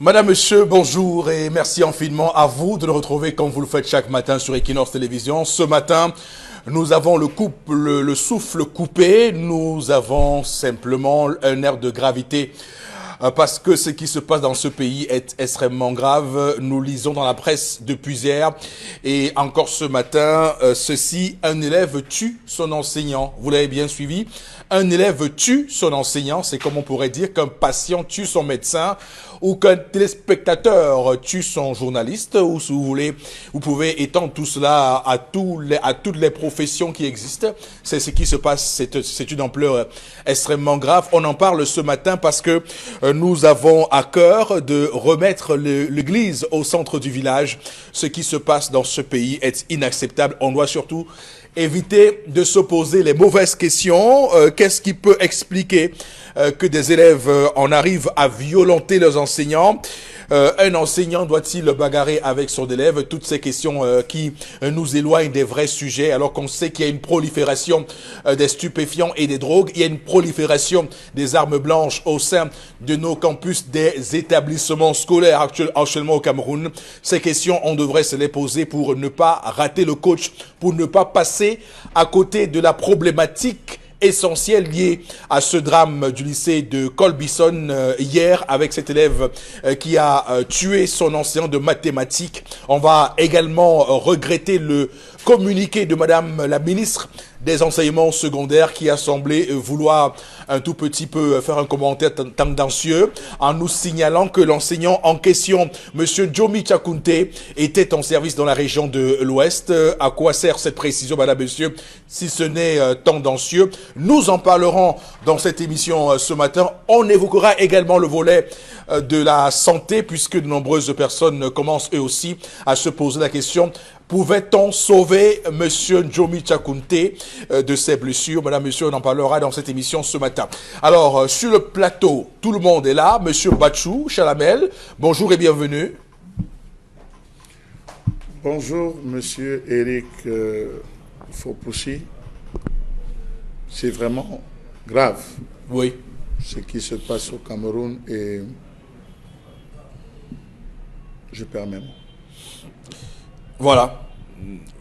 Madame, Monsieur, bonjour et merci infiniment à vous de nous retrouver comme vous le faites chaque matin sur Equinox Télévision. Ce matin, nous avons le souffle coupé, nous avons simplement un air de gravité parce que ce qui se passe dans ce pays est extrêmement grave. Nous lisons dans la presse depuis hier et encore ce matin, un élève tue son enseignant. Vous l'avez bien suivi. Un élève tue son enseignant, c'est comme on pourrait dire qu'un patient tue son médecin ou qu'un téléspectateur tue son journaliste, ou si vous voulez, vous pouvez étendre tout cela à toutes les professions qui existent. C'est ce qui se passe, c'est une ampleur extrêmement grave. On en parle ce matin parce que nous avons à cœur de remettre l'église au centre du village. Ce qui se passe dans ce pays est inacceptable. On doit surtout éviter de se poser les mauvaises questions. Qu'est-ce qui peut expliquer que des élèves en arrivent à violenter leurs enseignants? Un enseignant doit-il bagarrer avec son élève? Toutes ces questions qui nous éloignent des vrais sujets, alors qu'on sait qu'il y a une prolifération des stupéfiants et des drogues. Il y a une prolifération des armes blanches au sein de nos campus, des établissements scolaires actuellement au Cameroun. Ces questions, on devrait se les poser pour ne pas rater le coach, pour ne pas passer à côté de la problématique essentiel lié à ce drame du lycée de Colbison hier avec cet élève qui a tué son enseignant de mathématiques. On va également regretter le communiqué de Madame la ministre des enseignements secondaires qui a semblé vouloir un tout petit peu faire un commentaire tendancieux en nous signalant que l'enseignant en question, Monsieur Jomi Chakunte, était en service dans la région de l'Ouest. À quoi sert cette précision, Madame, Monsieur, si ce n'est tendancieux? Nous en parlerons dans cette émission ce matin. On évoquera également le volet de la santé puisque de nombreuses personnes commencent eux aussi à se poser la question: pouvait-on sauver Monsieur Jomi Chakunte de ses blessures? Madame, Monsieur, on en parlera dans cette émission ce matin. Alors, sur le plateau, tout le monde est là. Monsieur Bachou Chalamel, bonjour et bienvenue. Bonjour, Monsieur Eric Fopoussi. C'est vraiment grave. Oui. Ce qui se passe au Cameroun, et je perds mes mots. Voilà,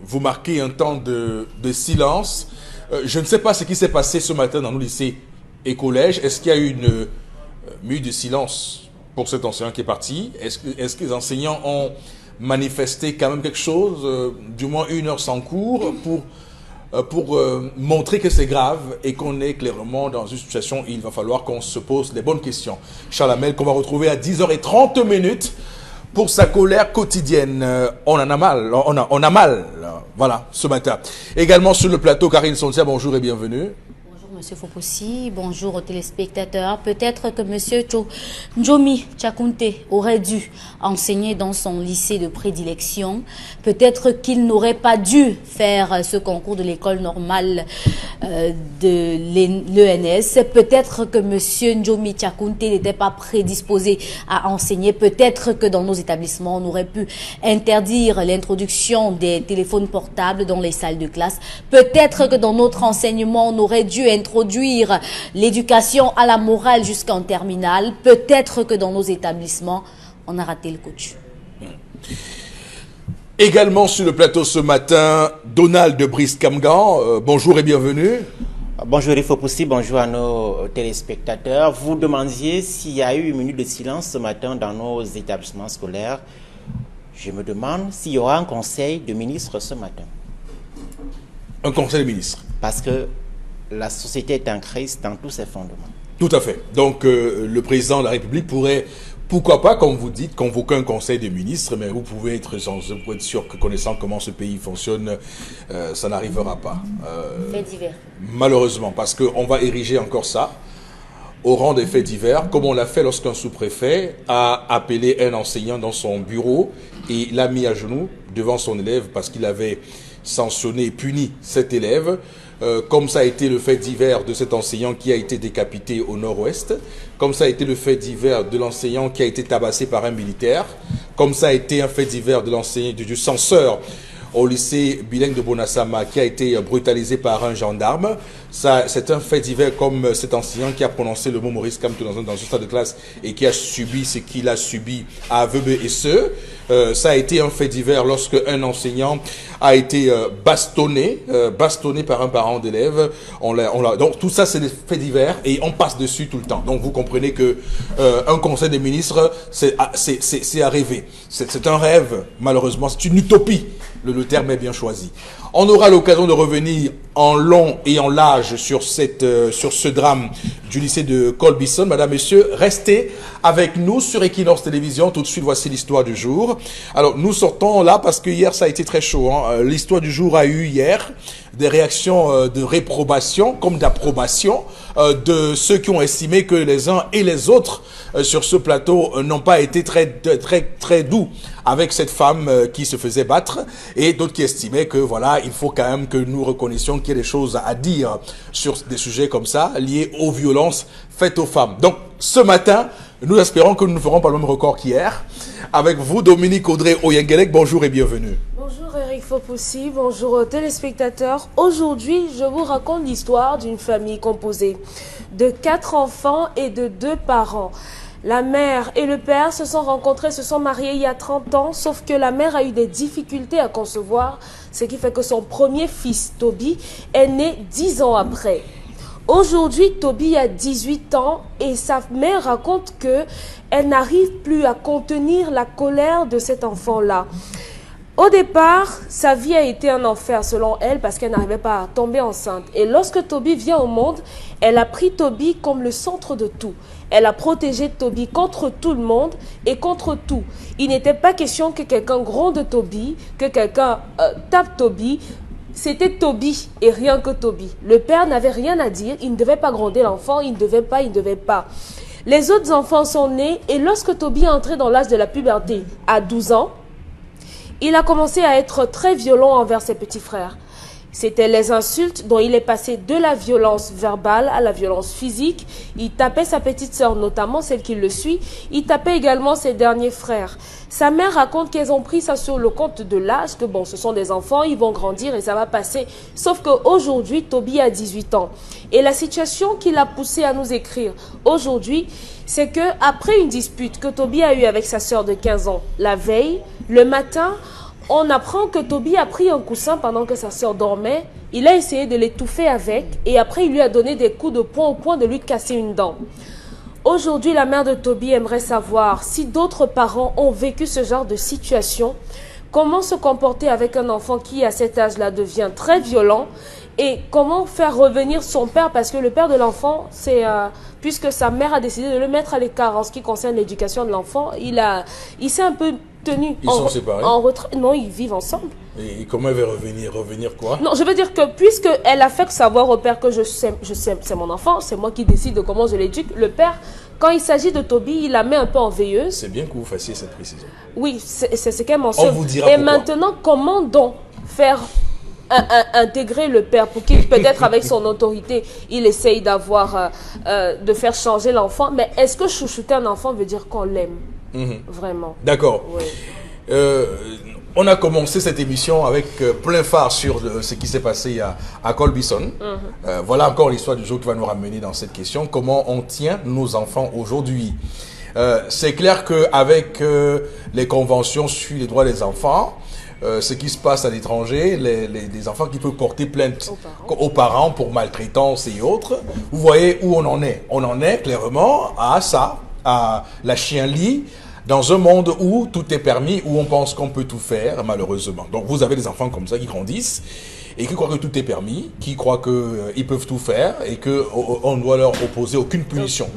vous marquez un temps de silence. Je ne sais pas ce qui s'est passé ce matin dans nos lycées et collèges. Est-ce qu'il y a eu une minute de silence pour cet enseignant qui est parti? Est-ce que les enseignants ont manifesté quand même quelque chose, du moins 1 heure sans cours, pour montrer que c'est grave et qu'on est clairement dans une situation où il va falloir qu'on se pose les bonnes questions? Charles Hamel, qu'on va retrouver à 10h30 pour sa colère quotidienne. On en a mal, on a mal, voilà, ce matin. Également sur le plateau, Karine Sontia, bonjour et bienvenue. Bonjour Monsieur Fopoussi, bonjour aux téléspectateurs. Peut-être que Monsieur Jomi Chakunte aurait dû enseigner dans son lycée de prédilection. Peut-être qu'il n'aurait pas dû faire ce concours de l'école normale de l'ENS. Peut-être que Monsieur Jomi Chakunte n'était pas prédisposé à enseigner. Peut-être que dans nos établissements, on aurait pu interdire l'introduction des téléphones portables dans les salles de classe. Peut-être que dans notre enseignement, on aurait dû introduire l'éducation à la morale jusqu'en terminale. Peut-être que dans nos établissements, on a raté le coach. Également sur le plateau ce matin, Donald de Brice-Camgan. Bonjour et bienvenue. Bonjour Fopoussi, bonjour à nos téléspectateurs. Vous demandiez s'il y a eu 1 minute de silence ce matin dans nos établissements scolaires. Je me demande s'il y aura un conseil de ministres ce matin. Un conseil de ministres? Parce que la société est en crise dans tous ses fondements. Tout à fait. Donc, le président de la République pourrait, pourquoi pas, comme vous dites, convoquer un conseil des ministres, mais vous pouvez être sûr que, connaissant comment ce pays fonctionne, ça n'arrivera pas. Faits divers. Malheureusement, parce qu'on va ériger encore ça au rang des faits divers, comme on l'a fait lorsqu'un sous-préfet a appelé un enseignant dans son bureau et l'a mis à genoux devant son élève parce qu'il avait sanctionné et puni cet élève. Comme ça a été le fait divers de cet enseignant qui a été décapité au nord-ouest, comme ça a été le fait divers de l'enseignant qui a été tabassé par un militaire, comme ça a été un fait divers de l'enseignant du censeur au lycée bilingue de Bonassama qui a été brutalisé par un gendarme. C'est un fait divers comme cet enseignant qui a prononcé le mot Maurice Kamto dans un stade de classe et qui a subi ce qu'il a subi à Vebe et ce. Ça a été un fait divers lorsque un enseignant a été bastonné par un parent d'élève. Donc tout ça c'est des faits divers et on passe dessus tout le temps. Donc vous comprenez que un conseil des ministres c'est à rêver. C'est un rêve, malheureusement, c'est une utopie. Le terme est bien choisi. On aura l'occasion de revenir en long et en large sur ce drame du lycée de Colbison. Madame, Messieurs, restez avec nous sur Equinox Télévision. Tout de suite, voici l'histoire du jour. Alors, nous sortons là parce que hier, ça a été très chaud. L'histoire du jour a eu hier des réactions de réprobation comme d'approbation de ceux qui ont estimé que les uns et les autres sur ce plateau n'ont pas été très doux avec cette femme qui se faisait battre et d'autres qui estimaient que voilà, il faut quand même que nous reconnaissions qu'il y a des choses à dire sur des sujets comme ça liés aux violences faites aux femmes. Donc ce matin, nous espérons que nous ne ferons pas le même record qu'hier. Avec vous, Dominique Audrey Oyengelek, bonjour et bienvenue. Bonjour Eric Fopoussi, bonjour aux téléspectateurs. Aujourd'hui, je vous raconte l'histoire d'une famille composée de 4 enfants et de 2 parents. La mère et le père se sont rencontrés, se sont mariés il y a 30 ans, sauf que la mère a eu des difficultés à concevoir, ce qui fait que son premier fils, Toby, est né 10 ans après. Aujourd'hui, Toby a 18 ans et sa mère raconte qu'elle n'arrive plus à contenir la colère de cet enfant-là. Au départ, sa vie a été un enfer selon elle parce qu'elle n'arrivait pas à tomber enceinte. Et lorsque Toby vient au monde, elle a pris Toby comme le centre de tout. Elle a protégé Toby contre tout le monde et contre tout. Il n'était pas question que quelqu'un gronde Toby, que quelqu'un tape Toby. C'était Toby et rien que Toby. Le père n'avait rien à dire, il ne devait pas gronder l'enfant, il ne devait pas. Les autres enfants sont nés et lorsque Toby est entré dans l'âge de la puberté à 12 ans, il a commencé à être très violent envers ses petits frères. C'était les insultes dont il est passé de la violence verbale à la violence physique. Il tapait sa petite sœur, notamment celle qui le suit. Il tapait également ses derniers frères. Sa mère raconte qu'elles ont pris ça sur le compte de l'âge, que bon, ce sont des enfants, ils vont grandir et ça va passer. Sauf qu'aujourd'hui, Toby a 18 ans. Et la situation qui l'a poussé à nous écrire aujourd'hui, c'est qu'après une dispute que Toby a eue avec sa sœur de 15 ans, la veille, le matin, on apprend que Toby a pris un coussin pendant que sa sœur dormait. Il a essayé de l'étouffer avec et après il lui a donné des coups de poing au point de lui casser une dent. Aujourd'hui, la mère de Toby aimerait savoir si d'autres parents ont vécu ce genre de situation, comment se comporter avec un enfant qui à cet âge-là devient très violent et comment faire revenir son père parce que le père de l'enfant, c'est puisque sa mère a décidé de le mettre à l'écart en ce qui concerne l'éducation de l'enfant, il s'est un peu tenu Ils sont séparés? En retrait. Non, ils vivent ensemble. Et comment elle va revenir? Revenir quoi? Non, je veux dire que puisqu'elle a fait savoir au père que c'est mon enfant, c'est moi qui décide de comment je l'éduque, le père, quand il s'agit de Toby, il la met un peu en veilleuse. C'est bien que vous fassiez cette précision. Oui, c'est ce qu'elle mentionne. On vous dira et pourquoi. maintenant, comment donc faire intégrer le père pour qu'il, peut-être avec son autorité, il essaye de faire changer l'enfant. Mais est-ce que chouchouter un enfant veut dire qu'on l'aime? Vraiment. D'accord. Oui. On a commencé cette émission avec plein phare sur ce qui s'est passé à Colbison. Voilà encore l'histoire du jour qui va nous ramener dans cette question. Comment on tient nos enfants aujourd'hui? C'est clair qu'avec les conventions sur les droits des enfants, ce qui se passe à l'étranger, les enfants qui peuvent porter plainte aux parents pour maltraitance et autres, vous voyez où on en est. On en est clairement à ça, à la chienlit, dans un monde où tout est permis, où on pense qu'on peut tout faire, malheureusement. Donc vous avez des enfants comme ça qui grandissent et qui croient que tout est permis, qui croient qu'ils peuvent tout faire et qu'on ne doit leur opposer aucune punition.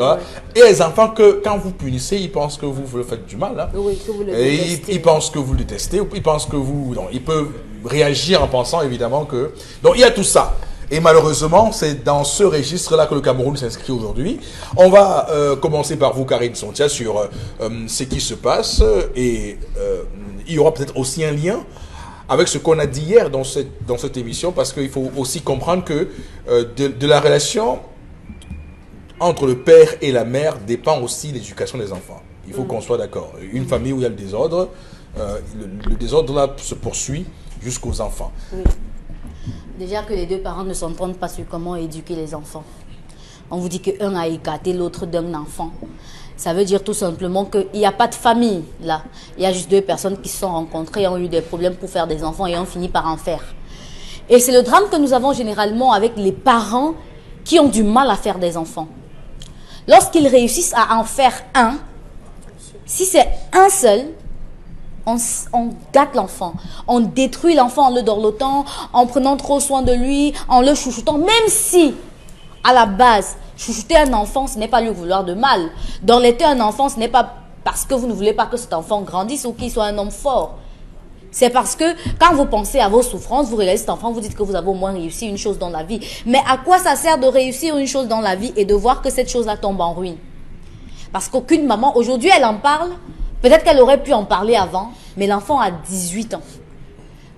Et les enfants que quand vous punissez, ils pensent que vous le faites du mal. Hein. Oui, que vous le et détestez. ils pensent que vous le détestez, ils pensent que vous... Non, ils peuvent réagir en pensant évidemment que... Donc il y a tout ça. Et malheureusement, c'est dans ce registre-là que le Cameroun s'inscrit aujourd'hui. On va commencer par vous, Karine Sontia, sur ce qui se passe. Et il y aura peut-être aussi un lien avec ce qu'on a dit hier dans cette émission, parce qu'il faut aussi comprendre que de la relation entre le père et la mère dépend aussi l'éducation des enfants. Il faut qu'on soit d'accord. Une famille où il y a le désordre, le désordre là se poursuit jusqu'aux enfants. Oui. Déjà que les deux parents ne s'entendent pas sur comment éduquer les enfants. On vous dit qu'un a écarté l'autre d'un enfant. Ça veut dire tout simplement qu'il n'y a pas de famille là. Il y a juste deux personnes qui se sont rencontrées, ont eu des problèmes pour faire des enfants et ont fini par en faire. Et c'est le drame que nous avons généralement avec les parents qui ont du mal à faire des enfants. Lorsqu'ils réussissent à en faire un, si c'est un seul, on gâte l'enfant. On détruit l'enfant en le dorlotant, en prenant trop soin de lui, en le chouchoutant, même si, à la base, chouchouter un enfant, ce n'est pas lui vouloir de mal. Dorloter un enfant, ce n'est pas parce que vous ne voulez pas que cet enfant grandisse ou qu'il soit un homme fort. C'est parce que quand vous pensez à vos souffrances, vous regardez cet enfant, vous dites que vous avez au moins réussi une chose dans la vie. Mais à quoi ça sert de réussir une chose dans la vie et de voir que cette chose-là tombe en ruine? Parce qu'aucune maman, aujourd'hui, elle en parle. Peut-être qu'elle aurait pu en parler avant, mais l'enfant a 18 ans.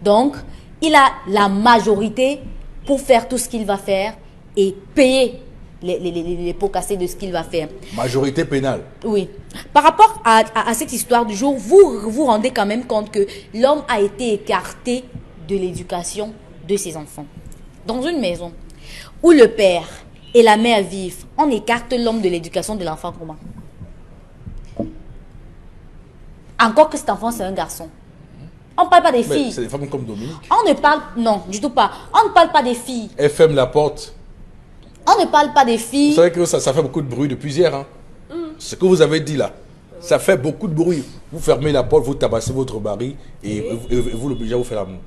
Donc, il a la majorité pour faire tout ce qu'il va faire et payer les pots cassés de ce qu'il va faire. Majorité pénale. Oui. Par rapport à cette histoire du jour, vous vous rendez quand même compte que l'homme a été écarté de l'éducation de ses enfants. Dans une maison où le père et la mère vivent, on écarte l'homme de l'éducation de l'enfant comment? Encore que cet enfant, c'est un garçon. On ne parle pas des filles. C'est des femmes comme Dominique. On ne parle... Non, du tout pas. On ne parle pas des filles. Elle ferme la porte. On ne parle pas des filles. Vous savez que ça fait beaucoup de bruit depuis hier. Hein? Ce que vous avez dit là, ça fait beaucoup de bruit. Vous fermez la porte, vous tabassez votre mari et vous l'obligez à vous faire l'amour.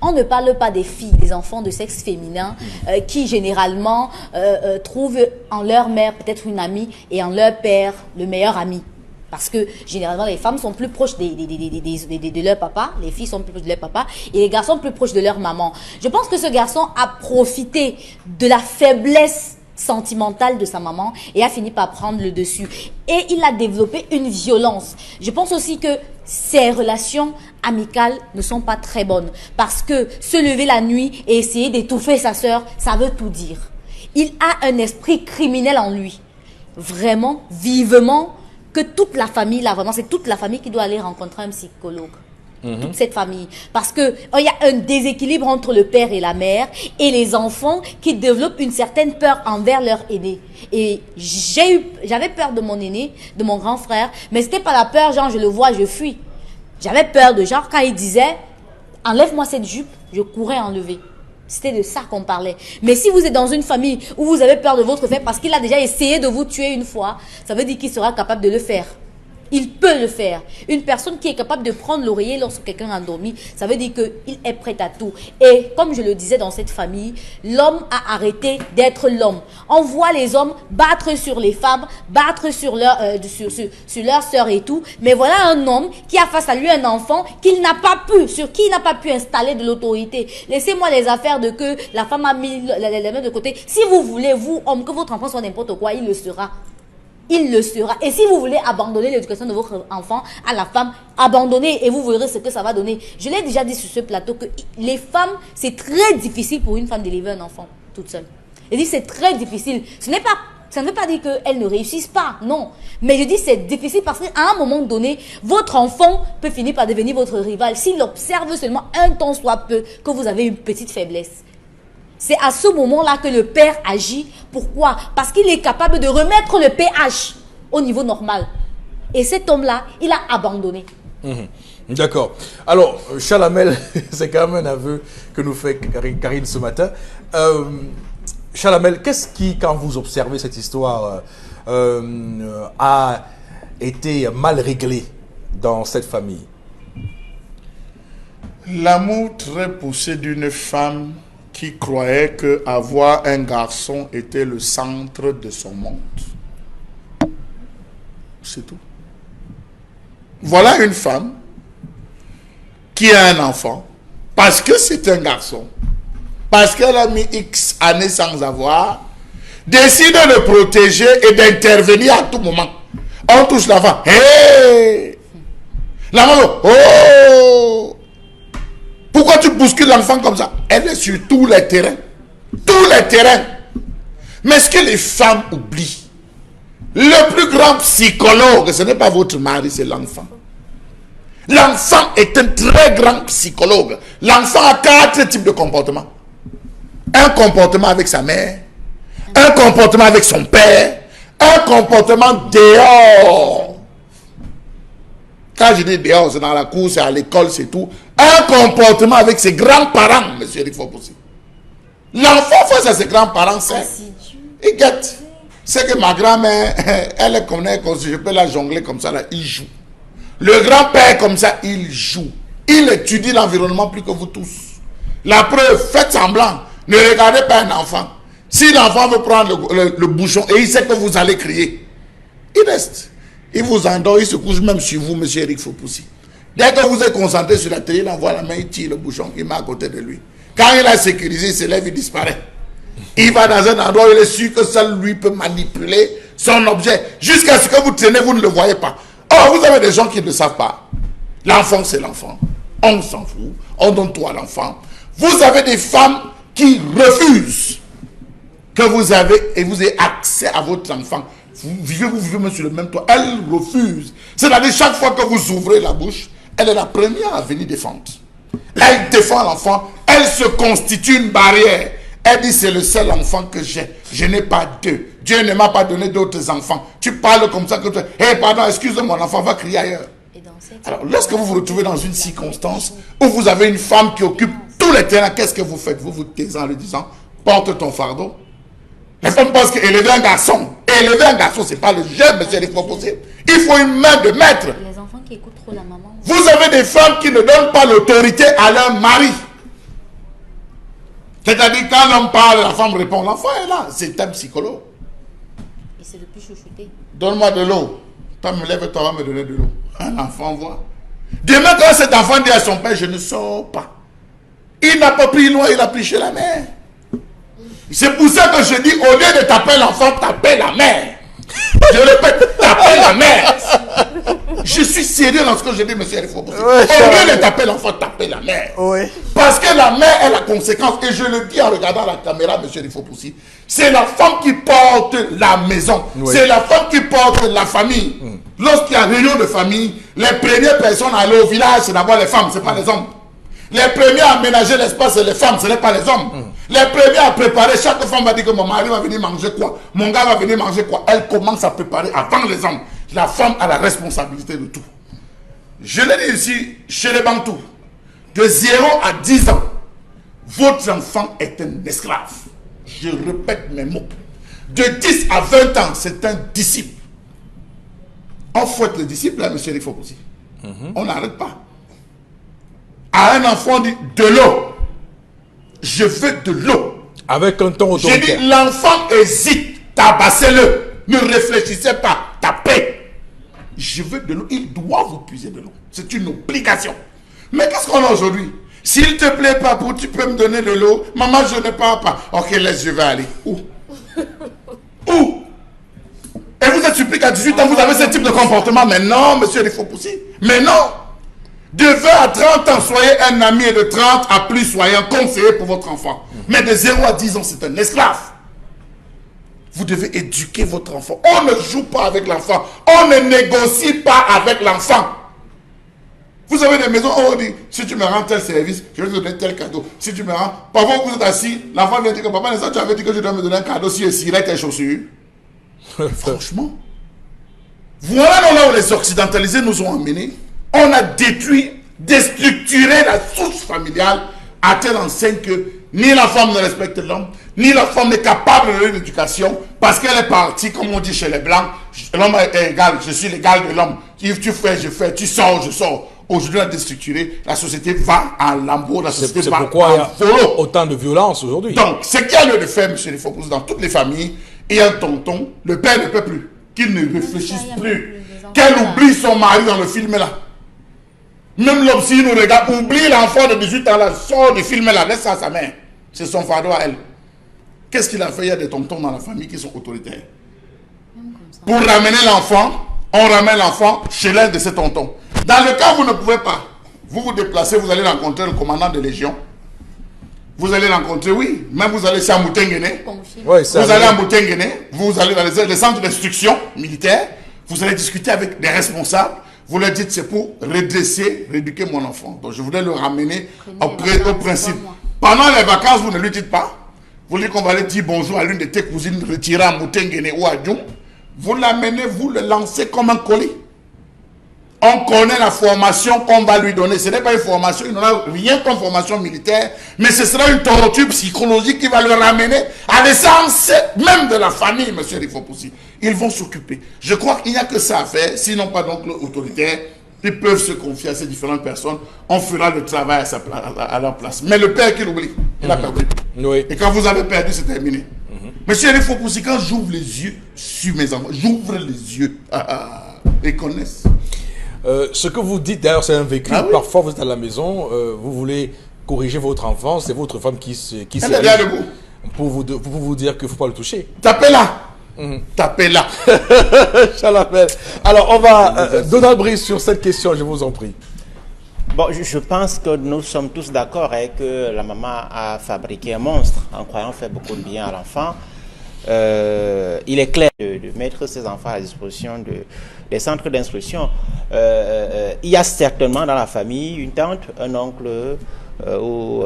On ne parle pas des filles, des enfants de sexe féminin qui généralement trouvent en leur mère peut-être une amie et en leur père le meilleur ami. Parce que généralement les femmes sont plus proches de leur papa, les filles sont plus proches de leur papa et les garçons plus proches de leur maman. Je pense que ce garçon a profité de la faiblesse sentimentale de sa maman et a fini par prendre le dessus. Et il a développé une violence. Je pense aussi que ses relations amicales ne sont pas très bonnes. Parce que se lever la nuit et essayer d'étouffer sa sœur, ça veut tout dire. Il a un esprit criminel en lui. Vraiment, vivement, que toute la famille, là vraiment, c'est toute la famille qui doit aller rencontrer un psychologue. Toute cette famille. Parce que il y a un déséquilibre entre le père et la mère et les enfants qui développent une certaine peur envers leur aîné. Et j'avais peur de mon aîné, de mon grand frère, mais c'était pas la peur, genre je le vois, je fuis. J'avais peur de genre quand il disait enlève-moi cette jupe, je courais enlever. C'était de ça qu'on parlait. Mais si vous êtes dans une famille où vous avez peur de votre frère parce qu'il a déjà essayé de vous tuer une fois, ça veut dire qu'il sera capable de le faire. Il peut le faire. Une personne qui est capable de prendre l'oreiller lorsque quelqu'un a endormi, ça veut dire qu'il est prêt à tout. Et comme je le disais dans cette famille, l'homme a arrêté d'être l'homme. On voit les hommes battre sur les femmes, battre sur leurs sœurs et tout. Mais voilà un homme qui a face à lui un enfant sur qui il n'a pas pu installer de l'autorité. Laissez-moi les affaires de que la femme a mis les mains de côté. Si vous voulez, vous, homme, que votre enfant soit n'importe quoi, il le sera. Il le sera. Et si vous voulez abandonner l'éducation de votre enfant à la femme, abandonnez et vous verrez ce que ça va donner. Je l'ai déjà dit sur ce plateau que les femmes, c'est très difficile pour une femme d'élever un enfant toute seule. Je dis c'est très difficile. Ça ne veut pas dire qu'elles ne réussissent pas, non. Mais je dis c'est difficile parce qu'à un moment donné, votre enfant peut finir par devenir votre rival. S'il observe seulement un temps soit peu que vous avez une petite faiblesse. C'est à ce moment-là que le père agit. Pourquoi? Parce qu'il est capable de remettre le pH au niveau normal. Et cet homme-là, il a abandonné. D'accord. Alors, Chalamel, c'est quand même un aveu que nous fait Karine ce matin. Chalamel, qu'est-ce qui, quand vous observez cette histoire, a été mal réglé dans cette famille? L'amour très poussé d'une femme qui croyait qu'avoir un garçon était le centre de son monde. C'est tout. Voilà une femme qui a un enfant parce que c'est un garçon, parce qu'elle a mis X années sans avoir, décide de le protéger et d'intervenir à tout moment. On touche l'enfant. Hey! L'enfant, oh! Pourquoi tu bouscules l'enfant comme ça? Elle est sur tous les terrains. Tous les terrains. Mais ce que les femmes oublient, le plus grand psychologue, ce n'est pas votre mari, c'est l'enfant. L'enfant est un très grand psychologue. L'enfant a 4 types de comportements. Un comportement avec sa mère, un comportement avec son père, un comportement dehors. Quand je dis dehors, c'est dans la cour, c'est à l'école, c'est tout. Un comportement avec ses grands-parents, monsieur Rifopoussi. L'enfant face à ses grands-parents, c'est... Il guette. C'est que ma grand-mère, elle est comme je peux la jongler comme ça, là, il joue. Le grand-père, comme ça, il joue. Il étudie l'environnement plus que vous tous. La preuve, faites semblant. Ne regardez pas un enfant. Si l'enfant veut prendre le bouchon et il sait que vous allez crier, il reste. Il vous endort, il se couche même sur vous, monsieur Eric Fopoussi. Dès que vous êtes concentré sur la télé, il envoie la main, il tire le bouchon, il met à côté de lui. Quand il a sécurisé, il se lève, il disparaît. Il va dans un endroit où il est sûr que ça lui peut manipuler son objet. Jusqu'à ce que vous traînez, vous ne le voyez pas. Oh, vous avez des gens qui ne savent pas. L'enfant, c'est l'enfant. On s'en fout. On donne tout à l'enfant. Vous avez des femmes qui refusent que vous avez et vous ayez accès à votre enfant. Vous vivez même sur le même toit. Elle refuse. C'est-à-dire, chaque fois que vous ouvrez la bouche, elle est la première à venir défendre. Elle défend l'enfant. Elle se constitue une barrière. Elle dit, c'est le seul enfant que j'ai. Je n'ai pas deux. Dieu ne m'a pas donné d'autres enfants. Tu parles comme ça que tu... Hé, pardon, excuse-moi, mon enfant va crier ailleurs. Alors, lorsque vous vous retrouvez dans une circonstance où vous avez une femme qui occupe tous les terrains, qu'est-ce que vous faites? Vous vous taisez en lui disant, porte ton fardeau. Les femmes pensent qu'élever un garçon, c'est pas le jeune, monsieur les proposés. Il faut une main de maître. Les enfants qui écoutent trop la maman. Vous avez des femmes qui ne donnent pas l'autorité à leur mari. C'est-à-dire, quand l'homme parle, la femme répond. L'enfant est là, c'est un psychologue. Et c'est le plus chouchouté. Donne-moi de l'eau. Toi, me lève, toi, va me donner de l'eau. L'enfant voit. Demain, quand cet enfant dit à son père, je ne sors pas. Il n'a pas pris loin, il a pris chez la mère. C'est pour ça que je dis, au lieu de taper l'enfant, taper la mère. Je répète, taper la mère. Je suis sérieux dans ce que je dis, monsieur Alifo. Au lieu de taper l'enfant, taper la mère. Oui. Parce que la mère est la conséquence. Et je le dis en regardant la caméra, monsieur Alifo Poussi. C'est la femme qui porte la maison. Oui. C'est la femme qui porte la famille. Lorsqu'il y a réunion de famille, les premières personnes à aller au village, c'est d'abord les femmes, ce n'est pas les hommes. Les premiers à aménager l'espace, c'est les femmes, ce n'est pas les hommes. Les premiers à préparer, chaque femme va dire que mon mari va venir manger quoi, mon gars va venir manger quoi. Elle commence à préparer avant les hommes. La femme a la responsabilité de tout. Je l'ai dit ici, chez les Bantous, de 0 à 10 ans, votre enfant est un esclave. Je répète mes mots. De 10 à 20 ans, c'est un disciple. On fouette le disciple, là, monsieur Rifo aussi. On n'arrête pas. À un enfant, on dit de l'eau. Je veux de l'eau. Avec un ton autoritaire. J'ai dit, l'enfant hésite, tabassez-le. Ne réfléchissez pas, tapez. Je veux de l'eau. Il doit vous puiser de l'eau. C'est une obligation. Mais qu'est-ce qu'on a aujourd'hui? S'il te plaît, papou, tu peux me donner de l'eau? Maman, je n'ai pas. Ok, laisse, je vais aller. Où? Où? Et vous êtes supplié qu'à 18 ans, vous avez ce type de comportement. Mais non, monsieur, il faut pousser. Mais non. De 20 à 30 ans, soyez un ami, et de 30 à plus, soyez un conseiller pour votre enfant. Mais de 0 à 10 ans, c'est un esclave. Vous devez éduquer votre enfant. On ne joue pas avec l'enfant. On ne négocie pas avec l'enfant. Vous avez des maisons où on dit, si tu me rends tel service, je vais te donner tel cadeau. Si tu me rends, parfois vous êtes assis, l'enfant vient dire que papa, tu avais dit que je dois me donner un cadeau si je cirais tes chaussures. Franchement. Voilà là où les occidentalisés nous ont emmenés. On a détruit, déstructuré la source familiale à telle enseigne que ni la femme ne respecte l'homme, ni la femme n'est capable de l'éducation parce qu'elle est partie, comme on dit chez les Blancs, l'homme est égal, je suis l'égal de l'homme. Tu fais, je fais, tu sors, je sors. Aujourd'hui, on a déstructuré, la société va en lambeau, la société va en pourquoi il y a autant de violence aujourd'hui. Donc, ce qu'il y a lieu de faire, monsieur Lefopoulos, dans toutes les familles, il y a un tonton, le père ne peut plus, qu'il ne réfléchisse plus, qu'elle oublie son mari dans le film là. Même l'homme, s'il nous regarde, oublie l'enfant de 18 ans là, sort du film là, laisse ça à sa mère. C'est son fardeau à elle. Qu'est-ce qu'il a fait? Il y a des tontons dans la famille qui sont autoritaires. Pour ramener l'enfant, on ramène l'enfant chez l'un de ces tontons. Dans le cas où vous ne pouvez pas, vous vous déplacez, vous allez rencontrer le commandant de légion. Vous allez rencontrer, oui, même vous allez chez Moutenguene. Oui, vous allez à Moutenguene, vous allez dans les centres d'instruction militaire, vous allez discuter avec des responsables. Vous leur dites, c'est pour redresser, rééduquer mon enfant. Donc je voulais le ramener au principe. Pendant les vacances, vous ne lui dites pas. Vous lui dites qu'on va aller dire bonjour à l'une de tes cousines retirées à Moutengene ou à Djoum. Vous l'amenez, vous le lancez comme un colis. On connaît la formation qu'on va lui donner. Ce n'est pas une formation, il n'aura rien comme formation militaire, mais ce sera une torture psychologique qui va le ramener à l'essence même de la famille, monsieur Rifopoussi. Ils vont s'occuper. Je crois qu'il n'y a que ça à faire, sinon pas donc autoritaire. Ils peuvent se confier à ces différentes personnes. On fera le travail à leur place. Mais le père qui l'oublie, il a perdu. Oui. Et quand vous avez perdu, c'est terminé. Monsieur Rifopoussi, quand j'ouvre les yeux sur mes enfants, j'ouvre les yeux. Ils connaissent. Ce que vous dites d'ailleurs, c'est un vécu. Ah oui? Parfois, vous êtes à la maison, vous voulez corriger votre enfant, c'est votre femme qui Elle est là debout. pour vous dire qu'il ne faut pas le toucher. Tapez-la. Tapez-la. Alors, on va... Donald Brice, sur cette question, je vous en prie. Bon, je pense que nous sommes tous d'accord avec que la maman a fabriqué un monstre en croyant faire beaucoup de bien à l'enfant. Il est clair de mettre ses enfants à la disposition des centres d'instruction. Il y a certainement dans la famille une tante, un oncle ou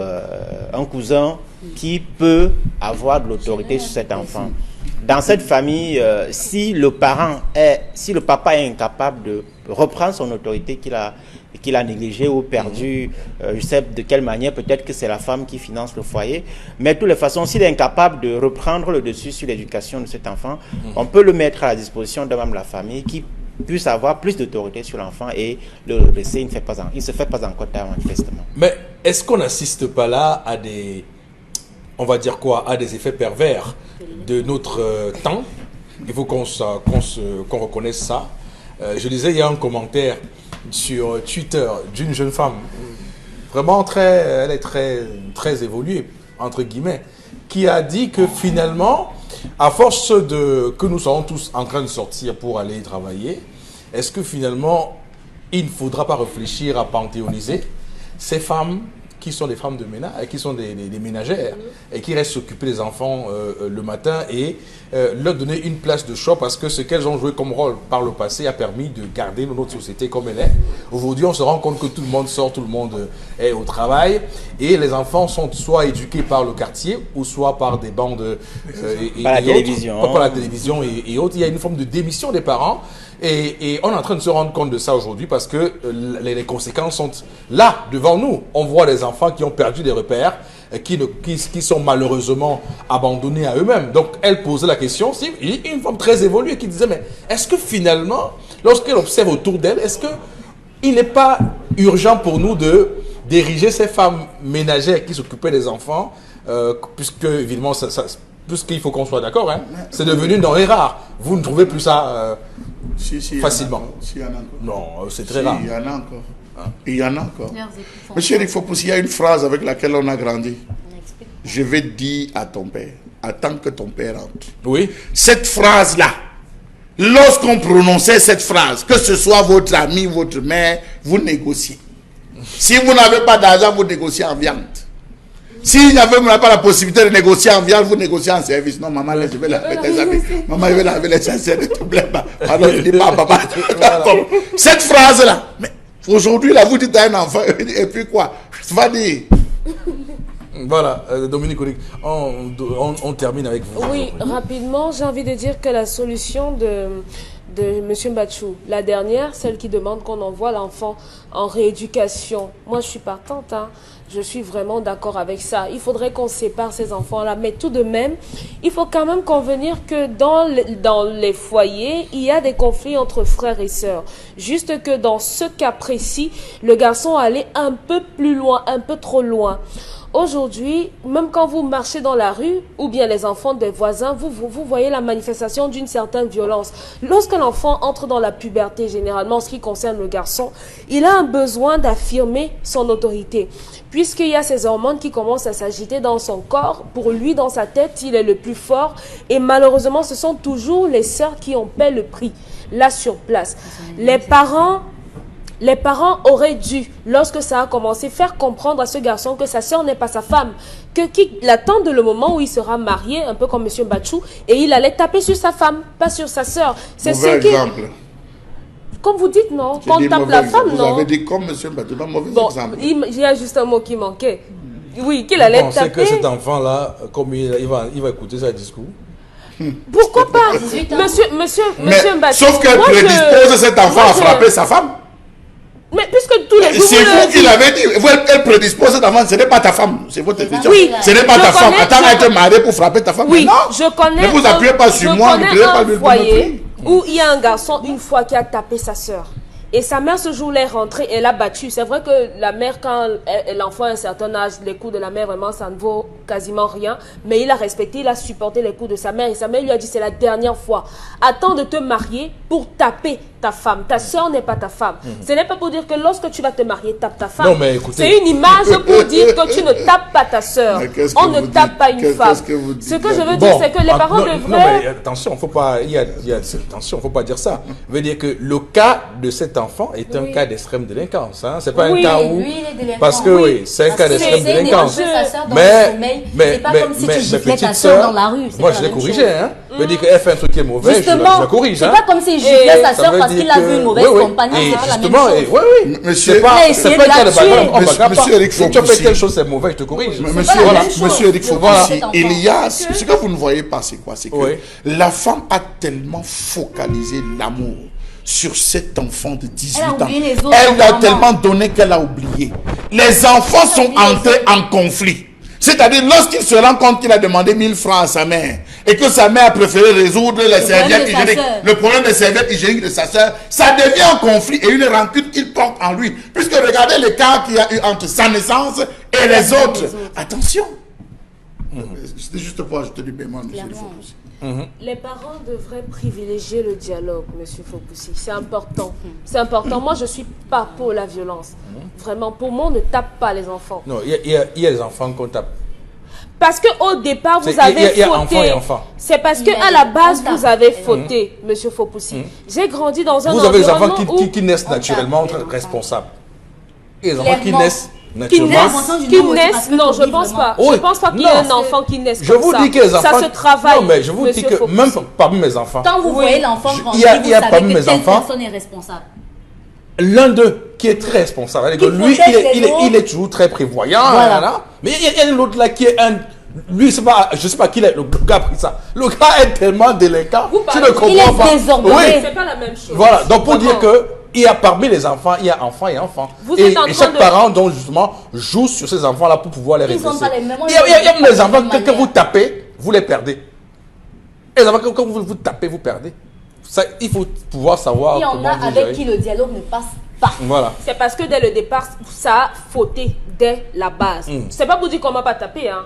un cousin qui peut avoir de l'autorité sur cet enfant. Dans cette famille, si le papa est incapable de reprendre son autorité qu'il a négligée ou perdu, je sais de quelle manière, peut-être que c'est la femme qui finance le foyer, mais de toutes les façons, s'il est incapable de reprendre le dessus sur l'éducation de cet enfant, on peut le mettre à la disposition de même la famille qui puisse avoir plus d'autorité sur l'enfant et le laisser, il ne se fait pas encore tard manifestement. Mais est-ce qu'on n'assiste pas là à des... On va dire quoi? À des effets pervers de notre temps? Il faut qu'on reconnaisse ça. Je disais, il y a un commentaire sur Twitter d'une jeune femme, vraiment elle est très évoluée, entre guillemets, qui a dit que finalement, à force que nous sommes tous en train de sortir pour aller travailler, est-ce que finalement, il ne faudra pas réfléchir à panthéoniser ces femmes qui sont des femmes de ménage, qui sont des ménagères et qui restent s'occuper des enfants le matin et leur donner une place de choix parce que ce qu'elles ont joué comme rôle par le passé a permis de garder notre société comme elle est. Aujourd'hui, on se rend compte que tout le monde sort, tout le monde est au travail et les enfants sont soit éduqués par le quartier ou soit par des bandes par la télévision. Par la télévision et autres. Il y a une forme de démission des parents. Et on est en train de se rendre compte de ça aujourd'hui parce que les conséquences sont là, devant nous. On voit des enfants qui ont perdu des repères, qui sont malheureusement abandonnés à eux-mêmes. Donc, elle posait la question, c'est une femme très évoluée qui disait, mais est-ce que finalement, lorsqu'elle observe autour d'elle, est-ce qu'il n'est pas urgent pour nous d'ériger ces femmes ménagères qui s'occupaient des enfants, puisque évidemment, puisqu'il faut qu'on soit d'accord, hein, c'est devenu une denrée rare. Vous ne trouvez plus ça facilement? Il y en a encore. Non, c'est très rare. Il y en a encore. Il y en a encore. Monsieur Rifopoussi, il y a une phrase avec laquelle on a grandi. Je vais dire à ton père, attends que ton père rentre. Oui. Cette phrase-là, lorsqu'on prononçait cette phrase, que ce soit votre ami, votre mère, vous négociez. Si vous n'avez pas d'argent, vous négociez en viande. Si vous n'avez pas la possibilité de négocier en viande, vous négociez en service. Non, maman, je vais laver tes habits. Maman, je vais laver les chansons de tout blé. Pardon, je ne dis pas papa. Cette phrase-là, mais aujourd'hui, là, vous dites à un enfant, et puis quoi? Va dire. Voilà, Dominique Olik, on termine avec vous. Oui, rapidement, j'ai envie de dire que la solution de M. Mbachou, la dernière, celle qui demande qu'on envoie l'enfant en rééducation, moi je suis partante, hein. Je suis vraiment d'accord avec ça. Il faudrait qu'on sépare ces enfants-là. Mais tout de même, il faut quand même convenir que dans les foyers, il y a des conflits entre frères et sœurs. Juste que dans ce cas précis, le garçon allait un peu plus loin, un peu trop loin. Aujourd'hui, même quand vous marchez dans la rue, ou bien les enfants des voisins, vous voyez la manifestation d'une certaine violence. Lorsque l'enfant entre dans la puberté, généralement, en ce qui concerne le garçon, il a un besoin d'affirmer son autorité. Puisqu'il y a ces hormones qui commencent à s'agiter dans son corps, pour lui, dans sa tête, il est le plus fort. Et malheureusement, ce sont toujours les sœurs qui en paient le prix, là sur place. Les parents auraient dû, lorsque ça a commencé, faire comprendre à ce garçon que sa sœur n'est pas sa femme, qu'il attende le moment où il sera marié, un peu comme M. Mbachou, et il allait taper sur sa femme, pas sur sa sœur. C'est Mauvais exemple. Comme vous dites, non. J'ai Quand on dit tape mauvais la exemple. femme, Vous non. avez dit comme monsieur Mbatouma, mauvais Bon, exemple. il y a juste un mot qui manquait. Oui, qu'il allait On sait que taper. cet enfant-là, comme il va écouter ce discours. Pourquoi pas? 18 ans. Monsieur Mais Mbati, sauf qu'elle moi, prédispose cet enfant moi, à frapper sa femme. Mais puisque tous les jours... C'est vous qui l'avez dit. Elle prédispose cet enfant, ce n'est pas ta femme. C'est votre question. Oui, Ce n'est pas je ta femme. connais- Attends je- à être marié pour frapper ta femme. Oui, Mais non. je connais. Ne vous appuyez pas sur moi, ne je créez pas connais le un foyer où il y a un garçon une fois qui a tapé sa sœur. Et sa mère ce jour-là est rentrée, elle l'a battu. C'est vrai que la mère, quand l'enfant a un certain âge, les coups de la mère, vraiment, ça ne vaut quasiment rien. Mais il a respecté, il a supporté les coups de sa mère. Et sa mère lui a dit, c'est la dernière fois. Attends de te marier pour taper ta femme. Ta soeur n'est pas ta femme. Ce n'est pas pour dire que lorsque tu vas te marier, tape ta femme. Non, mais écoutez- C'est une image pour dire que tu ne tapes pas ta soeur. Mais qu'est-ce que On ne vous tape dites? pas une Qu'est-ce femme. que vous dites? Ce que je veux dire, c'est que les parents non, devraient... non, mais attention, faut pas, attention, faut pas dire ça. Veut dire que le cas de cet enfant est un cas d'extrême délinquance. Hein? C'est pas Oui, un cas où... lui, il est délinquant. Parce que oui, c'est un cas Parce qu'il d'extrême essaie délinquance. d'étrangler sa sœur dans Mais, le sommeil. C'est pas comme si tu giflais ta petite sœur sœur, dans la rue. C'est moi pas je la l'ai même corrigé. chose. Hein? Veut dire qu'elle fait un truc qui est mauvais, je Justement, la corrige. c'est Hein? pas comme s'il giflait sa Ça sœur veut parce dire qu'il a vu que- une mauvaise oui, oui. compagne. Et C'est pas la même justement, chose. oui. Monsieur- C'est pas, Il a c'est essayé pas de le cas la de bagarre. tuer. On bagarre Monsieur pas. Eric Si tu fais Fopoussi. quelque chose, c'est mauvais, je te corrige. Monsieur, pas la voilà, même chose. monsieur Eric Je Fopoussi, vois cet enfant. il y a ce que vous ne voyez pas, c'est quoi? C'est que Oui. la femme a tellement focalisé l'amour sur cet enfant de 18 Elle a ans. oublié les autres Elle a enfants. tellement donné qu'elle a oublié. Les enfants sont oublié les entrés en conflit. C'est-à-dire, lorsqu'il se rend compte qu'il a demandé 1000 francs à sa mère et que sa mère a préféré résoudre les serviettes de sa hygiéniques, sœur. le problème des serviettes hygiéniques de sa sœur, ça devient un conflit et une rancune qu'il porte en lui. Puisque regardez l'écart qu'il y a eu entre sa naissance et les autres. Attention. C'était juste pour ajouter du bémol, monsieur le Clairement. Fopoussi. Les parents devraient privilégier le dialogue, monsieur Fopoussi. C'est important. C'est important. Moi, je ne suis pas pour la violence. Vraiment, pour moi, on ne tape pas les enfants. Non, il y a des enfants qu'on tape. Parce qu'au départ, vous C'est- avez il y a fauté. enfant et enfant. C'est parce Il y a qu'à la des base, enfants. vous avez fauté, monsieur Fopoussi. J'ai grandi dans un Vous avez des enfants environnement où... qui naissent on naturellement tape les enfants. responsables. Et les enfants qui Clairement. naissent Qui naturellement. naissent, non, je pense pas. Oui. Je pense pas qu'il y ait Non. un enfant qui naisse Je comme vous ça. dis que les enfants. Ça se travaille. Non, mais je vous dis monsieur que Fopoussi. même parmi mes enfants, Quand vous Oui. voyez l'enfant Je- grandir, il y a vous parmi savez mes que telle enfants- personne est responsable. l'un d'eux qui est très responsable, c'est-à-dire que Qui lui, protège les il est toujours très prévoyant. Voilà. Là. Mais il y a l'autre là qui est un. Lui, c'est pas, je sais pas qui est le gars a pris ça. Le gars est tellement délinquant, Vous tu parlez- ne comprends Il est pas. désordonné. Oui. C'est pas la même chose. Voilà, donc pour Vraiment. dire que il y a parmi les enfants, il y a enfants et enfants. Vous et êtes en et train chaque de- parent, donc justement, joue sur ces enfants-là pour pouvoir les Ils ont redresser. pas les mêmes- Il y a même les pas enfants de que manière. vous tapez, vous les perdez. Et les enfants, quand vous tapez, vous perdez. Ça, il faut pouvoir savoir Il y en comment a vous avec gérez. qui le dialogue ne passe pas. Voilà. C'est parce que dès le départ, ça a fauté dès la base. C'est pas pour dire qu'on m'a pas tapé, hein.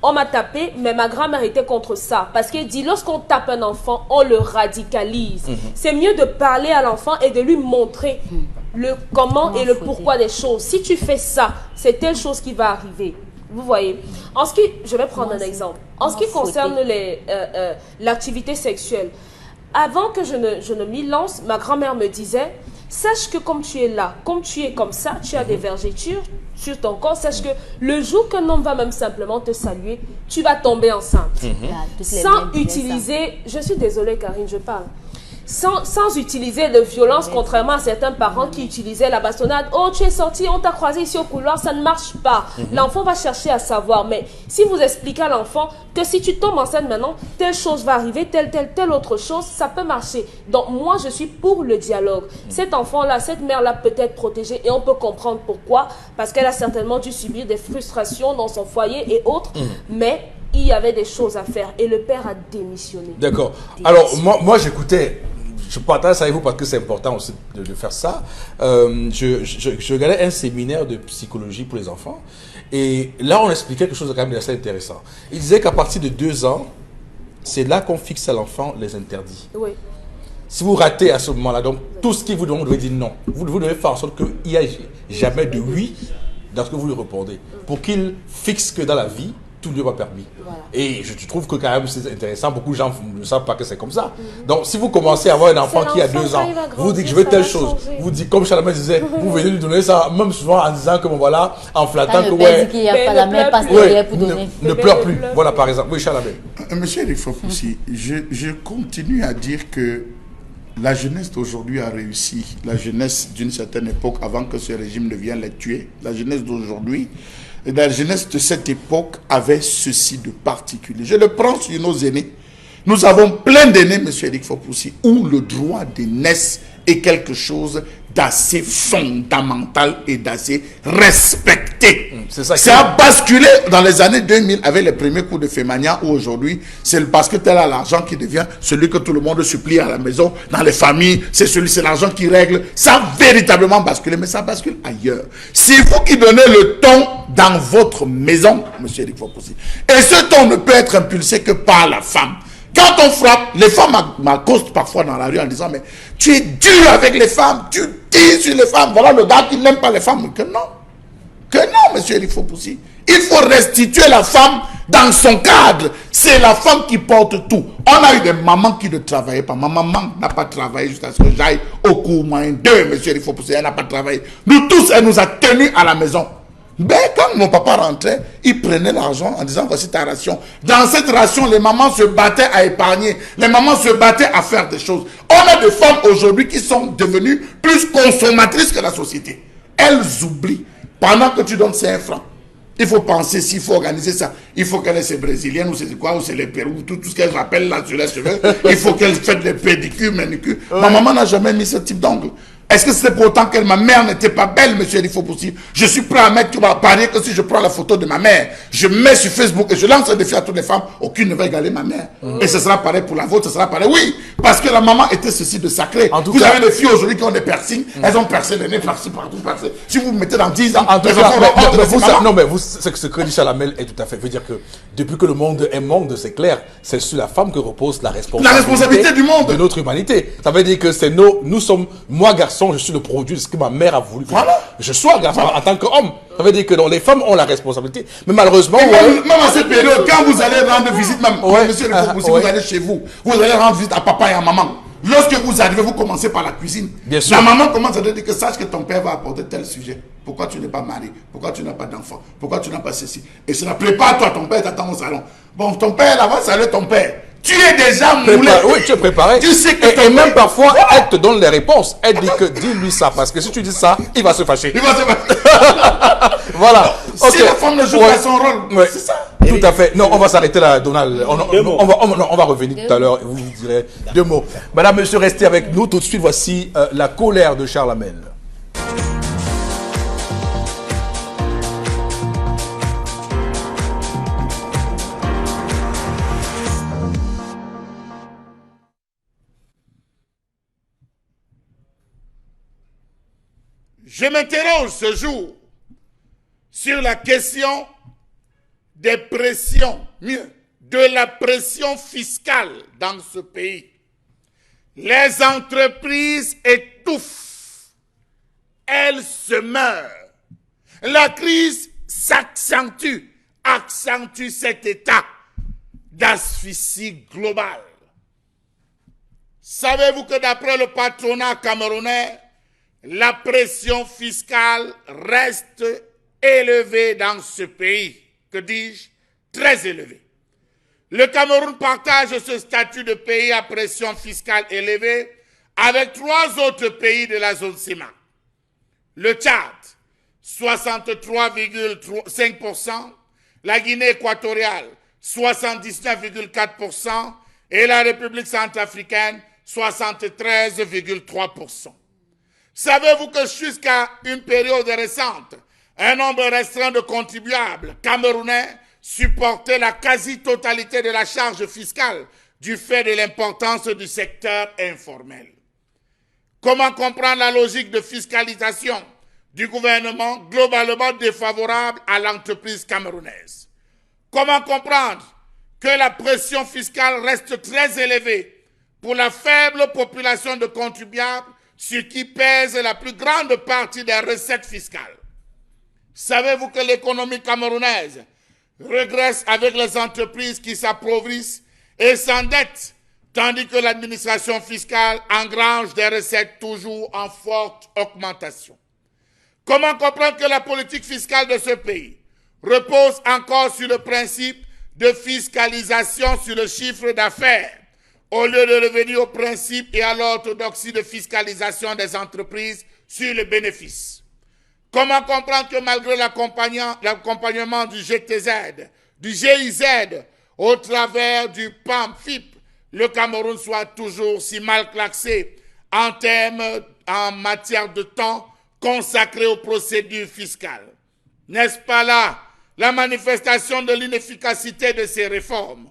On m'a tapé, mais ma grand-mère était contre ça. Parce qu'elle dit, lorsqu'on tape un enfant, on le radicalise. C'est mieux de parler à l'enfant et de lui montrer le comment et le fauter. pourquoi des choses. Si tu fais ça, c'est telle chose qui va arriver. Vous voyez. En ce qui, je vais prendre un exemple. En ce qui concerne l'activité sexuelle, avant que je ne m'y lance, ma grand-mère me disait, sache que comme tu es là, comme tu es comme ça, tu as des vergetures sur ton corps, sache que le jour qu'un homme va même simplement te saluer, tu vas tomber enceinte. Là, toutes les Sans mères disaient utiliser, je suis désolée Karine, je parle. Sans utiliser de violence, contrairement à certains parents qui utilisaient la bastonnade. Oh, tu es sorti, on t'a croisé ici au couloir, ça ne marche pas. L'enfant va chercher à savoir. Mais si vous expliquez à l'enfant que si tu tombes enceinte maintenant, telle chose va arriver, telle autre chose, ça peut marcher. Donc moi, je suis pour le dialogue. Cet enfant-là, cette mère-là peut être protégée et on peut comprendre pourquoi. Parce qu'elle a certainement dû subir des frustrations dans son foyer et autres. Mais il y avait des choses à faire et le père a démissionné. D'accord. Alors, moi j'écoutais, je partage ça avec vous parce que c'est important aussi de faire ça. Je regardais un séminaire de psychologie pour les enfants et là on expliquait quelque chose de quand même assez intéressant. Il disait qu'à partir de 2 ans, c'est là qu'on fixe à l'enfant les interdits. Oui. Si vous ratez à ce moment-là, donc tout ce qui vous demande, vous devez dire non. Vous devez faire en sorte qu'il n'y ait jamais de oui dans ce que vous lui répondez pour qu'il fixe que dans la vie, tout ne lui est pas permis. Voilà. Et je trouve que quand même c'est intéressant, beaucoup de gens ne savent pas que c'est comme ça. Donc si vous commencez à avoir un enfant qui a l'enfant, 2 quand ans, il va vous dites que je grandir, veux ça telle va chose, changer. vous dites comme Chalamé disait, vous venez lui donner ça, même souvent en disant que bon voilà, en flattant Quand que le père ouais, dit qu'il n'y a Mais pas ne la mère pleure passe plus. derrière pour donner. ne Bébé pleure ne plus. pleure Voilà plus. par exemple. Oui, Chalamé. Monsieur Eric Fopoussi, je continue à dire que La jeunesse d'aujourd'hui a réussi. La jeunesse d'une certaine époque, avant que ce régime ne vienne les tuer, la jeunesse d'aujourd'hui, la jeunesse de cette époque avait ceci de particulier. Je le prends sur nos aînés. Nous avons plein d'aînés, M. Eric Fopoussi, où le droit d'aînesse est quelque chose d'assez fondamental et d'assez respecté. Ça a basculé dans les années 2000 avec les premiers coups de Femania, où aujourd'hui, c'est parce que tel a l'argent qui devient celui que tout le monde supplie à la maison, dans les familles, c'est l'argent qui règle. Ça a véritablement basculé, mais ça bascule ailleurs. C'est vous qui donnez le ton dans votre maison, M. Eric Fopoussi. Et ce ton ne peut être impulsé que par la femme. Quand on frappe, les femmes m'accostent parfois dans la rue en disant, mais tu es dur avec les femmes, tu tires sur les femmes. Voilà le gars qui n'aime pas les femmes. Que non, monsieur Eric Fopoussi. Il faut restituer la femme dans son cadre. C'est la femme qui porte tout. On a eu des mamans qui ne travaillaient pas. Ma maman n'a pas travaillé jusqu'à ce que j'aille au cours moyen 2, monsieur Eric Fopoussi. Elle n'a pas travaillé. Nous tous, elle nous a tenus à la maison. Mais quand mon papa rentrait, il prenait l'argent en disant voici ta ration. Dans cette ration, les mamans se battaient à épargner. Les mamans se battaient à faire des choses. On a des femmes aujourd'hui qui sont devenues plus consommatrices que la société. Elles oublient. Pendant que tu donnes 5 francs, il faut penser s'il faut organiser ça. Il faut qu'elle ait ses brésiliennes ou c'est quoi, ou c'est les Pérou, tout ce qu'elle rappelle là sur les cheveux. Il faut qu'elle fasse des pédicures, manicures. Ma maman n'a jamais mis ce type d'ongle. Est-ce que c'est pour autant que ma mère n'était pas belle, monsieur Eric Fopoussi? Je suis prêt à mettre, tu vas parier que si je prends la photo de ma mère, je mets sur Facebook et je lance un défi à toutes les femmes, aucune ne va égaler ma mère. Et ce sera pareil pour la vôtre, ce sera pareil. Oui, parce que la maman était ceci de sacré. Vous avez des filles aujourd'hui qui ont des piercings, elles ont percé les nez, partout, partout. Si vous vous mettez dans 10 ans, non, mais ce que dit Chalamel est tout à fait. Veut dire que depuis que le monde est monde, c'est clair, c'est sur la femme que repose la responsabilité du monde, de notre humanité. Ça veut dire que c'est nous sommes, moi garçon, je suis le produit de ce que ma mère a voulu. Voilà. Je sois garçon en tant qu'homme. Ça veut dire que les femmes ont la responsabilité. Mais malheureusement, même à cette période, quand vous allez rendre visite, même monsieur le Fopoussi, vous allez chez vous, vous allez rendre visite à papa et à maman. Lorsque vous arrivez, vous commencez par la cuisine. Bien sûr. La maman commence à dire que sache que ton père va apporter tel sujet. Pourquoi tu n'es pas marié? Pourquoi tu n'as pas d'enfant? Pourquoi tu n'as pas ceci? Et cela, prépare-toi, ton père t'attend au salon. Bon, ton père là-bas, salut ton père. Tu es déjà moulé. Oui, tu es préparé. Tu sais que et même parfois, elle te donne les réponses. Elle dit que dis-lui ça, parce que si tu dis ça, il va se fâcher. Voilà. Si la femme ne joue pas son rôle, c'est ça. Tout à fait. Non, on va s'arrêter là, Donald. On va revenir tout à l'heure et vous direz 2 mots. Madame, monsieur, restez avec nous. Tout de suite, voici la colère de Charles Hamel. Je m'interroge ce jour sur la question des pressions, de la pression fiscale dans ce pays. Les entreprises étouffent, elles se meurent. La crise accentue cet état d'asphyxie globale. Savez-vous que d'après le patronat camerounais, la pression fiscale reste élevée dans ce pays? Que dis-je? Très élevée. Le Cameroun partage ce statut de pays à pression fiscale élevée avec 3 autres pays de la zone CEMAC. Le Tchad, 63,5%, la Guinée équatoriale, 79,4% et la République centrafricaine, 73,3%. Savez-vous que jusqu'à une période récente, un nombre restreint de contribuables camerounais supportaient la quasi-totalité de la charge fiscale du fait de l'importance du secteur informel? Comment comprendre la logique de fiscalisation du gouvernement globalement défavorable à l'entreprise camerounaise? Comment comprendre que la pression fiscale reste très élevée pour la faible population de contribuables sur qui pèse la plus grande partie des recettes fiscales? Savez-vous que l'économie camerounaise régresse avec les entreprises qui s'appauvrissent et s'endettent, tandis que l'administration fiscale engrange des recettes toujours en forte augmentation? Comment comprendre que la politique fiscale de ce pays repose encore sur le principe de fiscalisation sur le chiffre d'affaires, au lieu de revenir au principe et à l'orthodoxie de fiscalisation des entreprises sur le bénéfice. Comment comprendre que malgré l'accompagnement du GTZ, du GIZ, au travers du PAM-FIP, le Cameroun soit toujours si mal classé en matière de temps consacré aux procédures fiscales? N'est-ce pas là la manifestation de l'inefficacité de ces réformes?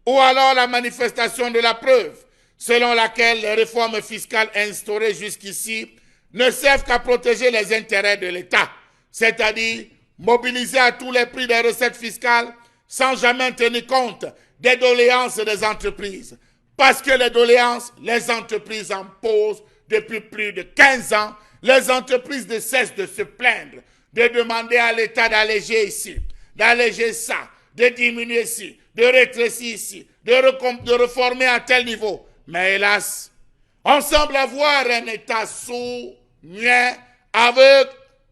Ou alors la manifestation de la preuve selon laquelle les réformes fiscales instaurées jusqu'ici ne servent qu'à protéger les intérêts de l'État, c'est-à-dire mobiliser à tous les prix des recettes fiscales sans jamais tenir compte des doléances des entreprises. Parce que les doléances, les entreprises en posent depuis plus de 15 ans. Les entreprises ne cessent de se plaindre, de demander à l'État d'alléger ici, d'alléger ça, de diminuer ici, de rétrécir ici, de réformer à tel niveau. Mais hélas, on semble avoir un État sourd, muet, aveugle,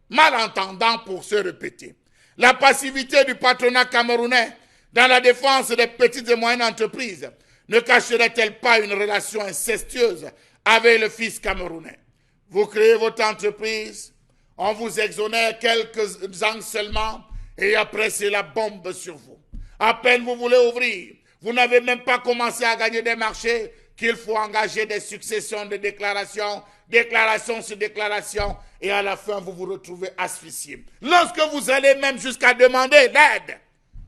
malentendant pour se répéter. La passivité du patronat camerounais dans la défense des petites et moyennes entreprises ne cacherait-elle pas une relation incestueuse avec le fils camerounais? Vous créez votre entreprise, on vous exonère quelques ans seulement et après c'est la bombe sur vous. À peine vous voulez ouvrir, vous n'avez même pas commencé à gagner des marchés qu'il faut engager des successions de déclarations, déclaration sur déclaration, et à la fin vous vous retrouvez asphyxié. Lorsque vous allez même jusqu'à demander l'aide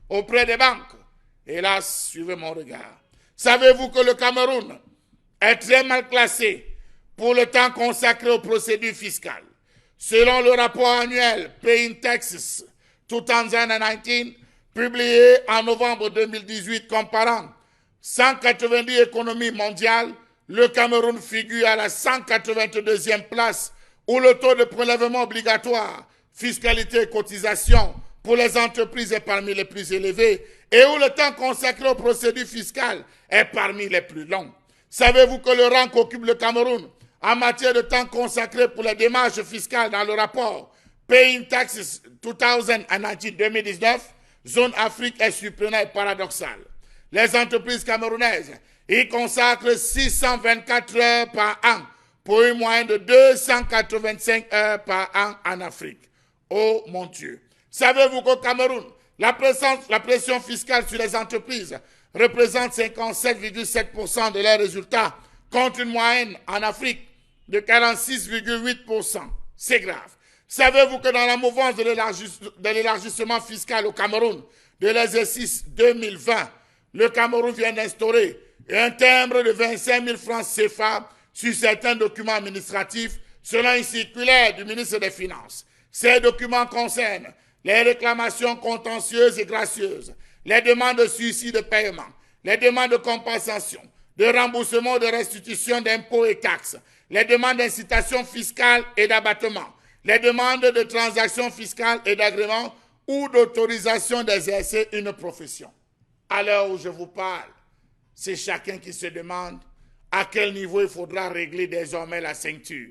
auprès des banques, hélas, suivez mon regard. Savez-vous que le Cameroun est très mal classé pour le temps consacré aux procédures fiscales? Selon le rapport annuel Paying Taxes 2019, publié en novembre 2018 comparant 190 économies mondiales, le Cameroun figure à la 182e place où le taux de prélèvement obligatoire, fiscalité et cotisation pour les entreprises est parmi les plus élevés et où le temps consacré aux procédures fiscales est parmi les plus longs. Savez-vous que le rang qu'occupe le Cameroun en matière de temps consacré pour les démarches fiscales dans le rapport Paying Taxes 2019, zone Afrique est surprenant et paradoxal. Les entreprises camerounaises y consacrent 624 heures par an pour une moyenne de 285 heures par an en Afrique. Oh mon Dieu! Savez-vous qu'au Cameroun, la pression fiscale sur les entreprises représente 57,7% de leurs résultats contre une moyenne en Afrique de 46,8%. C'est grave. Savez-vous que dans la mouvance de l'élargissement fiscal au Cameroun de l'exercice 2020, le Cameroun vient d'instaurer un timbre de 25 000 francs CFA sur certains documents administratifs selon une circulaire du ministre des Finances. Ces documents concernent les réclamations contentieuses et gracieuses, les demandes de sursis de paiement, les demandes de compensation, de remboursement ou de restitution d'impôts et taxes, les demandes d'incitation fiscale et d'abattement, les demandes de transactions fiscales et d'agrément ou d'autorisation d'exercer une profession. À l'heure où je vous parle, c'est chacun qui se demande à quel niveau il faudra régler désormais la ceinture.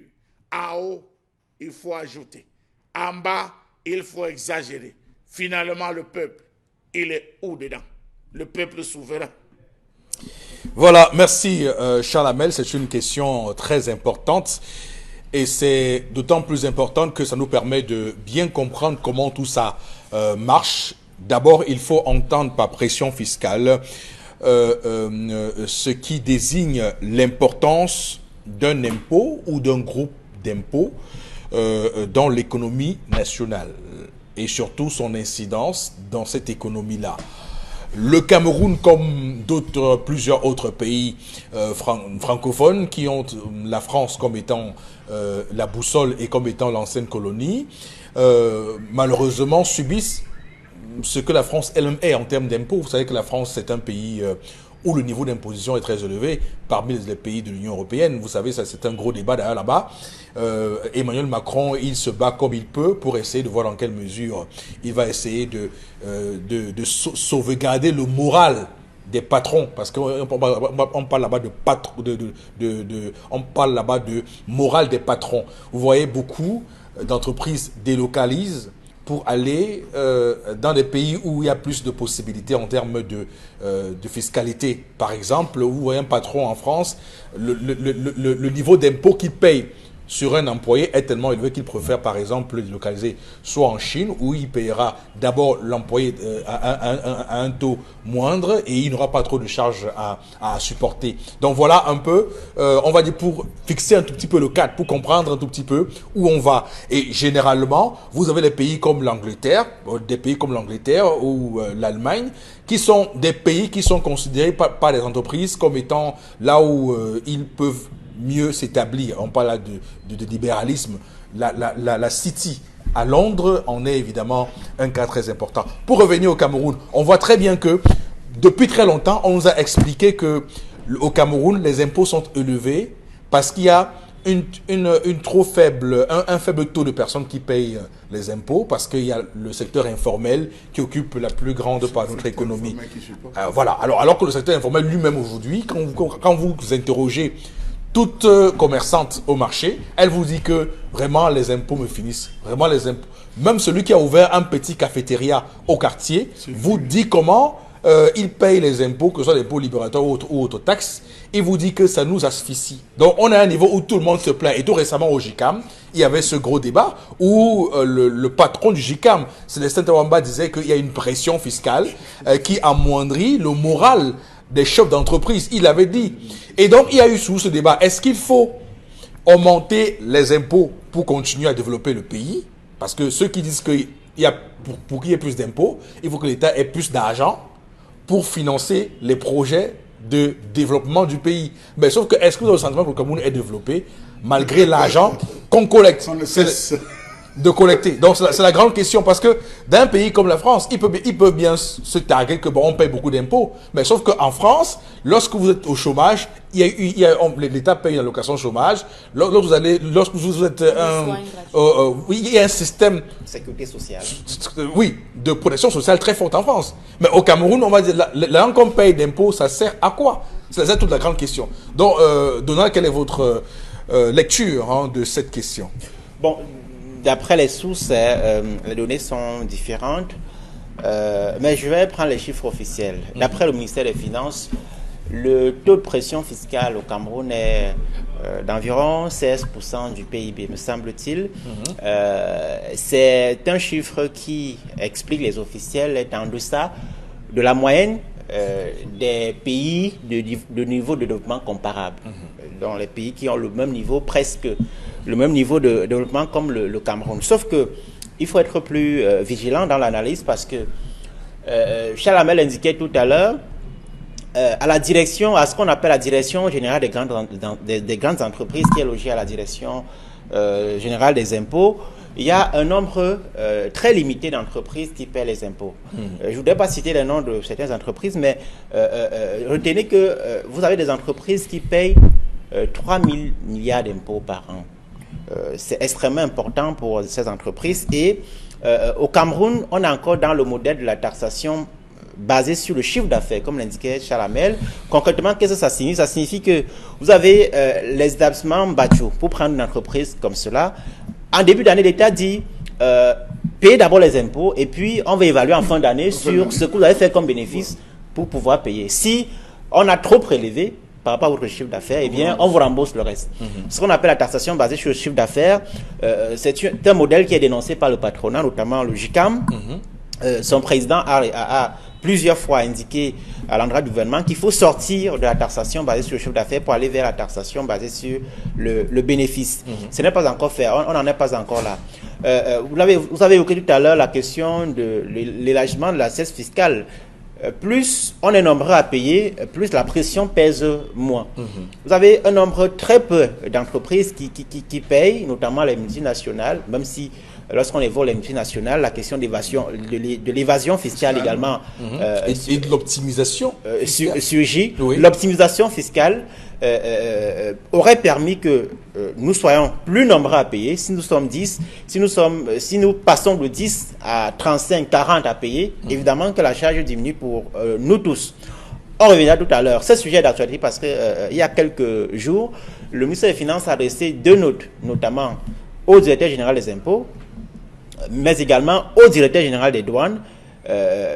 En haut, il faut ajouter. En bas, il faut exagérer. Finalement, le peuple, il est où dedans? Le peuple souverain. Voilà, merci Charles Hamel, c'est une question très importante et c'est d'autant plus important que ça nous permet de bien comprendre comment tout ça marche. D'abord, il faut entendre par pression fiscale ce qui désigne l'importance d'un impôt ou d'un groupe d'impôts dans l'économie nationale et surtout son incidence dans cette économie-là. Le Cameroun, comme plusieurs autres pays francophones qui ont la France comme étant la boussole et comme étant l'ancienne colonie, malheureusement subissent ce que la France elle-même est en termes d'impôts. Vous savez que la France, c'est un pays où le niveau d'imposition est très élevé parmi les pays de l'Union européenne. Vous savez, ça c'est un gros débat d'ailleurs là-bas. Emmanuel Macron, il se bat comme il peut pour essayer de voir dans quelle mesure il va essayer de sauvegarder le moral des patrons, parce qu'on parle là-bas on parle là-bas de morale des patrons. Vous voyez, beaucoup d'entreprises délocalisent pour aller dans des pays où il y a plus de possibilités en termes de fiscalité. Par exemple, vous voyez un patron en France, le niveau d'impôt qu'il paye sur un employé est tellement élevé qu'il préfère, par exemple, le délocaliser soit en Chine, où il payera d'abord l'employé à un taux moindre et il n'aura pas trop de charges à supporter. Donc voilà un peu, on va dire, pour fixer un tout petit peu le cadre, pour comprendre un tout petit peu où on va. Et généralement, vous avez des pays comme l'Angleterre, ou l'Allemagne, qui sont des pays qui sont considérés par les entreprises comme étant là où ils peuvent mieux s'établir. On parle là de libéralisme. La City à Londres en est évidemment un cas très important. Pour revenir au Cameroun, on voit très bien que depuis très longtemps, on nous a expliqué que au Cameroun, les impôts sont élevés parce qu'il y a un faible taux de personnes qui payent les impôts, parce qu'il y a le secteur informel qui occupe la plus grande part de notre économie. Voilà. Alors que le secteur informel lui-même aujourd'hui, quand vous interrogez toute commerçante au marché, elle vous dit que vraiment les impôts me finissent. Vraiment les impôts. Même celui qui a ouvert un petit cafétéria au quartier vous dit comment il paye les impôts, que ce soit les impôts libérateurs ou autres taxes. Il vous dit que ça nous asphyxie. Donc on est à un niveau où tout le monde se plaint. Et tout récemment au JICAM, il y avait ce gros débat où le patron du JICAM, Célestin Tawamba, disait qu'il y a une pression fiscale qui amoindrit le moral des chefs d'entreprise, il avait dit. Et donc, il y a eu sous ce débat, est-ce qu'il faut augmenter les impôts pour continuer à développer le pays? Parce que ceux qui disent qu'il y a, pour qu'il y ait plus d'impôts, il faut que l'État ait plus d'argent pour financer les projets de développement du pays. Mais sauf que, est-ce que vous avez le sentiment que le Cameroun est développé malgré l'argent qu'on collecte? De collecter. Donc c'est la grande question, parce que dans un pays comme la France, il peut bien se targuer que bon, on paye beaucoup d'impôts, mais sauf qu'en France, lorsque vous êtes au chômage, l'État paye une allocation chômage. Lorsque vous êtes il y a un système sécurité sociale. Oui, de protection sociale très forte en France. Mais au Cameroun, on va dire là qu'on paye d'impôts, ça sert à quoi? C'est toute la grande question. Donc Donald, quelle est votre lecture de cette question? Bon, d'après les sources, les données sont différentes, mais je vais prendre les chiffres officiels. D'après le ministère des Finances, le taux de pression fiscale au Cameroun est d'environ 16% du PIB, me semble-t-il. C'est un chiffre qui explique, les officiels, est en deçà de la moyenne des pays de niveau de développement comparable. Dans les pays qui ont le même niveau, presque le même niveau de développement comme le Cameroun. Sauf que il faut être plus vigilant dans l'analyse, parce que Charles Hamel indiquait tout à l'heure, à ce qu'on appelle la direction générale des grandes entreprises, qui est logée à la direction générale des impôts, il y a un nombre très limité d'entreprises qui paient les impôts. Je ne voudrais pas citer les noms de certaines entreprises, mais retenez que vous avez des entreprises qui payent 3 000 milliards d'impôts par an. C'est extrêmement important pour ces entreprises. Et au Cameroun, on est encore dans le modèle de la taxation basée sur le chiffre d'affaires, comme l'indiquait Charles Hamel. Concrètement, qu'est-ce que ça signifie? Ça signifie que vous avez les établissements Bacho. Pour prendre une entreprise comme cela, en début d'année, l'État dit payez d'abord les impôts et puis on va évaluer en fin d'année sur ce que vous avez fait comme bénéfice pour pouvoir payer. Si on a trop prélevé par rapport à votre chiffre d'affaires, eh bien, on vous rembourse le reste. Ce qu'on appelle la taxation basée sur le chiffre d'affaires, c'est un modèle qui est dénoncé par le patronat, notamment le JICAM. Son président a plusieurs fois indiqué à l'endroit du gouvernement qu'il faut sortir de la taxation basée sur le chiffre d'affaires pour aller vers la taxation basée sur le bénéfice. Ce n'est pas encore fait, on n'en est pas encore là. Vous avez évoqué tout à l'heure la question de l'élargissement de l'assiette fiscale. Plus on est nombreux à payer, plus la pression pèse moins. Vous avez un nombre très peu d'entreprises qui payent, notamment les multinationales, même si lorsqu'on évoque les multinationales, la question de l'évasion fiscale également et de l'optimisation surgit. Oui. L'optimisation fiscale aurait permis que nous soyons plus nombreux à payer. Si nous sommes 10, si nous passons de 10 à 35, 40 à payer, évidemment que la charge diminue pour nous tous. On reviendra tout à l'heure. Ce sujet est d'actualité parce qu'il y a quelques jours, le ministère des Finances a adressé 2 notes, notamment au directeur général des impôts, mais également au directeur général des douanes,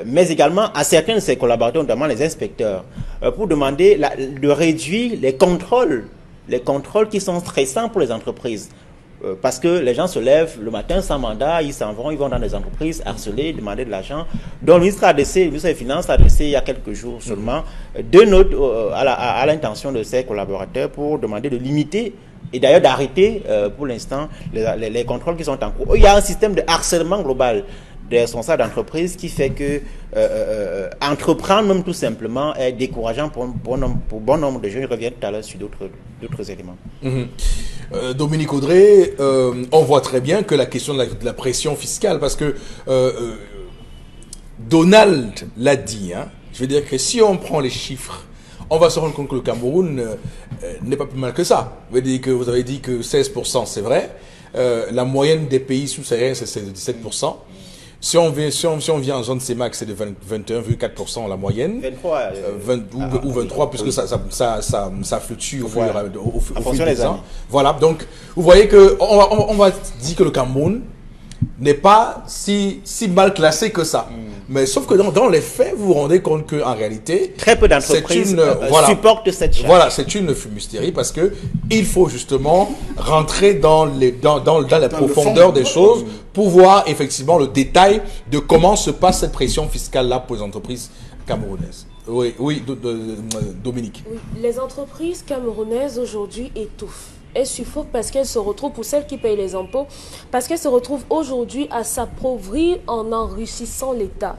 mais également à certains de ses collaborateurs, notamment les inspecteurs, pour demander de réduire les contrôles qui sont stressants pour les entreprises. Parce que les gens se lèvent le matin sans mandat, ils s'en vont, ils vont dans des entreprises harceler, demander de l'argent. Donc le ministre des Finances a adressé il y a quelques jours seulement 2 notes à l'intention de ses collaborateurs pour demander de limiter et d'ailleurs d'arrêter pour l'instant les contrôles qui sont en cours. Il y a un système de harcèlement global des responsables d'entreprise qui fait que entreprendre même tout simplement est décourageant pour bon nombre de jeunes. Je reviens tout à l'heure sur d'autres éléments. Dominique Audrey, on voit très bien que la question de la pression fiscale, parce que Donald l'a dit, hein, je veux dire que si on prend les chiffres, on va se rendre compte que le Cameroun n'est pas plus mal que ça. Vous avez dit que 16%, c'est vrai. La moyenne des pays sous-sahariens, c'est de 17%. Si on vient en zone CEMAC, c'est de 21,4% la moyenne. 23 ou 23, puisque ça fluctue au fil des ans. Années. Voilà, donc vous voyez que on va dire que le Cameroun n'est pas si mal classé que ça. Mais sauf que dans les faits, vous vous rendez compte qu'en réalité, très peu d'entreprises supportent cette charge. Voilà, c'est une fumisterie parce que il faut justement rentrer dans les profondeurs des choses pour voir effectivement le détail de comment se passe cette pression fiscale-là pour les entreprises camerounaises. Oui, Dominique. Oui, les entreprises camerounaises aujourd'hui étouffent. Elles suffocent parce qu'elles se retrouvent, pour celles qui payent les impôts, parce qu'elles se retrouvent aujourd'hui à s'appauvrir en enrichissant l'État.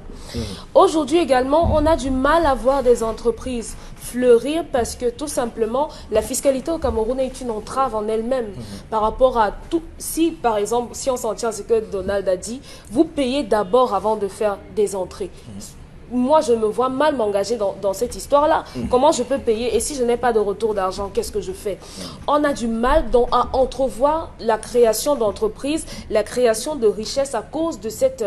Aujourd'hui également, on a du mal à voir des entreprises fleurir parce que tout simplement, la fiscalité au Cameroun est une entrave en elle-même par rapport à tout. Si, par exemple, si on s'en tient à ce que Donald a dit, vous payez d'abord avant de faire des entrées. Moi, je me vois mal m'engager dans cette histoire-là. Comment je peux payer? Et si je n'ai pas de retour d'argent, qu'est-ce que je fais? On a du mal donc à entrevoir la création d'entreprises, la création de richesses à cause de cette...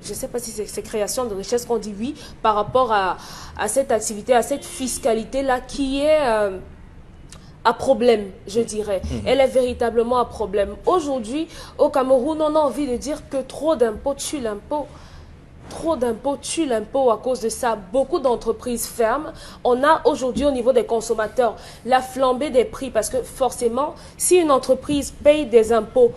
je ne sais pas si c'est ces créations de richesses qu'on dit oui, par rapport à cette activité, à cette fiscalité-là qui est... à problème, je dirais. Elle est véritablement à problème. Aujourd'hui, au Cameroun, on a envie de dire que trop d'impôts tue l'impôt. Trop d'impôts tue l'impôt à cause de ça. Beaucoup d'entreprises ferment. On a aujourd'hui au niveau des consommateurs la flambée des prix parce que forcément, si une entreprise paye des impôts,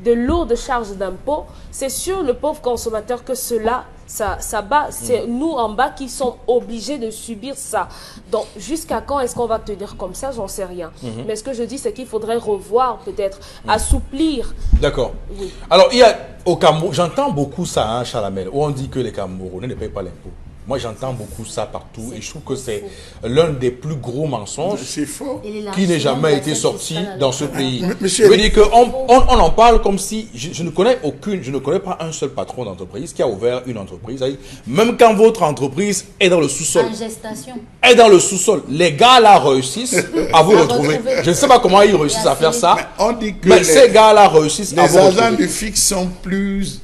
de lourdes charges d'impôts, c'est sur le pauvre consommateur que cela, ça bat. C'est nous en bas qui sommes obligés de subir ça. Donc, jusqu'à quand est-ce qu'on va tenir comme ça? J'en sais rien. Mais ce que je dis, c'est qu'il faudrait revoir, peut-être, assouplir. D'accord. Oui. Alors, il y a au Cameroun, j'entends beaucoup ça, hein, Chalamel, où on dit que les Camerounais ne payent pas l'impôt. Moi, j'entends beaucoup ça partout et je trouve que c'est l'un des plus gros mensonges qui n'ait jamais été sorti dans ce pays. Je veux dire qu'on en parle comme si je ne connais pas un seul patron d'entreprise qui a ouvert une entreprise. Même quand votre entreprise est dans le sous-sol. En gestation. Est dans le sous-sol. Les gars là réussissent à vous retrouver. Je ne sais pas comment ils réussissent à faire ça. Mais on dit que ces gars là réussissent à vous retrouver. Les agents du FIC sont plus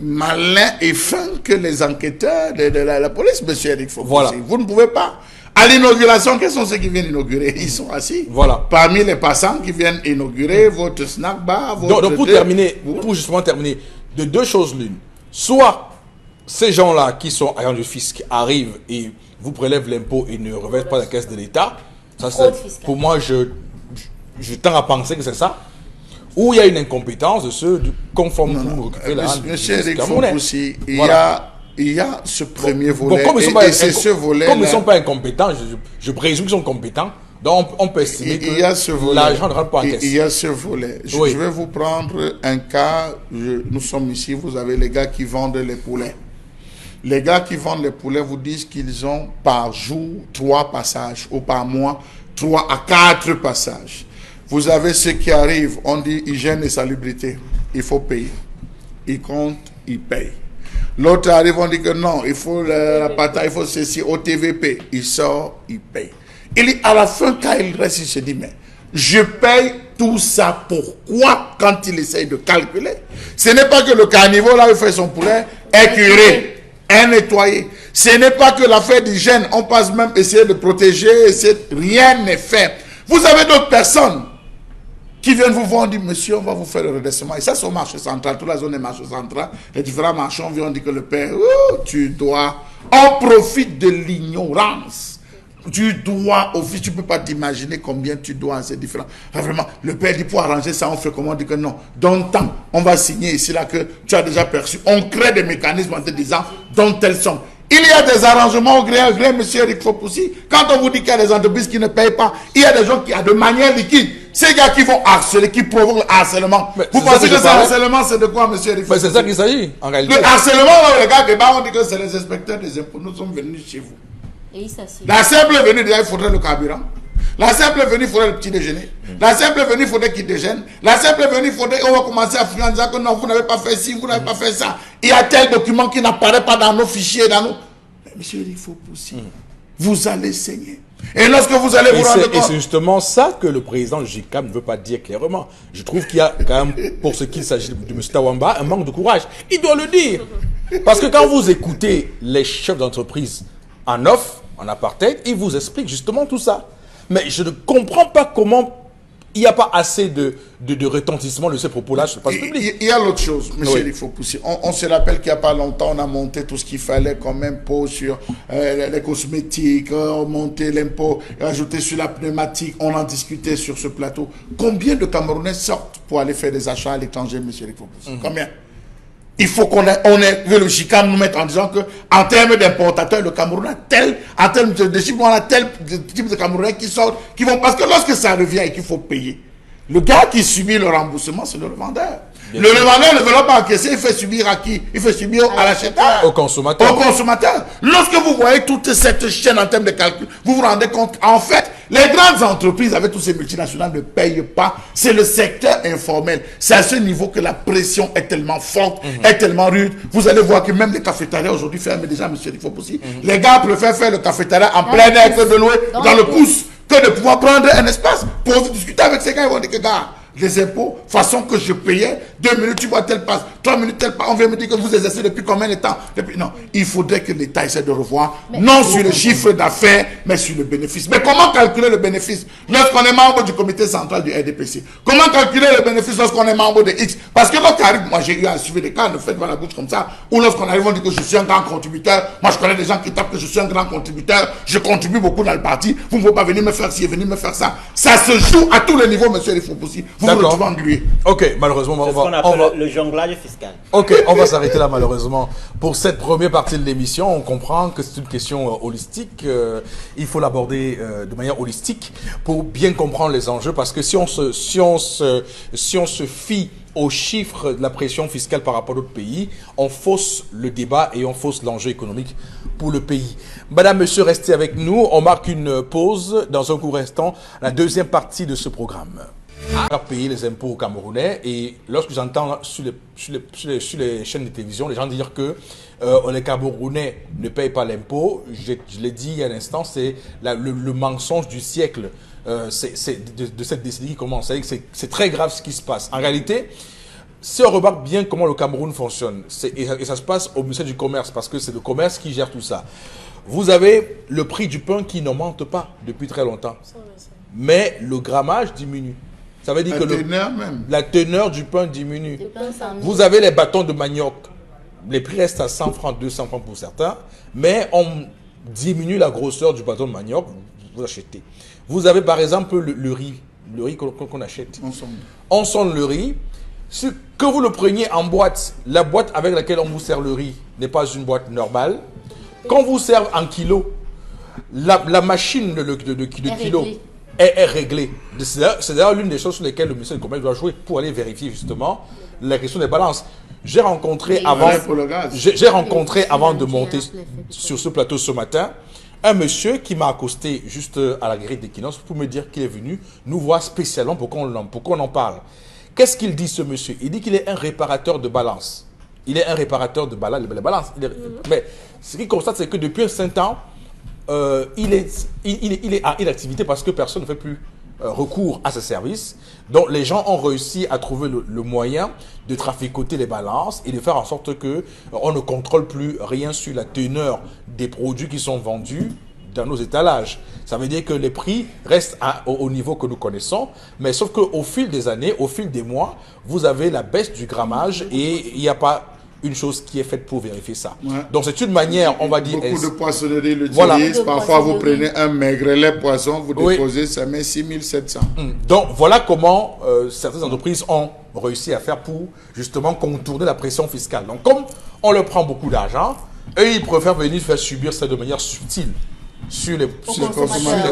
malins et fins que les enquêteurs de la police, monsieur Eric Fokousi. Voilà. Vous ne pouvez pas. À l'inauguration, quels sont ceux qui viennent inaugurer? Ils sont assis. Voilà. Parmi les passants qui viennent inaugurer votre snack bar, votre... Donc pour justement terminer, de deux choses l'une. Soit ces gens-là qui sont agents du fisc arrivent et vous prélèvent l'impôt et ne reversent pas la caisse de l'État. Ça, c'est, pour moi, je tends à penser que c'est ça. Ou il y a une incompétence de ceux conformes pour occuper la rente. Monsieur Eric Fokousi, il y a ce premier volet, comme c'est ce volet. Comme ils ne sont pas incompétents, je présume qu'ils sont compétents. Donc on peut estimer que l'argent ne rentre pas en caisse. Il y a ce volet. Je vais vous prendre un cas. Nous sommes ici, vous avez les gars qui vendent les poulets. Les gars qui vendent les poulets vous disent qu'ils ont par jour 3 passages ou par mois 3 à 4 passages. Vous avez ceux qui arrivent, on dit hygiène et salubrité. Il faut payer. Ils comptent, ils payent. L'autre arrive, on dit que non, il faut la patate, il faut ceci, au TVP. Il sort, il paye. À la fin, quand il reste, il se dit, mais je paye tout ça pourquoi quand il essaye de calculer? Ce n'est pas que le carnivore, là, il fait son poulet, est curé, est nettoyé. Ce n'est pas que l'affaire d'hygiène, on passe même essayer de protéger, rien n'est fait. Vous avez d'autres personnes qui viennent vous voir, on dit, monsieur, on va vous faire le redressement. Et ça, c'est au marché central, toute la zone est marché central. Les différents marchands viennent dire que le père, tu dois, on profite de l'ignorance. Tu dois, au fils, tu ne peux pas t'imaginer combien tu dois, c'est différent. Vraiment, le père dit, pour arranger ça, on fait comment? On dit que non, donne temps, on va signer ici, là, que tu as déjà perçu. On crée des mécanismes en te disant, donne telle somme. Il y a des arrangements au gré à gré, monsieur Eric Fopoussi. Quand on vous dit qu'il y a des entreprises qui ne payent pas, il y a des gens qui, de manière liquide, ces gars qui vont harceler, qui provoquent le harcèlement. Vous pensez que ce harcèlement, c'est de quoi, monsieur Eric Fopoussi? C'est ça qu'il s'agit, en réalité. Le harcèlement, les gars, débat, on dit que c'est les inspecteurs des impôts. Nous sommes venus chez vous. Et il s'assied. La simple venue, déjà, il faudrait le carburant. La simple venue, il faudrait le petit déjeuner. La simple venue, il faudrait qu'il déjeune. La simple venue, il faudrait, on va commencer à fuir en disant que non, vous n'avez pas fait ci, vous n'avez pas fait ça. Il y a tel document qui n'apparaît pas dans nos fichiers, dans nos... Mais monsieur, il faut pousser. Vous allez saigner. Et lorsque vous allez vous rendre compte... Et c'est justement ça que le président JICA ne veut pas dire clairement. Je trouve qu'il y a quand même, pour ce qu'il s'agit de M. Tawamba, un manque de courage. Il doit le dire. Parce que quand vous écoutez les chefs d'entreprise en off, en apartheid, ils vous expliquent justement tout ça. Mais je ne comprends pas comment il n'y a pas assez de retentissement de ces propos-là sur le place public. Il y a l'autre chose, monsieur, oui. il faut pousser. On se rappelle qu'il n'y a pas longtemps, on a monté tout ce qu'il fallait comme impôt sur les cosmétiques, on montait l'impôt, ajouté sur la pneumatique, on en discutait sur ce plateau. Combien de Camerounais sortent pour aller faire des achats à l'étranger, monsieur, il faut pousser? Combien? Il faut que le JICA nous mette en disant que, en termes d'importateurs, le Cameroun a tel, en termes de chiffres, on a tel type de Camerounais qui sortent, qui vont, parce que lorsque ça revient et qu'il faut payer, le gars qui subit le remboursement, c'est le revendeur. Le revendeur ne veut pas encaisser, il fait subir à qui? Il fait subir à l'acheteur. Au consommateur. Au consommateur. Lorsque vous voyez toute cette chaîne en termes de calcul, vous vous rendez compte, en fait, les grandes entreprises avec tous ces multinationales ne payent pas. C'est le secteur informel. C'est à ce niveau que la pression est tellement forte, est tellement rude. Vous allez voir que même les cafétérias aujourd'hui ferment déjà, monsieur, il faut aussi. Les gars préfèrent faire le cafétéria en plein air que de louer dans le pouce, que de pouvoir prendre un espace pour discuter avec ces gars. Ils vont dire que, gars, les impôts, façon que je payais, 2 minutes, tu vois tel passe, 3 minutes, tel passe, on vient me dire que vous exercez depuis combien de temps? Non, il faudrait que l'État essaie de revoir, non sur le chiffre d'affaires, mais sur le bénéfice. Mais comment calculer le bénéfice lorsqu'on est membre du comité central du RDPC? Comment calculer le bénéfice lorsqu'on est membre de X? Parce que lorsqu'on arrive, moi j'ai eu à suivre des cas, ne faites pas la bouche comme ça, ou lorsqu'on arrive, on dit que je suis un grand contributeur, moi je connais des gens qui tapent que je suis un grand contributeur, je contribue beaucoup dans le parti, vous ne pouvez pas venir me faire ci et venir me faire ça. Ça se joue à tous les niveaux, monsieur Rifopoussi. Vous vous retrouvez englué. Ok, malheureusement, C'est ce qu'on appelle le jonglage fiscal. Ok, on va s'arrêter là malheureusement. Pour cette première partie de l'émission, on comprend que c'est une question holistique. Il faut l'aborder de manière holistique pour bien comprendre les enjeux, parce que si on se fie aux chiffres de la pression fiscale par rapport à d'autres pays, on fausse le débat et on fausse l'enjeu économique pour le pays. Madame, monsieur, restez avec nous. On marque une pause dans un court instant, la deuxième partie de ce programme. Payer les impôts aux Camerounais, et lorsque j'entends sur les chaînes de télévision les gens dire que les Camerounais ne payent pas l'impôt, je l'ai dit il y a un instant, c'est le mensonge du siècle. C'est de cette décennie qui commence. C'est très grave ce qui se passe. En réalité, si on remarque bien comment le Cameroun fonctionne, et ça se passe au ministère du Commerce, parce que c'est le commerce qui gère tout ça. Vous avez le prix du pain qui n'augmente pas depuis très longtemps, mais le grammage diminue. Ça veut dire que la teneur du pain diminue. Vous avez les bâtons de manioc. Les prix restent à 100 francs, 200 francs pour certains, mais on diminue la grosseur du bâton de manioc, vous achetez. Vous avez par exemple le riz qu'on achète. On sonde le riz. Que vous le preniez en boîte, la boîte avec laquelle on vous sert le riz n'est pas une boîte normale. Quand vous servez en kilo, la machine de kilo est réglée. C'est d'ailleurs l'une des choses sur lesquelles le ministère du Commerce doit jouer pour aller vérifier justement la question des balances. J'ai rencontré avant de monter sur ce plateau ce matin un monsieur qui m'a accosté juste à la grille d'Equinox pour me dire qu'il est venu nous voir spécialement pour qu'on en parle. Qu'est-ce qu'il dit, ce monsieur? Il dit qu'il est un réparateur de balance. Il est un réparateur de balance. Mais ce qu'il constate, c'est que depuis un certain temps, il est à inactivité parce que personne ne fait plus recours à ce service. Donc les gens ont réussi à trouver le moyen de traficoter les balances et de faire en sorte que on ne contrôle plus rien sur la teneur des produits qui sont vendus dans nos étalages. Ça veut dire que les prix restent au niveau que nous connaissons, mais sauf qu'au fil des années, au fil des mois, vous avez la baisse du grammage et il n'y a pas une chose qui est faite pour vérifier ça. Ouais. Donc c'est une manière, on va dire... Beaucoup de poissonneries l'utilisent. Voilà. Parfois, vous prenez un maigrelet poisson, vous déposez, ça met 6700. Donc voilà comment certaines entreprises ont réussi à faire pour justement contourner la pression fiscale. Donc comme on leur prend beaucoup d'argent, eux ils préfèrent venir faire subir ça de manière subtile sur les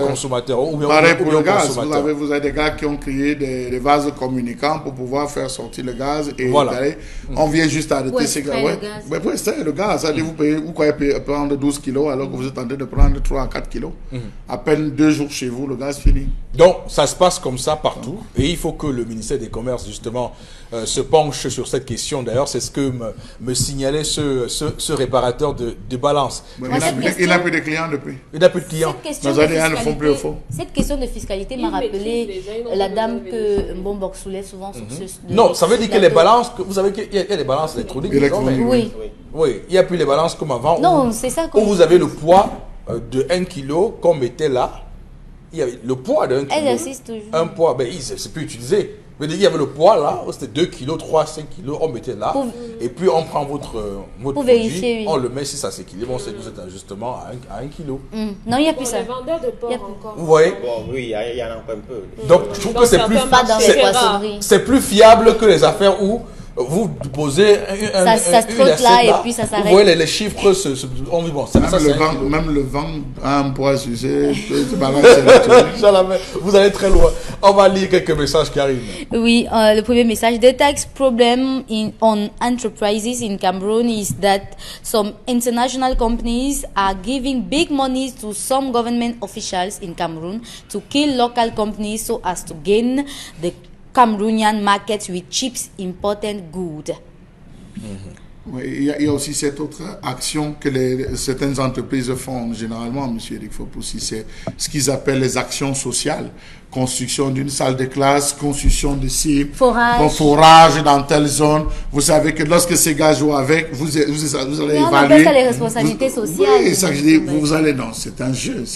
consommateurs. Pareil pour le gaz, vous avez des gars qui ont créé des vases communicants pour pouvoir faire sortir le gaz et on vient juste arrêter ces gars. Pour extraire le gaz, vous croyez prendre 12 kilos alors que vous êtes en train de prendre 3 à 4 kilos. À peine 2 jours chez vous, le gaz finit. Donc ça se passe comme ça partout et il faut que le ministère des Commerces justement se penche sur cette question. D'ailleurs, c'est ce que me signalait ce réparateur de balance. Il n'a plus de clients depuis. Il n'a plus de clients. Cette question de fiscalité m'a rappelé la dame que Mbombok soulève souvent sur ce... Non, ça veut dire que les balances, vous savez qu'il y a des balances électroniques. Oui, il n'y a plus les balances comme avant. Non, c'est ça. Où vous avez le poids de 1 kg qu'on mettait là. Il y avait le poids de 1 kg. Elle insiste toujours. Un poids, ben, c'est plus utilisé. Il y avait le poids là, c'était 2 kg, 3, 5 kg, on mettait là, et puis on prend votre produit, vérifier, on le met si ça s'équilibre, on sait que vous êtes justement à 1 kg. Non, il n'y a plus ça. Les vendeurs de porc encore. Oui. Bon, oui, il y en a encore un peu. Donc, je trouve que c'est plus fiable que les affaires où vous posez ça se trotte là et puis ça s'arrête. Vous voyez les chiffres, même le vent a un poids sujet. Vous allez très loin. On va lire quelques messages qui arrivent. Oui, le premier message. The tax problem on enterprises in Cameroon is that some international companies are giving big money to some government officials in Cameroon to kill local companies so as to gain the Cameroonian market with cheap imported goods. Oui, il y a aussi cette autre action que certaines entreprises font généralement, M. Eric Fopoussi, c'est ce qu'ils appellent les actions sociales. Construction d'une salle de classe, construction de cibles, forage dans telle zone. Vous savez que lorsque ces gars jouent avec, vous allez évaluer. On appelle ça les responsabilités sociales. Oui, ça que je dis, vous allez, non, c'est un jeu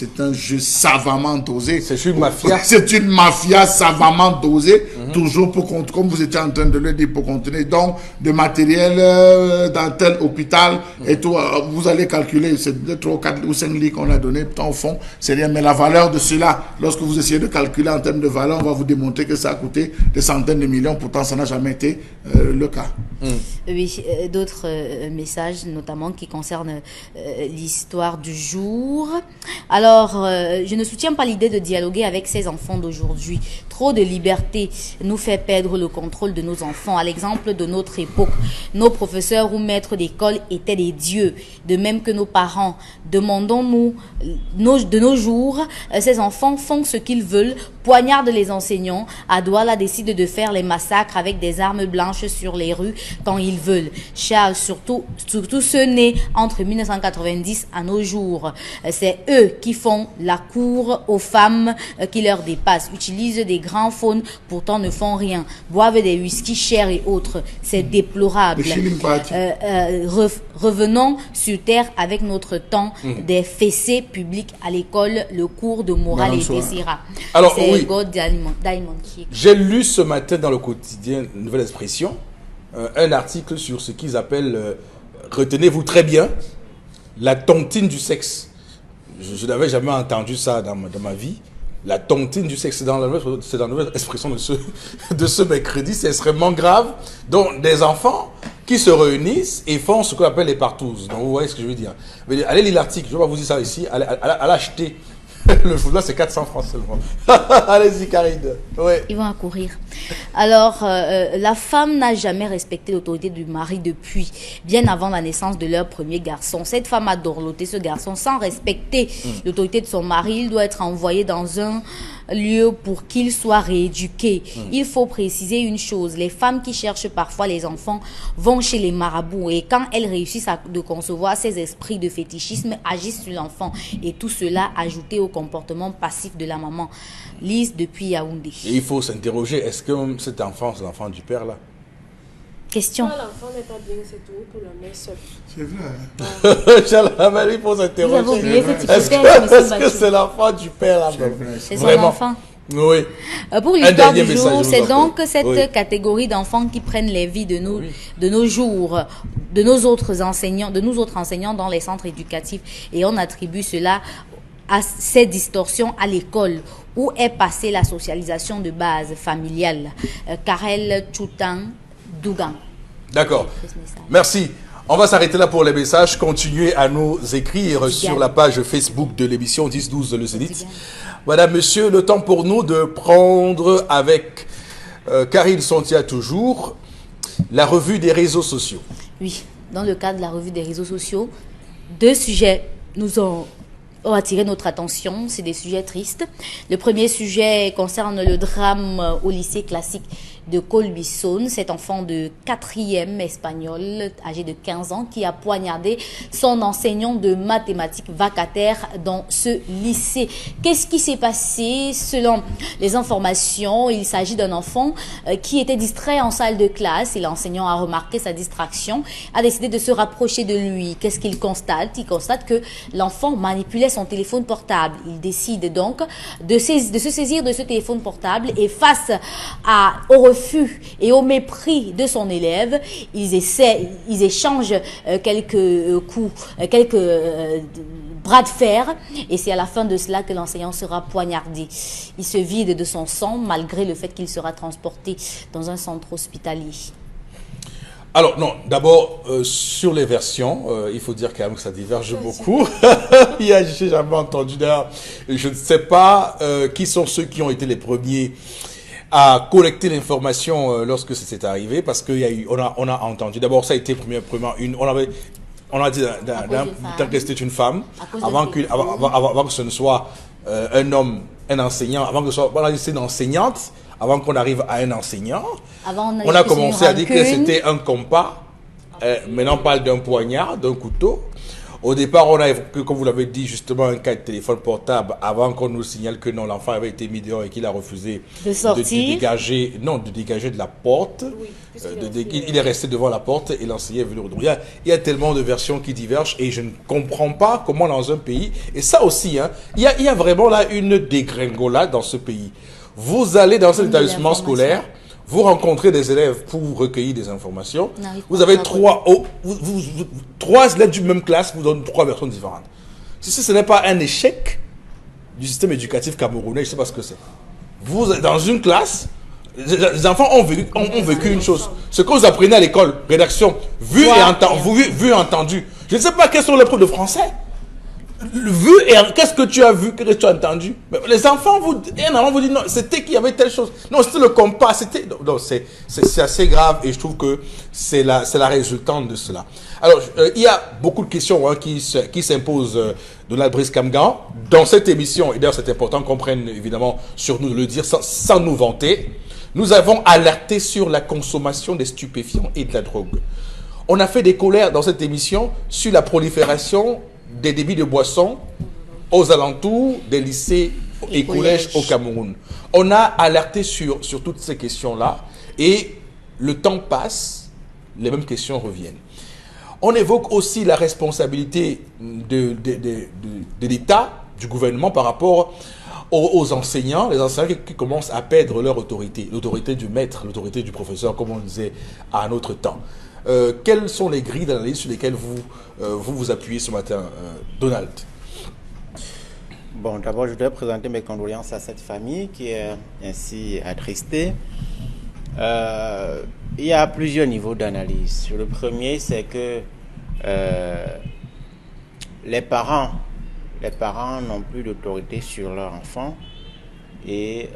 savamment dosé. C'est une mafia. C'est une mafia savamment dosée, toujours comme vous étiez en train de le dire, pour contenir donc de matériel dans tel hôpital et tout. Vous allez calculer, c'est 2, 3, 4 ou 5 lits qu'on a donné, pourtant au fond, c'est rien, mais la valeur de cela, lorsque vous essayez de calculer en termes de valeur, on va vous démontrer que ça a coûté des centaines de millions, pourtant ça n'a jamais été le cas. Oui, d'autres messages, notamment qui concernent l'histoire du jour. Alors, je ne soutiens pas l'idée de dialoguer avec ces enfants d'aujourd'hui. Trop de liberté nous fait perdre le contrôle de nos enfants. À l'exemple de notre époque, nos professeurs ou maîtres d'école étaient des dieux, de même que nos parents. Demandons-nous, de nos jours, ces enfants font ce qu'ils veulent, poignardent les enseignants. À Douala décide de faire les massacres avec des armes blanches sur les rues quand ils veulent. Charles, surtout ceux nés entre 1990 à nos jours. C'est eux qui font la cour aux femmes qui leur dépassent, utilisent des grands phones, pourtant ne font rien, boivent des whisky chers et autres. C'est déplorable. Revenons sur terre avec notre temps des fessées publiques à l'école, le cours de morale et Tessira. Alors, oui. J'ai lu ce matin dans le quotidien Nouvelle Expression un article sur ce qu'ils appellent, retenez-vous très bien, la tontine du sexe. Je n'avais jamais entendu ça dans ma vie. La tontine du sexe, c'est dans la Nouvelle Expression de ce mercredi, c'est extrêmement grave. Donc, des enfants qui se réunissent et font ce qu'on appelle les partouzes. Donc, vous voyez ce que je veux dire. Mais allez lire l'article, je vais vous dire ça ici, allez acheter. Le football, c'est 400 francs seulement. Allez-y, Karine. Ouais. Ils vont accourir. Alors, la femme n'a jamais respecté l'autorité du mari depuis bien avant la naissance de leur premier garçon. Cette femme a dorloté ce garçon sans respecter l'autorité de son mari. Il doit être envoyé dans un lieu pour qu'il soit rééduqué. Il faut préciser une chose. Les femmes qui cherchent parfois les enfants vont chez les marabouts et quand elles réussissent à concevoir ces esprits de fétichisme, agissent sur l'enfant. Et tout cela ajouté au comportement passif de la maman. Lise depuis Yaoundé. Et il faut s'interroger, est-ce que cet enfant, c'est l'enfant du père là? Question. Quand l'enfant n'est pas bien, c'est tout pour la mère seule. C'est vrai. Chalabali pour Vous avez s'interroger. oublié cette Est-ce hypothèse, monsieur que Bachou. c'est l'enfant du père là? C'est son Vraiment. enfant. Oui. Pour l'histoire dernier du message, jour, je c'est vous en donc prie. cette Oui. catégorie d'enfants qui prennent les vies de nos jours, de nos autres enseignants dans les centres éducatifs, et on attribue cela à ces distorsions à l'école où est passée la socialisation de base familiale. Karel Choutan Dougan. D'accord. Merci. On va s'arrêter là pour les messages. Continuez à nous écrire sur la page Facebook de l'émission 10-12 Le Zénith. Madame, monsieur, le temps pour nous de prendre avec Karine Sontia toujours la revue des réseaux sociaux. Oui, dans le cadre de la revue des réseaux sociaux, 2 sujets nous ont attiré notre attention. C'est des sujets tristes. Le premier sujet concerne le drame au lycée classique de Colbisson, cet enfant de 4e espagnol, âgé de 15 ans, qui a poignardé son enseignant de mathématiques vacataire dans ce lycée. Qu'est-ce qui s'est passé? Selon les informations, il s'agit d'un enfant qui était distrait en salle de classe et l'enseignant a remarqué sa distraction, a décidé de se rapprocher de lui. Qu'est-ce qu'il constate? Il constate que l'enfant manipulait son téléphone portable. Il décide donc de se saisir de ce téléphone portable et face au refus et au mépris de son élève, ils échangent quelques coups, quelques bras de fer, et c'est à la fin de cela que l'enseignant sera poignardé. Il se vide de son sang malgré le fait qu'il sera transporté dans un centre hospitalier. Alors, non, d'abord, sur les versions, il faut dire quand même que ça diverge beaucoup. J'ai jamais entendu d'ailleurs, je ne sais pas qui sont ceux qui ont été les premiers à collecter l'information lorsque c'était arrivé, parce qu'il y a eu, on a entendu, d'abord ça a été premièrement on a dit tant que c'était une femme, avant que ce ne soit un homme, un enseignant, avant que ce soit, on a dit c'est une enseignante, avant qu'on arrive à un enseignant, on a commencé à dire que c'était un compas, maintenant on parle d'un poignard, d'un couteau. Au départ, on a évoqué, comme vous l'avez dit, justement un cas de téléphone portable avant qu'on nous signale que non, l'enfant avait été mis dehors et qu'il a refusé de sortir, de dégager de la porte. Oui, il est resté devant la porte et l'enseignant est venu le retourner. Il y a tellement de versions qui divergent et je ne comprends pas comment dans un pays, et ça aussi, hein, il y a vraiment là une dégringolade dans ce pays. Vous allez dans un établissement scolaire, vous rencontrez des élèves pour recueillir des informations. Vous avez trois élèves du même classe, vous donnez 3 versions différentes. Si ce n'est pas un échec du système éducatif camerounais, je ne sais pas ce que c'est. Vous êtes dans une classe, les enfants ont vécu une chose. Ce que vous apprenez à l'école, rédaction, vu et entendu. Je ne sais pas quels sont les profs de français. Vu et qu'est-ce que tu as vu, qu'est-ce que tu as entendu? Mais les enfants vous disent non, c'était qu'il y avait telle chose. Non, c'était le compas, c'était. Non, c'est assez grave et je trouve que c'est la résultante de cela. Alors, il y a beaucoup de questions qui s'imposent, Donald Brice Kamgan, dans cette émission, et d'ailleurs c'est important qu'on prenne évidemment sur nous de le dire sans nous vanter. Nous avons alerté sur la consommation des stupéfiants et de la drogue. On a fait des colères dans cette émission sur la prolifération des débits de boissons aux alentours des lycées et collèges au Cameroun. On a alerté sur toutes ces questions-là et le temps passe, les mêmes questions reviennent. On évoque aussi la responsabilité de l'État, du gouvernement par rapport aux enseignants, les enseignants qui commencent à perdre leur autorité, l'autorité du maître, l'autorité du professeur, comme on disait à un autre temps. Quelles sont les grilles d'analyse sur lesquelles vous appuyez ce matin, Donald? Bon, d'abord, je voudrais présenter mes condoléances à cette famille qui est ainsi attristée. Il y a plusieurs niveaux d'analyse. Le premier, c'est que les parents n'ont plus d'autorité sur leur enfant. Et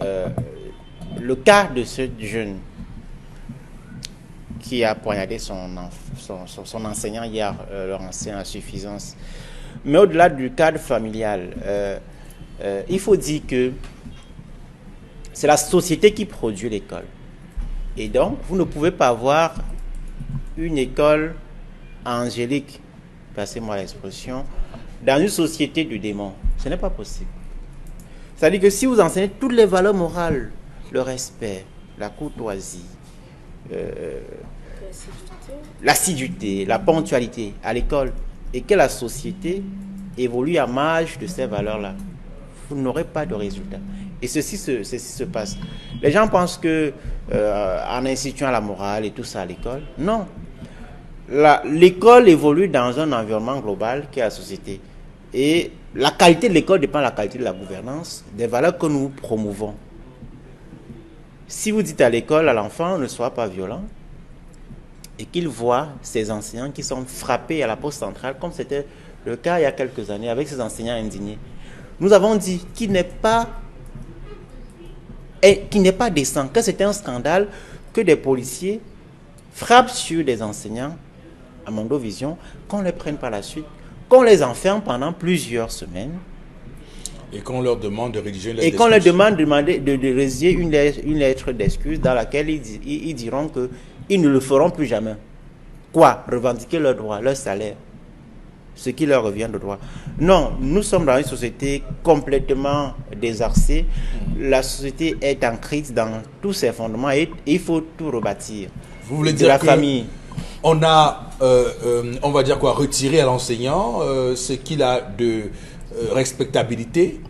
le cas de ce jeune qui a poignardé son enseignant hier, leur enseignant à suffisance. Mais au-delà du cadre familial, il faut dire que c'est la société qui produit l'école. Et donc, vous ne pouvez pas avoir une école angélique, passez-moi l'expression, dans une société de démons. Ce n'est pas possible. C'est-à-dire que si vous enseignez toutes les valeurs morales, le respect, la courtoisie, l'assiduité, la ponctualité à l'école, et que la société évolue à marge de ces valeurs-là, vous n'aurez pas de résultat. Et ceci se passe. Les gens pensent que en instituant la morale et tout ça à l'école, non. L'école évolue dans un environnement global qui est la société. Et la qualité de l'école dépend de la qualité de la gouvernance, des valeurs que nous promouvons. Si vous dites à l'école, à l'enfant, ne sois pas violent, et qu'il voit ces enseignants qui sont frappés à la poste centrale, comme c'était le cas il y a quelques années avec ces enseignants indignés, nous avons dit qu'il n'est pas décent, que c'est un scandale que des policiers frappent sur des enseignants à Mondovision, qu'on les prenne par la suite, qu'on les enferme pendant plusieurs semaines. Et qu'on leur demande de rédiger une lettre d'excuse. Et qu'on leur demande de rédiger une lettre d'excuse dans laquelle ils diront qu'ils ne le feront plus jamais. Quoi? Revendiquer leurs droits, leur salaire, ce qui leur revient de droit. Non, nous sommes dans une société complètement désarçée. La société est en crise dans tous ses fondements et il faut tout rebâtir. Vous voulez dire que on a, on va dire quoi, retiré à l'enseignant ce qu'il a de respectabilité?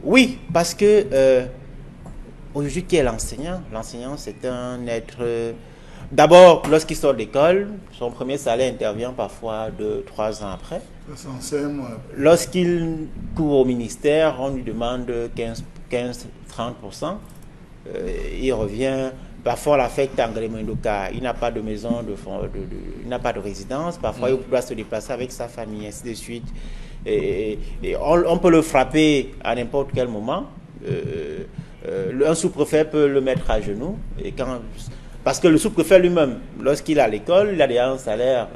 Oui, parce que aujourd'hui, qui est l'enseignant? L'enseignant, c'est un être... D'abord, lorsqu'il sort d'école, son premier salaire intervient parfois 2-3 ans après. Lorsqu'il court au ministère, on lui demande 15-30%. Il revient, parfois l'affecte en Grémendoka. Il n'a pas de maison, il n'a pas de résidence. Parfois, il doit se déplacer avec sa famille, ainsi de suite. Et on peut le frapper à n'importe quel moment. Un sous-préfet peut le mettre à genoux. Parce que le sous-préfet lui-même, lorsqu'il est à l'école, il a déjà un salaire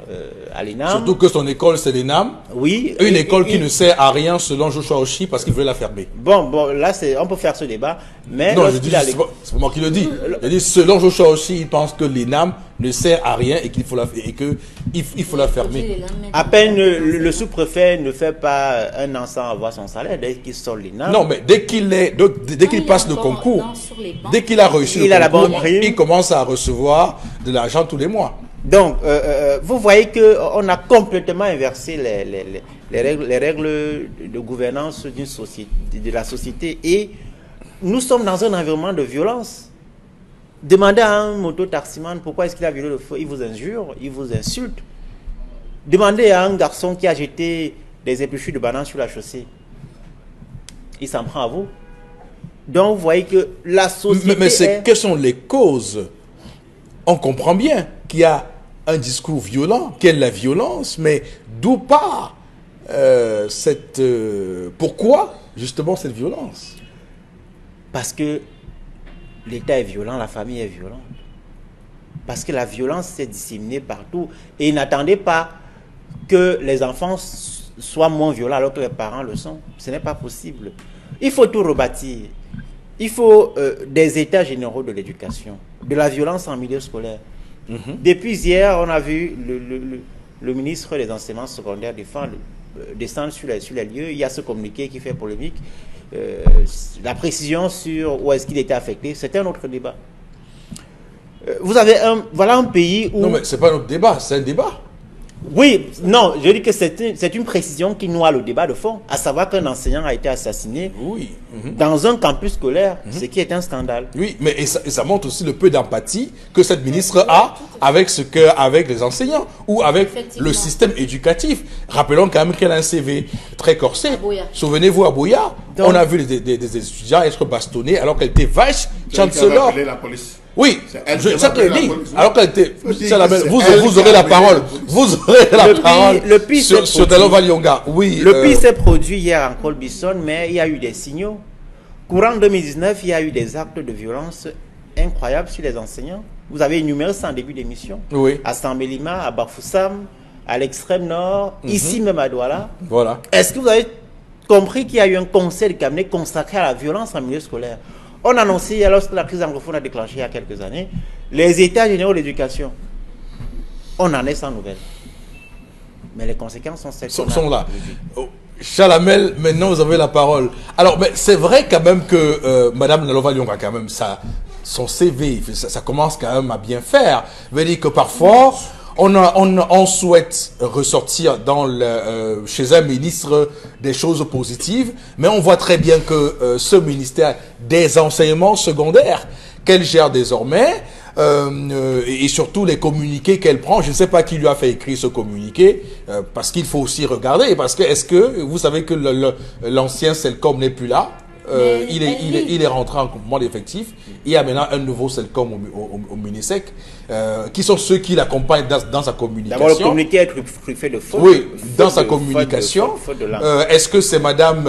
à l'ENAM. Surtout que son école, c'est l'ENAM. Oui. Une école qui ne sert à rien selon Joshua Oshi parce qu'il veut la fermer. Bon, là, on peut faire ce débat. Mais non, c'est pas moi qui le dis. Je dis, selon Joshua Oshi, il pense que l'ENAM ne sert à rien et qu'il faut il faut la fermer. À peine le sous-préfet ne fait pas un an sans avoir son salaire dès qu'il sort l'ENAM. Non, mais dès qu'il passe le concours, dès qu'il a réussi le concours, il commence à recevoir de l'argent tous les mois. Donc, vous voyez qu'on a complètement inversé les règles de gouvernance d'une société, de la société, et nous sommes dans un environnement de violence. Demandez à un moto-taximan pourquoi est-ce qu'il a violé le feu, il vous injure, il vous insulte. Demandez à un garçon qui a jeté des épluchures de bananes sur la chaussée, il s'en prend à vous. Donc, vous voyez que la société... Mais quelles sont les causes? On comprend bien qu'il y a un discours violent, quelle est la violence, mais d'où part pourquoi justement cette violence? Parce que l'État est violent, la famille est violente. Parce que la violence s'est disséminée partout. Et ils n'attendaient pas que les enfants soient moins violents alors que les parents le sont. Ce n'est pas possible. Il faut tout rebâtir. Il faut des états généraux de l'éducation, de la violence en milieu scolaire. Depuis hier, on a vu le ministre des enseignements secondaires descendre sur les lieux. Il y a ce communiqué qui fait polémique. La précision sur où est-ce qu'il était affecté, c'est un autre débat. Voilà un pays où... Non, mais c'est pas un autre débat, c'est un débat. Oui, non, je dis que c'est une précision qui noie le débat de fond, à savoir qu'un enseignant a été assassiné dans un campus scolaire, ce qui est un scandale. Oui, mais et ça montre aussi le peu d'empathie que cette ministre a avec les enseignants ou avec le système éducatif. Rappelons quand même qu'elle a un CV très corsé. Souvenez-vous à Boya, on a vu des étudiants être bastonnés alors qu'elle était vice chancellor. Oui, c'est ça que je dis. Alors qu'elle était... Vous aurez la parole. Vous aurez la parole sur Delova Lyonga. Oui. Le pire s'est produit hier en Colbison, mais il y a eu des signaux. Courant 2019, il y a eu des actes de violence incroyables sur les enseignants. Vous avez énuméré ça en début d'émission. Oui. À Sambelima, à Bafoussam, à l'extrême nord, ici même à Douala. Voilà. Est-ce que vous avez compris qu'il y a eu un conseil de cabinet consacré à la violence en milieu scolaire? On a annoncé, lorsque la crise anglophone a déclenché il y a quelques années, les états généraux de l'éducation. On en est sans nouvelles. Mais les conséquences sont là. Chalamel, maintenant vous avez la parole. Alors, mais c'est vrai quand même que Madame Delova Lyonga, quand même, son CV. Ça commence quand même à bien faire. Veut dire que parfois, on souhaite ressortir chez un ministre des choses positives, mais on voit très bien que ce ministère des enseignements secondaires qu'elle gère désormais, et surtout les communiqués qu'elle prend, je ne sais pas qui lui a fait écrire ce communiqué, parce qu'il faut aussi regarder, parce que est-ce que vous savez que l'ancien Selcom n'est plus là? Il est rentré en complément d'effectifs. Il y a maintenant un nouveau Selcom au Minisec, qui sont ceux qui l'accompagnent dans sa communication. D'abord, le communiqué est fait de faute. Oui, dans sa communication. Est-ce que c'est Madame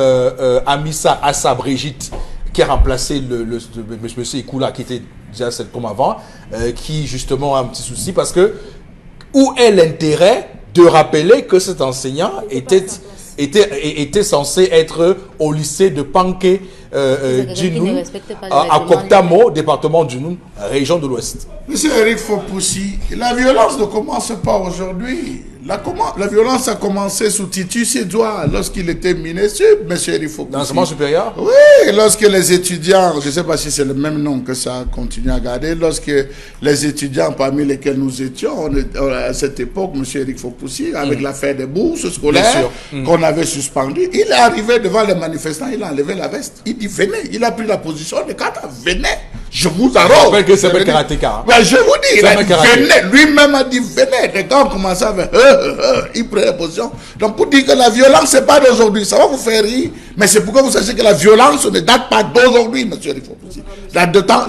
Amissa Assa Brigitte qui a remplacé monsieur Ikoula, qui était déjà Selcom avant, qui justement a un petit souci, parce que où est l'intérêt de rappeler que cet enseignant était censé être au lycée de Panké Djinoun, à Koktamo, département du Djinoun, région de l'Ouest. Monsieur Eric Fopoussi, la violence ne commence pas aujourd'hui. La violence a commencé sous Titus Edouard lorsqu'il était ministre, monsieur Eric Fopoussi. L'enseignement supérieur? Oui, lorsque les étudiants, je ne sais pas si c'est le même nom que ça continue à garder, lorsque les étudiants parmi lesquels nous étions, à cette époque, monsieur Eric Fopoussi, avec l'affaire des bourses scolaires qu'on avait suspendues, il est arrivé devant les manifestants, il a enlevé la veste, il dit venez, il a pris la position de kata, venez, je vous arrose. Je rappelle que c'est un karatéka. Ben, je vous dis, il a dit, venez, lui-même a dit venez, les gars ont commencé à faire il prend la position. Donc pour dire que la violence, c'est pas d'aujourd'hui, ça va vous faire rire, mais c'est pourquoi vous sachez que la violence ne date pas d'aujourd'hui, monsieur Rifopoussi. La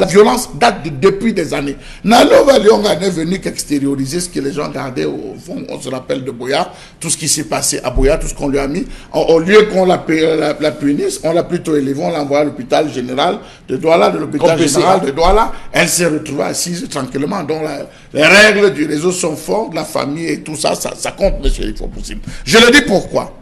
violence date depuis des années. Nalova Lyonga n'est venu qu'extérioriser ce que les gens gardaient au fond. On se rappelle de Boya, tout ce qui s'est passé à Boya, tout ce qu'on lui a mis. Au lieu qu'on la punisse, on l'a plutôt élevé, on l'a envoyé à l'hôpital général de Douala, de l'hôpital général de Douala. Elle s'est retrouvée assise tranquillement. Donc les règles du réseau sont fortes, la famille et tout ça, ça compte, monsieur Rifopoussi. Je le dis pourquoi.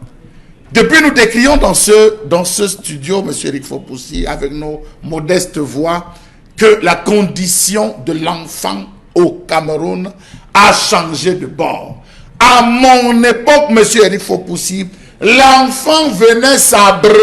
Depuis, nous décrions dans ce studio, monsieur Eric Fopoussi, avec nos modestes voix, que la condition de l'enfant au Cameroun a changé de bord. À mon époque, monsieur Eric Fopoussi, l'enfant venait s'abreuver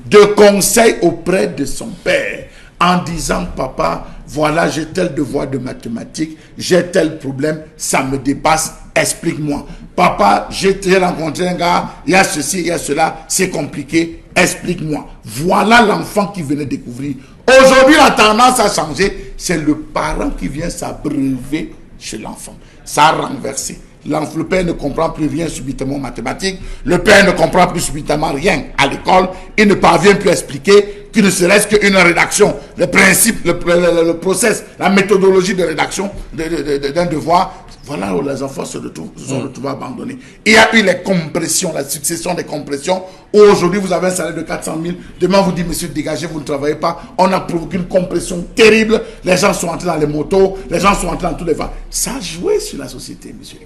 de conseils auprès de son père, en disant, papa, voilà, j'ai tel devoir de mathématiques, j'ai tel problème, ça me dépasse, explique-moi. Papa, j'ai rencontré un gars, il y a ceci, il y a cela, c'est compliqué, explique-moi. Voilà l'enfant qui venait découvrir. Aujourd'hui, la tendance a changé, c'est le parent qui vient s'abreuver chez l'enfant. Ça a renversé. Le père ne comprend plus rien subitement en mathématiques, le père ne comprend plus subitement rien à l'école, il ne parvient plus à expliquer qu'il ne serait-ce qu'une rédaction, le principe, le process, la méthodologie de rédaction d'un devoir. Voilà où les enfants se sont retrouvés abandonnés. Il y a eu les compressions, la succession des compressions. Aujourd'hui, vous avez un salaire de 400 000. Demain, vous dites, monsieur, dégagez, vous ne travaillez pas. On a provoqué une compression terrible. Les gens sont entrés dans les motos, les gens sont entrés dans tous les vents. Ça a joué sur la société, monsieur.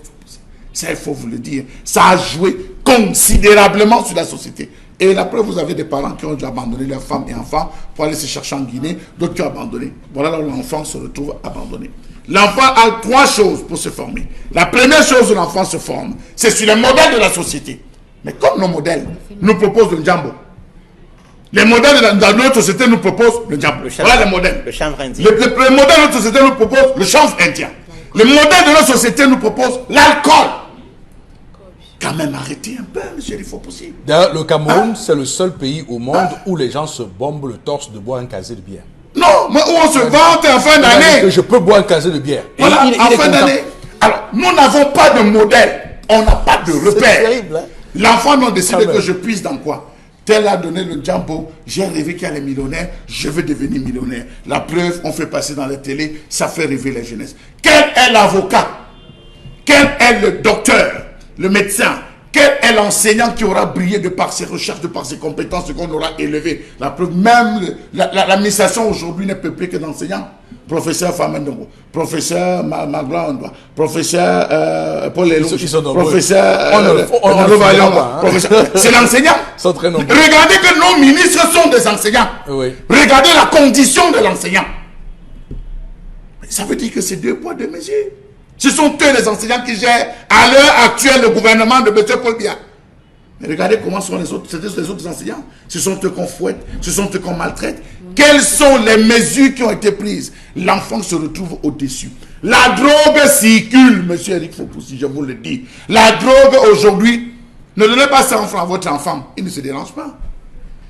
Ça, il faut vous le dire. Ça a joué considérablement sur la société. Et la preuve, vous avez des parents qui ont dû abandonner leurs femmes et enfants pour aller se chercher en Guinée, d'autres qui ont abandonné. Voilà là où l'enfant se retrouve abandonné. L'enfant a trois choses pour se former. La première chose où l'enfant se forme, c'est sur les modèles de la société. Mais comme nos modèles nous proposent le Djambo, les modèles de notre société nous proposent le Djambo. Voilà les modèles. Le chanvre indien. Les modèles de notre société nous proposent le chanvre indien. Le modèle de notre société nous propose l'alcool. Quand même, arrêtez un peu, monsieur, il faut possible. D'ailleurs, le Cameroun, c'est le seul pays au monde où les gens se bombent le torse de boire un casier de bière. Non, mais où on se vante en fin d'année. Je peux boire un casier de bière. Voilà, en fin d'année. Alors, nous n'avons pas de modèle. On n'a pas de repère. C'est terrible, hein? L'enfant n'a décidé que je puisse dans quoi? Tel a donné le Djambo, j'ai rêvé qu'il y a les millionnaires, je veux devenir millionnaire. La preuve, on fait passer dans la télé, ça fait rêver les jeunesses. Quel est l'avocat? Quel est le docteur? Le médecin? Quel est l'enseignant qui aura brillé de par ses recherches, de par ses compétences, qu'on aura élevé? La preuve, même l'administration aujourd'hui n'est peuplée que d'enseignants. Professeur Famendongo, professeur Magla, professeur Paul Elou, professeur c'est l'enseignant. Regardez que nos ministres sont des enseignants. Oui. Regardez la condition de l'enseignant. Ça veut dire que c'est deux poids, deux mesures. Ce sont eux les enseignants qui gèrent à l'heure actuelle le gouvernement de M. Paul Biya. Mais regardez comment sont les autres enseignants. Ce sont eux qu'on fouette, ce sont eux qu'on maltraite. Quelles sont les mesures qui ont été prises? L'enfant se retrouve au-dessus. La drogue circule, monsieur Eric Fopoussi, je vous le dis. La drogue aujourd'hui, ne donnez pas 100 francs à votre enfant. Il ne se dérange pas.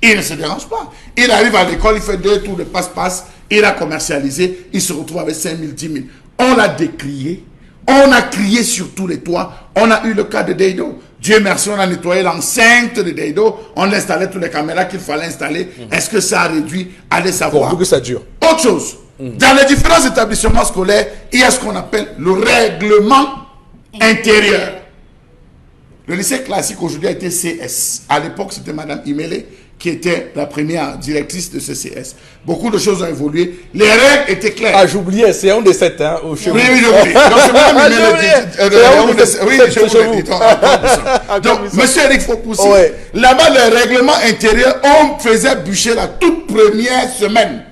Il ne se dérange pas. Il arrive à l'école, il fait 2 tours de passe-passe, il a commercialisé, il se retrouve avec 5 000, 10 000. On l'a décrié. On a crié sur tous les toits. On a eu le cas de Deido. Dieu merci, on a nettoyé l'enceinte de Deido. On a installé toutes les caméras qu'il fallait installer. Est-ce que ça a réduit? Allez savoir. Pour que ça dure. Autre chose. Dans les différents établissements scolaires, il y a ce qu'on appelle le règlement intérieur. Le lycée classique aujourd'hui a été CS. À l'époque, c'était Madame Imele qui était la première directrice de ce CS. Beaucoup de choses ont évolué. Les règles étaient claires. Ah, j'oubliais, c'est un des 7, hein, au chez vous. Oui, j'oublie. Donc, c'est Madame Imele. Oui, je vous l'ai dit. Donc, monsieur Eric Fopoussi, là-bas, le règlement intérieur, on faisait bûcher la toute première semaine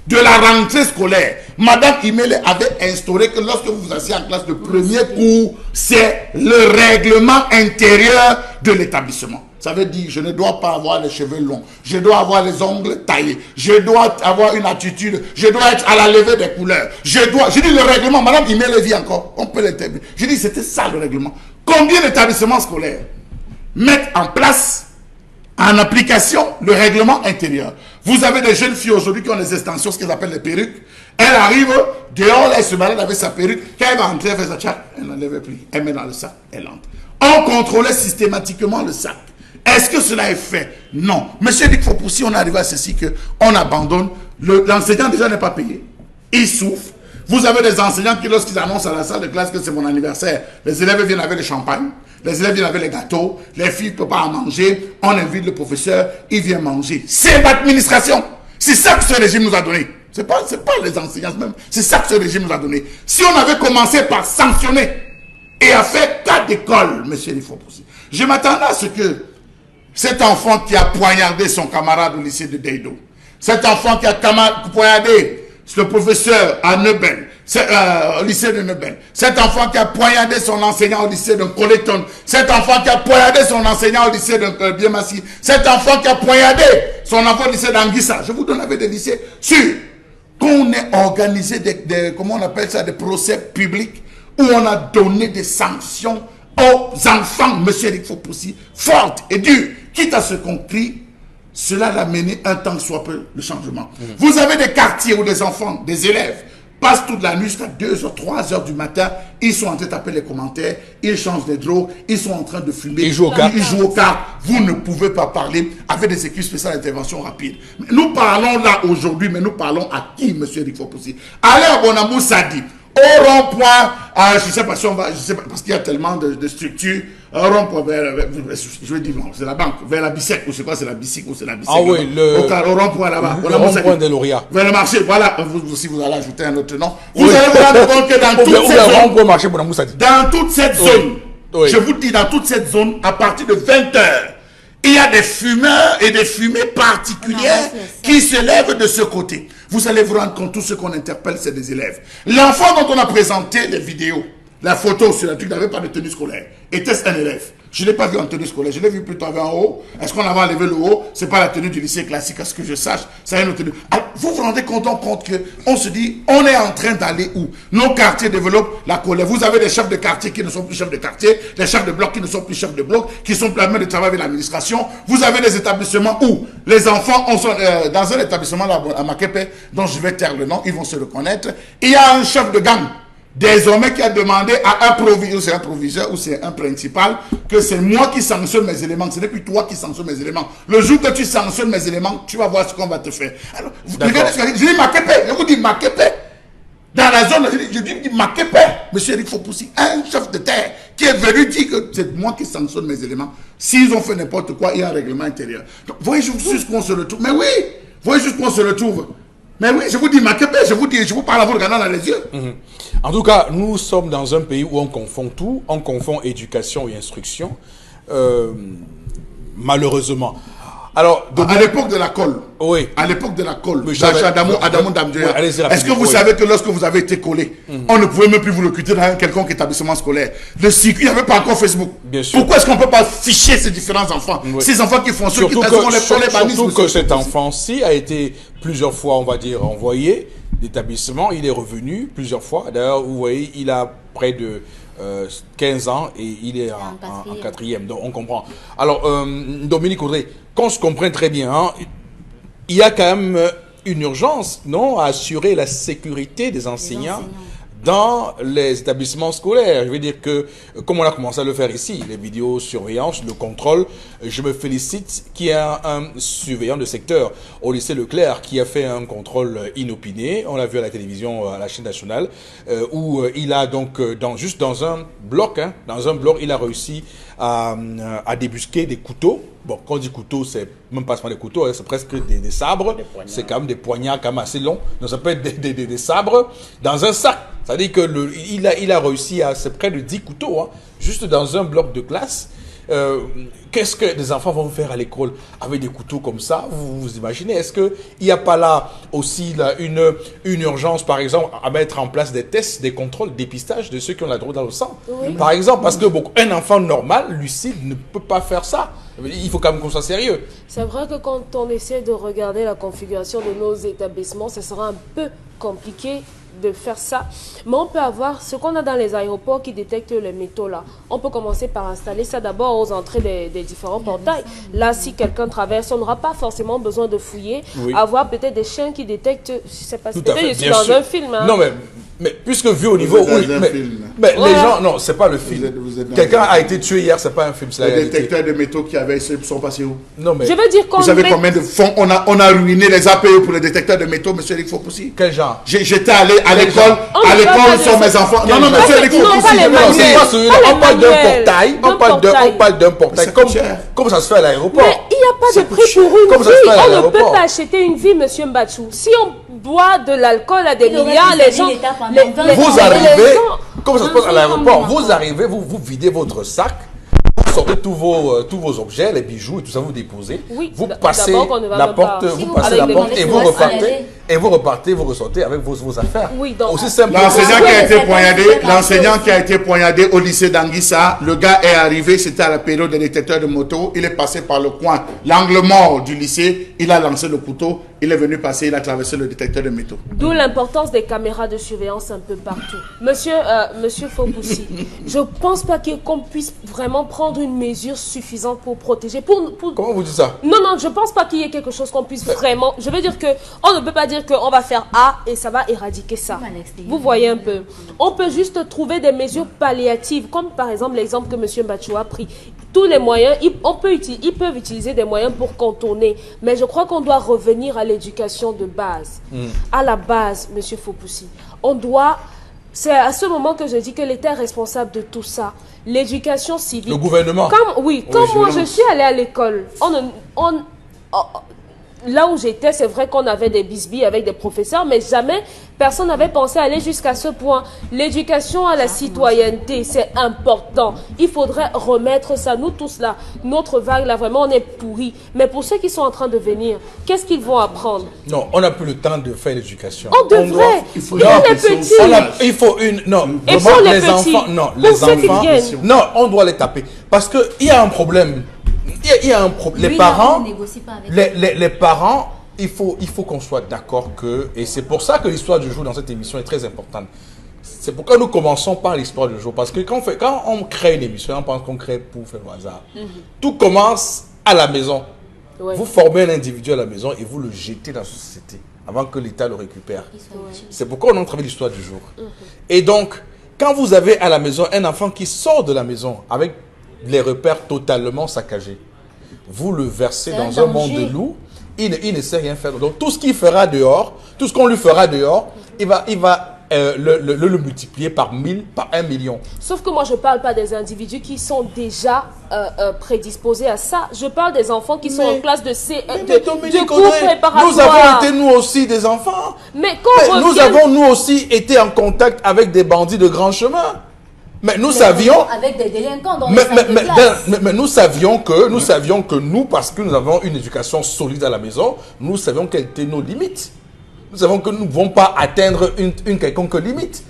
de la rentrée scolaire. Madame Imele avait instauré que lorsque vous vous asseyez en classe, le premier cours, c'est le règlement intérieur de l'établissement. Ça veut dire, je ne dois pas avoir les cheveux longs, je dois avoir les ongles taillés, je dois avoir une attitude, je dois être à la levée des couleurs, je dis le règlement, Madame Imele vit encore, on peut l'établir. Je dis, c'était ça le règlement. Combien d'établissements scolaires mettent en place, en application, le règlement intérieur? Vous avez des jeunes filles aujourd'hui qui ont des extensions, ce qu'ils appellent les perruques. Elle arrive, dehors, elle se balade avec sa perruque. Quand elle va entrer, elle fait sa tchac, elle n'enlève plus. Elle met dans le sac, elle entre. On contrôlait systématiquement le sac. Est-ce que cela est fait? Non. Monsieur Dick Fopoussi, on arrive à ceci qu'on abandonne. L'enseignant déjà n'est pas payé. Il souffre. Vous avez des enseignants qui, lorsqu'ils annoncent à la salle de classe que c'est mon anniversaire, les élèves viennent avec le champagne, les élèves viennent avec les gâteaux, les filles ne peuvent pas en manger, on invite le professeur, il vient manger. C'est l'administration. C'est ça que ce régime nous a donné. C'est pas les enseignants même. C'est ça que ce régime nous a donné. Si on avait commencé par sanctionner et à faire cas d'école, monsieur Fopoussi, je m'attendais à ce que cet enfant qui a poignardé son camarade au lycée de Deido, cet enfant qui a poignardé le professeur à Neubel, au lycée de Neubel, cet enfant qui a poignardé son enseignant au lycée de Coleton, cet enfant qui a poignardé son enseignant au lycée de Biemassi, cet enfant qui a poignardé son enfant au lycée d'Anguissa. Je vous donne avec des lycées sûrs qu'on ait organisé comment on appelle ça, des procès publics où on a donné des sanctions aux enfants, monsieur Eric Fopoussi, fortes et dures, quitte à ce qu'on crie. Cela l'a mené un temps soit peu le changement. Vous avez des quartiers où des enfants, des élèves, passent toute la nuit jusqu'à 2h, 3h du matin. Ils sont en train de taper les commentaires, ils changent des drogues, ils sont en train de fumer. Ils jouent aux cartes. Vous ne pouvez pas parler avec des équipes spéciales d'intervention rapide. Nous parlons là aujourd'hui, mais nous parlons à qui, monsieur Eric Fopoussi? Allez à Bonamou Sadi, au rond-point, je ne sais pas si on va, je sais pas, parce qu'il y a tellement de structures, un rond-point je vais dire non, c'est la banque, vers la Bissec, ou c'est quoi, c'est la Bicycle, ou c'est la Bissec. Ah oui, au rond-point là-bas. Le rond-point de Lauria. Vers le marché, voilà, si vous allez ajouter un autre nom, vous allez vous rendre compte que dans toute cette zone, je vous dis, dans toute cette zone, à partir de 20h, il y a des fumeurs et des fumées particulières qui se lèvent de ce côté. Vous allez vous rendre compte, tout ce qu'on interpelle, c'est des élèves. L'enfant dont on a présenté les vidéos, la photo sur la truc, n'avait pas de tenue scolaire. Était-ce un élève? Je ne l'ai pas vu en tenue scolaire, je l'ai vu plutôt avec un haut. Est-ce qu'on avait enlevé le haut? Ce n'est pas la tenue du lycée classique, à ce que je sache. C'est une autre tenue. Alors, vous vous rendez compte qu'on se dit, on est en train d'aller où? Nos quartiers développent la colère. Vous avez des chefs de quartier qui ne sont plus chefs de quartier, des chefs de bloc qui ne sont plus chefs de bloc, qui sont pleins de travail avec l'administration. Vous avez des établissements où les enfants, dans un établissement là, à Makepe, dont je vais taire le nom, ils vont se reconnaître. Il y a un chef de gang désormais qui a demandé à un proviseur, c'est un proviseur ou c'est un principal, que c'est moi qui sanctionne mes éléments, ce n'est plus toi qui sanctionne mes éléments. Le jour que tu sanctionnes mes éléments, tu vas voir ce qu'on va te faire. Alors, vous regardez ce que je dis, Makepe, je vous dis Makepe, dans la zone, je dis Makepe, monsieur Eric Fopoussi, un chef de terre qui est venu dire que c'est moi qui sanctionne mes éléments. S'ils ont fait n'importe quoi, il y a un règlement intérieur. Donc, voyez juste qu'on se retrouve. Mais oui, voyez juste qu'on se retrouve. Mais oui, je vous dis Makepe, je vous parle à vous regardant dans les yeux. En tout cas, nous sommes dans un pays où on confond tout, on confond éducation et instruction, malheureusement. Alors, à l'époque de la colle. Oui. À l'époque de la colle. Adamou Damdjoya. Oui, allez-y, Est-ce que vous savez que lorsque vous avez été collé, on ne pouvait même plus vous recruter dans un quelconque établissement scolaire. Il n'y avait pas encore Facebook. Bien sûr. Pourquoi est-ce qu'on ne peut pas ficher ces différents enfants? Oui. Ces enfants qui font ce Surtout qui surtout que cet enfant-ci a été plusieurs fois, on va dire, envoyé d'établissement. Il est revenu plusieurs fois. D'ailleurs, vous voyez, il a près de 15 ans et il est en quatrième. Donc, on comprend. Alors, Dominique Audrey, qu'on se comprenne très bien, hein, il y a quand même une urgence, non, à assurer la sécurité des enseignants dans les établissements scolaires. Je veux dire que, comme on a commencé à le faire ici, les vidéosurveillance, le contrôle, je me félicite qu'il y a un surveillant de secteur au lycée Leclerc qui a fait un contrôle inopiné. On l'a vu à la télévision, à la chaîne nationale, où il a donc, juste dans un bloc, il a réussi à débusquer des couteaux. Bon, quand on dit couteau, c'est même pas seulement des couteaux, hein, c'est presque des sabres. C'est quand même des poignards quand même assez longs. Donc ça peut être des sabres dans un sac. C'est-à-dire que il a réussi à, c'est près de 10 couteaux, hein, juste dans un bloc de classe. Qu'est-ce que des enfants vont faire à l'école avec des couteaux comme ça? Vous imaginez? Est-ce qu'il n'y a pas là aussi là, une urgence, par exemple, à mettre en place des tests, des contrôles, des dépistages de ceux qui ont la drogue dans le sang? Oui. Par exemple, parce que un enfant normal, lucide, ne peut pas faire ça. Il faut quand même qu'on soit sérieux. C'est vrai que quand on essaie de regarder la configuration de nos établissements, ce sera un peu compliqué de faire ça, mais on peut avoir ce qu'on a dans les aéroports qui détectent les métaux là. On peut commencer par installer ça d'abord aux entrées des différents portails. Là, si quelqu'un traverse, on n'aura pas forcément besoin de fouiller. Oui. Avoir peut-être des chiens qui détectent, je sais pas si peut-être je suis dans un film. Hein. Non, mais puisque vu au niveau où... Mais les gens... Non, c'est pas le film. Quelqu'un a été tué hier, c'est pas un film. Les détecteurs de métaux qui sont passés où? Non, mais... Je veux dire qu'on... Vous savez combien de fonds on a ruiné les APE pour les détecteurs de métaux, monsieur Eric Fopoussi? Quel genre? J'étais allé à l'école, où sont mes enfants. Non, monsieur Eric Fopoussi. On parle d'un portail. On parle d'un portail. Comme ça se fait à l'aéroport. Mais il n'y a pas de prix pour une vie. On ne peut pas acheter une vie, monsieur Mbachou. Si on boit de l'alcool à des milliards, les gens... Vous arrivez, comme ça se passe à l'aéroport, vous arrivez, vous videz votre sac, vous sortez tous vos objets, les bijoux et tout ça, vous déposez. Oui, vous passez la porte, et vous repartez, vous ressortez avec vos affaires. Oui, donc aussi simple. L'enseignant qui a été poignardé au lycée d'Anguissa, le gars est arrivé, c'était à la période des détecteurs de moto, il est passé par le coin, l'angle mort du lycée, il a lancé le couteau, il est venu passer, il a traversé le détecteur de métaux. D'où l'importance des caméras de surveillance un peu partout. Monsieur Fopoussi, je ne pense pas qu'on puisse vraiment prendre une mesure suffisante pour protéger. Comment vous dites ça? Non, je ne pense pas qu'il y ait quelque chose qu'on puisse vraiment... Je veux dire qu'on ne peut pas dire qu'on va faire A et ça va éradiquer ça. Vous voyez un peu. On peut juste trouver des mesures palliatives, comme par exemple l'exemple que M. Mbachou a pris. Tous les moyens, ils peuvent utiliser des moyens pour contourner. Mais je crois qu'on doit revenir à l'éducation de base. À la base, M. Fopoussi. C'est à ce moment que je dis que l'État est responsable de tout ça. L'éducation civique. Le gouvernement. Comme moi je suis allée à l'école, là où j'étais, c'est vrai qu'on avait des bisbilles avec des professeurs, mais jamais personne n'avait pensé aller jusqu'à ce point. L'éducation à la citoyenneté, c'est important. Il faudrait remettre ça. Nous tous là, notre vague là, vraiment, on est pourris. Mais pour ceux qui sont en train de venir, qu'est-ce qu'ils vont apprendre? Non, on n'a plus le temps de faire l'éducation. On devrait. Il faut les petits. Il faut une... Non, il faut les enfants. Non, les enfants... Non, on doit les taper. Parce qu'il y a un problème. Il y a un problème. Les parents, il faut qu'on soit d'accord que, et c'est pour ça que l'histoire du jour dans cette émission est très importante. C'est pourquoi nous commençons par l'histoire du jour. Parce que quand on crée une émission, on pense qu'on crée pour faire le hasard. Tout commence à la maison. Ouais. Vous formez un individu à la maison et vous le jetez dans la société avant que l'État le récupère. C'est pourquoi on a travaillé l'histoire du jour. Et donc, quand vous avez à la maison un enfant qui sort de la maison avec les repères totalement saccagés, vous le versez dans un monde de loups, il ne sait rien faire. Donc tout ce qu'il fera dehors, tout ce qu'on lui fera dehors, il va le multiplier par 1000, par 1 million. Sauf que moi je ne parle pas des individus qui sont déjà prédisposés à ça. Je parle des enfants qui sont en classe de cours préparatoires. Nous avons été nous aussi des enfants. Mais nous avons nous aussi été en contact avec des bandits de grand chemin. Mais nous savions... Avec des délinquants dans les salles de classe. Mais nous savions que nous, parce que nous avons une éducation solide à la maison, nous savions quelles étaient nos limites. Nous savons que nous ne pouvons pas atteindre une quelconque limite.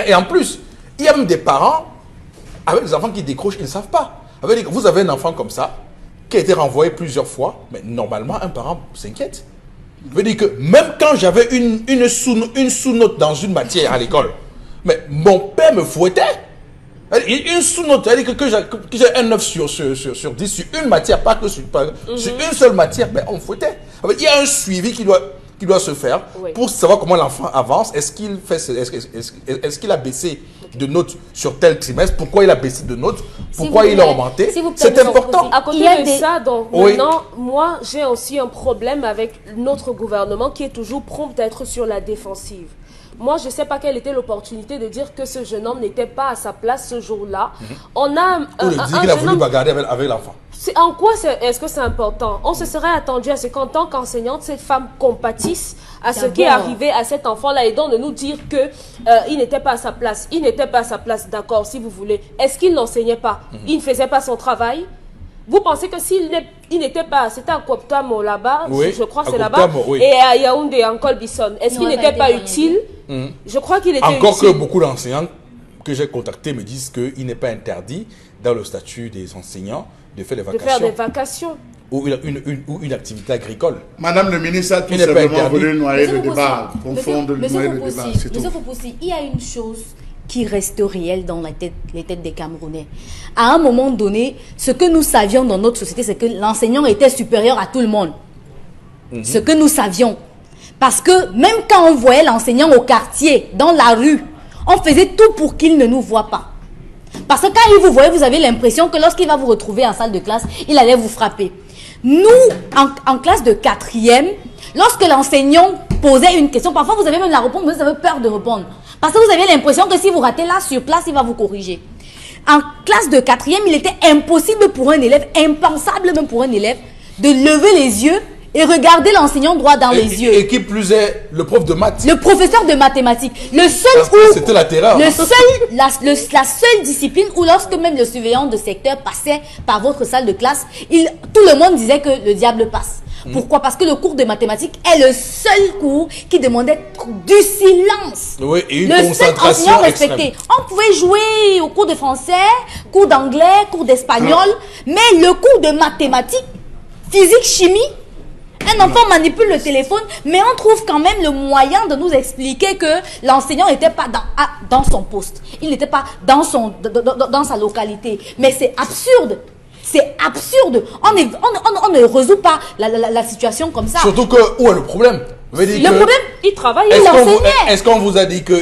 Et en plus, il y a même des parents avec des enfants qui décrochent, ils ne savent pas. Vous avez un enfant comme ça, qui a été renvoyé plusieurs fois, mais normalement, un parent s'inquiète. Je veux dire que même quand j'avais une sous-note dans une matière à l'école, mais mon père me fouettait. Une sous-note, c'est-à-dire que j'ai un 9 sur 10 sur une matière, pas que sur une seule matière, mais on me fouettait. Il y a un suivi qui doit se faire pour savoir comment l'enfant avance. Est-ce qu'il a baissé de notes sur tel trimestre? Pourquoi il a baissé de notes? Pourquoi il a augmenté? C'est important. À côté de ça, donc, maintenant, moi, j'ai aussi un problème avec notre gouvernement qui est toujours prompt à être sur la défensive. Moi, je ne sais pas quelle était l'opportunité de dire que ce jeune homme n'était pas à sa place ce jour-là. On a ou de dire qu'il a voulu bagarrer avec l'enfant. En quoi est-ce que c'est important? On se serait attendu à ce qu'en tant qu'enseignante, cette femme compatisse à ce qui est arrivé à cet enfant-là et donc de nous dire que il n'était pas à sa place. Il n'était pas à sa place, d'accord, si vous voulez. Est-ce qu'il n'enseignait pas? Il ne faisait pas son travail? Vous pensez que s'il n'était pas, c'était à Koptamo là-bas, je crois que c'est là-bas, et à Yaoundé, en Colbison, est-ce qu'il n'était pas utile? Je crois qu'il était Encore utile. que beaucoup d'enseignants que j'ai contactés me disent qu'il n'est pas interdit dans le statut des enseignants de faire des vacations. Ou une activité agricole. Madame le ministre a tout simplement voulu noyer le débat, confondre le noyer le débat, c'est tout. Monsieur Fopoussi, il y a une chose qui reste réelle dans les têtes des Camerounais. À un moment donné, ce que nous savions dans notre société, c'est que l'enseignant était supérieur à tout le monde. Ce que nous savions. Parce que même quand on voyait l'enseignant au quartier, dans la rue, on faisait tout pour qu'il ne nous voie pas. Parce que quand il vous voyait, vous avez l'impression que lorsqu'il va vous retrouver en salle de classe, il allait vous frapper. Nous, en classe de 4e, lorsque l'enseignant posait une question, parfois vous avez même la réponse, mais vous avez peur de répondre. Parce que vous avez l'impression que si vous ratez là, sur place, il va vous corriger. En classe de 4e, il était impossible pour un élève, impensable même pour un élève, de lever les yeux et regarder l'enseignant droit dans les yeux. Et qui plus est, le prof de maths. Le professeur de mathématiques. Le seul c'était la terreur. La seule discipline où lorsque même le surveillant de secteur passait par votre salle de classe, tout le monde disait que le diable passe. Pourquoi? Parce que le cours de mathématiques est le seul cours qui demandait du silence. Oui, et une le concentration seul respecté. On pouvait jouer au cours de français, cours d'anglais, cours d'espagnol, mais le cours de mathématiques, physique, chimie, un enfant manipule le téléphone, mais on trouve quand même le moyen de nous expliquer que l'enseignant n'était pas dans son poste. Il n'était pas dans sa localité. Mais c'est absurde. C'est absurde. On ne résout pas la situation comme ça. Surtout que, où est le problème? Le problème, il travaille, il enseignait. Est-ce qu'on vous a dit que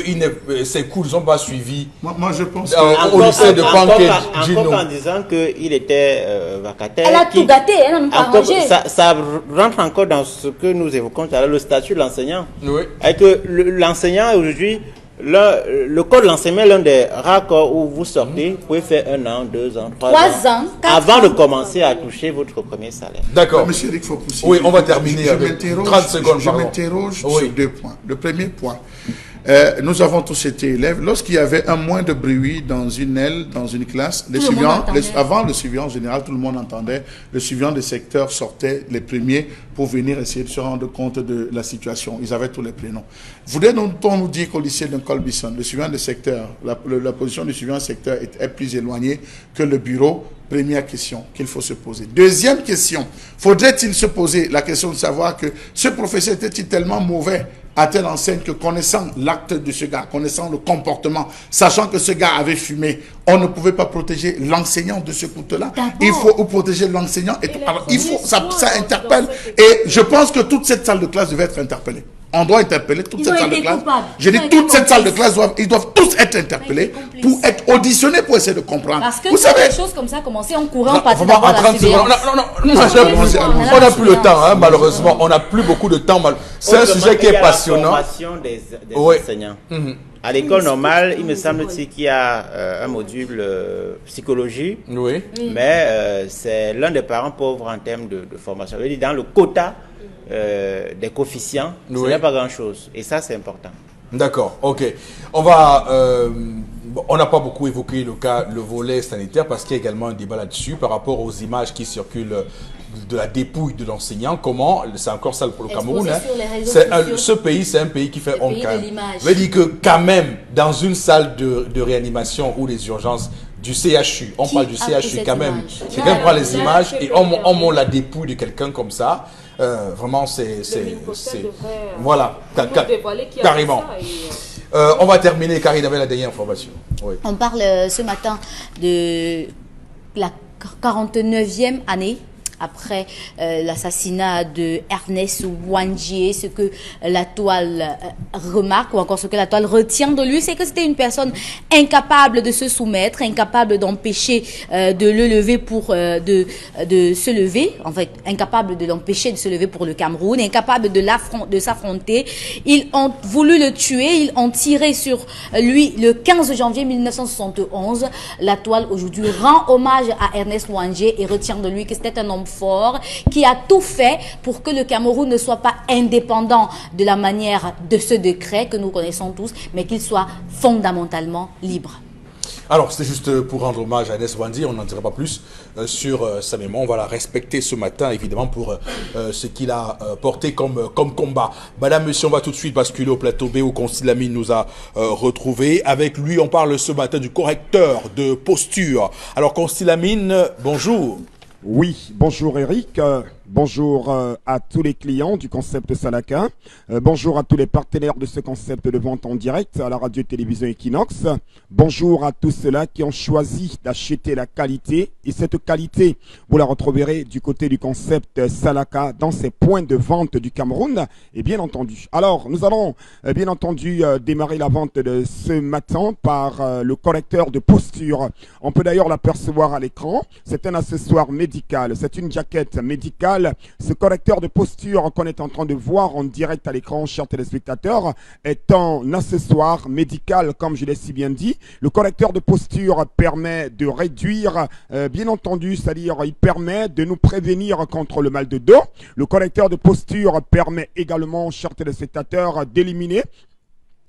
ces cours ne sont pas suivis? Moi, je pense au lycée de Panké, encore en disant qu'il était vacataire. Elle a tout gâté, elle n'a même pas arrangé. Ça rentre encore dans ce que nous évoquons tout à l'heure, le statut de l'enseignant. Oui. Avec l'enseignant aujourd'hui, le code de l'enseignement est l'un des rares corps où vous sortez, vous pouvez faire 1 an, 2 ans, 3 ans, avant de commencer à toucher votre premier salaire. D'accord. Monsieur Eric Fopoussi, oui, on va terminer avec 30 secondes. Je m'interroge sur 2 points. Le premier point, nous avons tous été élèves. Lorsqu'il y avait un moins de bruit dans une aile, dans une classe, avant le surveillant général, tout le monde entendait. Le surveillant des secteurs sortait les premiers pour venir essayer de se rendre compte de la situation. Ils avaient tous les prénoms. Voulait-on nous dire qu'au lycée de Colbison, le surveillant des secteurs, la position du surveillant des secteurs est plus éloignée que le bureau? Première question qu'il faut se poser. Deuxième question, faudrait-il se poser la question de savoir que ce professeur était-il tellement mauvais à telle enseigne que connaissant l'acte de ce gars, connaissant le comportement, sachant que ce gars avait fumé, on ne pouvait pas protéger l'enseignant de ce coup-là. Il faut protéger l'enseignant. Alors, ça interpelle. Et je pense que toute cette salle de classe devait être interpellée. On doit interpeller toute cette salle de classe. Je dis toute cette salle de classe, ils doivent tous être interpellés pour être auditionnés pour essayer de comprendre. Parce que vous savez, des choses comme ça commençaient en courant, passé d'abord la surveillance. On n'a plus le temps, malheureusement. On n'a plus beaucoup de temps. C'est un sujet qui est passionnant. La formation des enseignants. À l'école normale, il me semble qu'il y a un module psychologie, mais c'est l'un des parents pauvres en termes de formation. Je veux dire, dans le quota des coefficients, ce n'est pas grand-chose. Et ça, c'est important. D'accord, ok. On va Bon, on n'a pas beaucoup évoqué le volet sanitaire parce qu'il y a également un débat là-dessus par rapport aux images qui circulent de la dépouille de l'enseignant. Comment, c'est encore ça pour le Cameroun. Hein. Ce pays, c'est un pays qui fait honte. Je veux dire que quand même, dans une salle de réanimation ou des urgences du CHU, on parle du CHU quand même. Quelqu'un prend les images et on montre la dépouille de quelqu'un comme ça. Vraiment, c'est voilà, carrément. On va terminer, Karine, avec la dernière information. Oui. On parle ce matin de la 49e année après l'assassinat de Ernest Ouandjié. Ce que la toile remarque, ou encore ce que la toile retient de lui, c'est que c'était une personne incapable de se soumettre, incapable d'empêcher de le lever pour de se lever, en fait, incapable de l'empêcher de se lever pour le Cameroun, incapable de s'affronter. Ils ont voulu le tuer, ils ont tiré sur lui le 15 janvier 1971. La toile aujourd'hui rend hommage à Ernest Ouandjié et retient de lui que c'était un homme fort, qui a tout fait pour que le Cameroun ne soit pas indépendant de la manière de ce décret que nous connaissons tous, mais qu'il soit fondamentalement libre. Alors, c'est juste pour rendre hommage à Ernest Ouandjié, on n'en dira pas plus sur sa mémoire. On va la respecter ce matin, évidemment, pour ce qu'il a porté comme combat. Madame, monsieur, on va tout de suite basculer au plateau B où Constille Lamine nous a retrouvés. Avec lui, on parle ce matin du correcteur de posture. Alors, Constille Lamine, bonjour. Oui, bonjour Eric, bonjour à tous les clients du concept Salaka, bonjour à tous les partenaires de ce concept de vente en direct à la radio-télévision Equinox, bonjour à tous ceux-là qui ont choisi d'acheter la qualité, et cette qualité, vous la retrouverez du côté du concept Salaka dans ces points de vente du Cameroun, et bien entendu. Alors, nous allons bien entendu démarrer la vente de ce matin par le correcteur de posture. On peut d'ailleurs l'apercevoir à l'écran, c'est un accessoire médical. C'est une jaquette médicale. Ce correcteur de posture qu'on est en train de voir en direct à l'écran, chers téléspectateurs, est un accessoire médical, comme je l'ai si bien dit. Le correcteur de posture permet de réduire, bien entendu, c'est-à-dire il permet de nous prévenir contre le mal de dos. Le correcteur de posture permet également, chers téléspectateurs, d'éliminer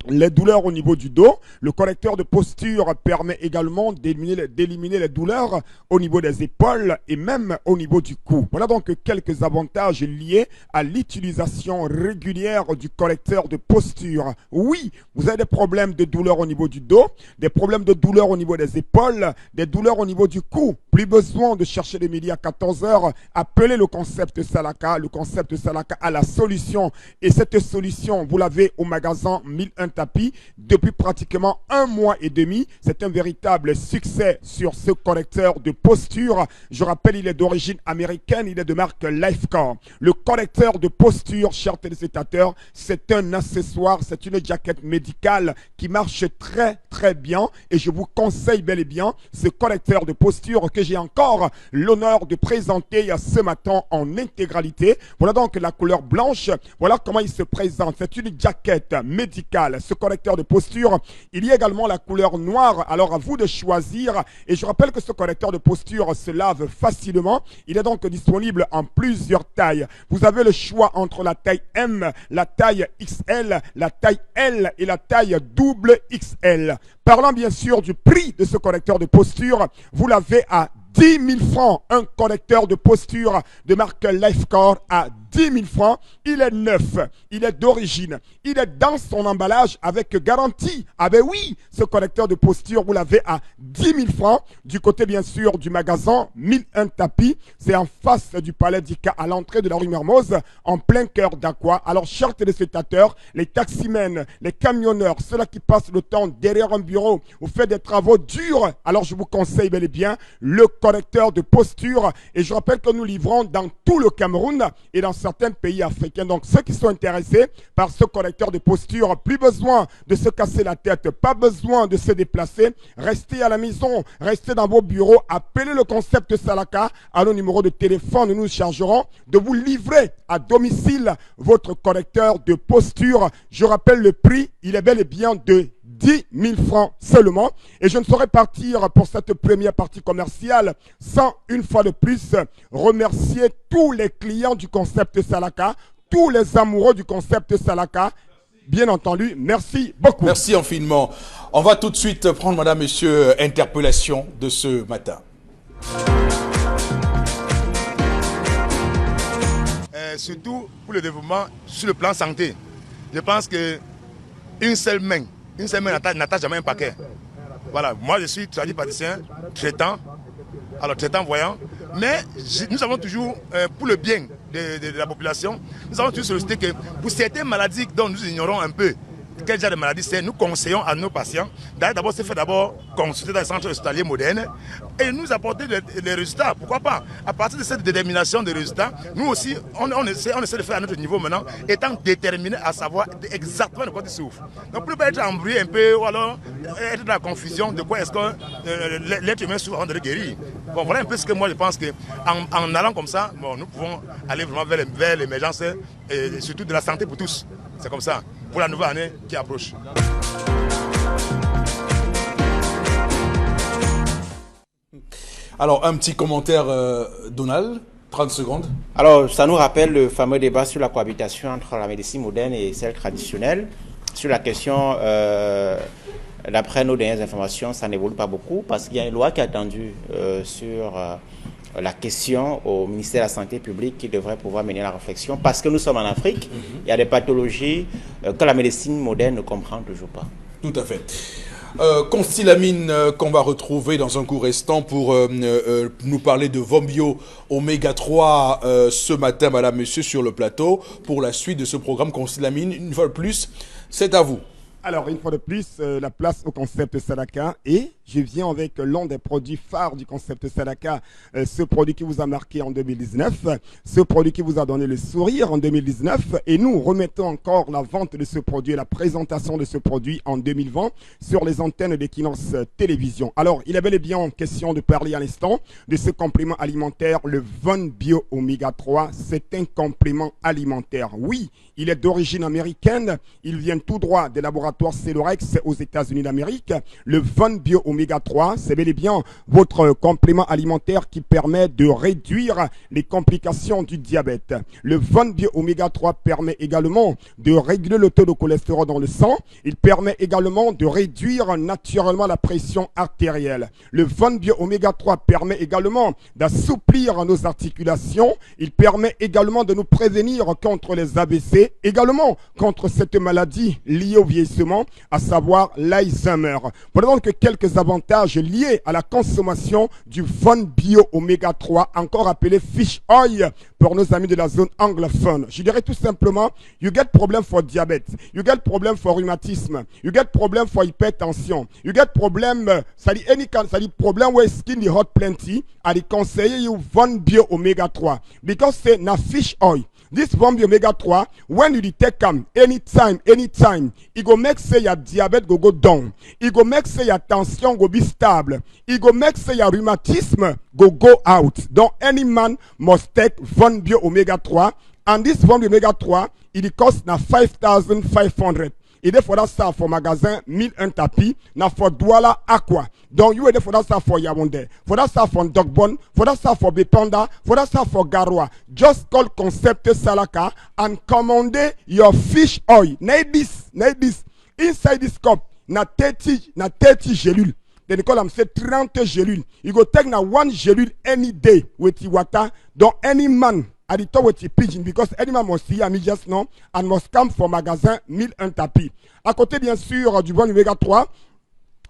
les douleurs au niveau du dos. Le correcteur de posture permet également d'éliminer les douleurs au niveau des épaules et même au niveau du cou. Voilà donc quelques avantages liés à l'utilisation régulière du correcteur de posture. Oui, vous avez des problèmes de douleur au niveau du dos, des problèmes de douleur au niveau des épaules, des douleurs au niveau du cou. Plus besoin de chercher les midi à 14 h. Appelez le concept Salaka. Le concept Salaka a la solution. Et cette solution, vous l'avez au magasin 1001 tapis depuis pratiquement 1 mois et demi. C'est un véritable succès sur ce correcteur de posture. Je rappelle, il est d'origine américaine, il est de marque Lifecore. Le correcteur de posture, chers téléspectateurs, c'est un accessoire, c'est une jaquette médicale qui marche très très bien et je vous conseille bel et bien ce correcteur de posture que j'ai encore l'honneur de présenter ce matin en intégralité. Voilà donc la couleur blanche, voilà comment il se présente. C'est une jaquette médicale. Ce correcteur de posture, il y a également la couleur noire, alors à vous de choisir. Et je rappelle que ce correcteur de posture se lave facilement. Il est donc disponible en plusieurs tailles. Vous avez le choix entre la taille M, la taille XL, la taille L et la taille double XL. Parlant bien sûr du prix de ce correcteur de posture, vous l'avez à 10 000 francs, un correcteur de posture de marque Lifecore à 10 000 francs. Il est neuf, il est d'origine, il est dans son emballage avec garantie. Ah ben oui, ce correcteur de posture, vous l'avez à 10 000 francs. Du côté bien sûr du magasin 1001 tapis, c'est en face du palais d'Ika à l'entrée de la rue Mermoz, en plein cœur d'Aqua. Alors chers téléspectateurs, les taximens, les camionneurs, ceux-là qui passent le temps derrière un bureau ou font des travaux durs, alors je vous conseille bel et bien le correcteur de posture. Et je rappelle que nous livrons dans tout le Cameroun et dans certains pays africains. Donc ceux qui sont intéressés par ce correcteur de posture, plus besoin de se casser la tête, pas besoin de se déplacer, restez à la maison, restez dans vos bureaux, appelez le concept Salaka à nos numéros de téléphone. Nous nous chargerons de vous livrer à domicile votre correcteur de posture. Je rappelle le prix, il est bel et bien de 10 000 francs seulement. Et je ne saurais partir pour cette première partie commerciale sans une fois de plus remercier tous les clients du concept Salaka, tous les amoureux du concept Salaka. bien entendu. Merci beaucoup. Merci infiniment. On va tout de suite prendre, madame, monsieur, interpellation de ce matin. Surtout pour le développement sur le plan santé. Je pense que une seule main n'attache jamais un paquet. Voilà, moi je suis tradipraticien, traitant, alors traitant voyant, mais nous avons toujours, pour le bien de la population, nous avons toujours sollicité que pour certaines maladies dont nous ignorons un peu, quel genre de maladie c'est, nous conseillons à nos patients d'aller d'abord se faire consulter dans les centres hospitaliers modernes et nous apporter les résultats. Pourquoi pas? À partir de cette détermination des résultats, nous aussi, on essaie de faire à notre niveau maintenant, étant déterminés à savoir exactement de quoi ils souffrent. Donc, plus pas être embrouillé un peu ou alors être dans la confusion de quoi est-ce que l'être humain souffre avant de le guérir. Bon, voilà un peu ce que moi je pense qu'en allant comme ça, bon, nous pouvons aller vraiment vers l'émergence et surtout de la santé pour tous. C'est comme ça, pour la nouvelle année qui approche. Alors, un petit commentaire, Donald, 30 secondes. Alors, ça nous rappelle le fameux débat sur la cohabitation entre la médecine moderne et celle traditionnelle. Sur la question, d'après nos dernières informations, ça n'évolue pas beaucoup parce qu'il y a une loi qui est attendue sur la question au ministère de la Santé publique qui devrait pouvoir mener la réflexion parce que nous sommes en Afrique, il y a des pathologies que la médecine moderne ne comprend toujours pas. Tout à fait. Constylamine qu'on va retrouver dans un court instant pour nous parler de Vombio Oméga 3 ce matin, madame, monsieur, sur le plateau pour la suite de ce programme Constylamine. Une fois de plus, c'est à vous. Alors, une fois de plus, la place au concept Salaka et je viens avec l'un des produits phares du concept Salaka, ce produit qui vous a marqué en 2019, ce produit qui vous a donné le sourire en 2019 et nous remettons encore la vente de ce produit et la présentation de ce produit en 2020 sur les antennes d'Equinox Télévision. Alors, il est bel et bien question de parler à l'instant de ce complément alimentaire, le Von Bio Oméga 3. C'est un complément alimentaire. Oui, il est d'origine américaine, il vient tout droit des laboratoires Celorex aux États-Unis d'Amérique. Le Von Bio Oméga 3, c'est bel et bien votre complément alimentaire qui permet de réduire les complications du diabète. Le Von Bio Oméga 3 permet également de réguler le taux de cholestérol dans le sang. Il permet également de réduire naturellement la pression artérielle. Le Von Bio Oméga 3 permet également d'assouplir nos articulations. Il permet également de nous prévenir contre les AVC, également contre cette maladie liée au vieillissement, à savoir l'Alzheimer. Voilà donc quelques avantages liés à la consommation du Von Bio Oméga 3, encore appelé Fish Oil pour nos amis de la zone anglophone. Je dirais tout simplement, you get problem for diabète, you get problem for rhumatisme, you get problem for hypertension, you get problem, any kind, problem where skin the hot plenty, I conseille you Von Bio Oméga 3 because c'est na fish oil. This Von Bio Oméga 3, when you take them anytime, it go make say your diabetes go down. It go make say your tension go be stable. It go make say your rheumatism go out. Donc any man must take Von Bio Oméga 3. And this Von Bio Oméga 3, it costs na 5,500. Et des fois ça for magasin 1001 tapis na for Douala Aqua. Donc you des fois ça for Yaoundé, for ça for Dogbon, for ça for Bepanda, for ça for Garoua. Just call Concept Salaka and command your fish oil. Need this inside this cup na 30 gélules. Then they call them say 30 gélules. You go take na one gélule any day with your water. Don't any man at the top with the pigeon because any man must see me just now and must come for magasin 1001 tapis. À côté bien sûr du Von Oméga 3,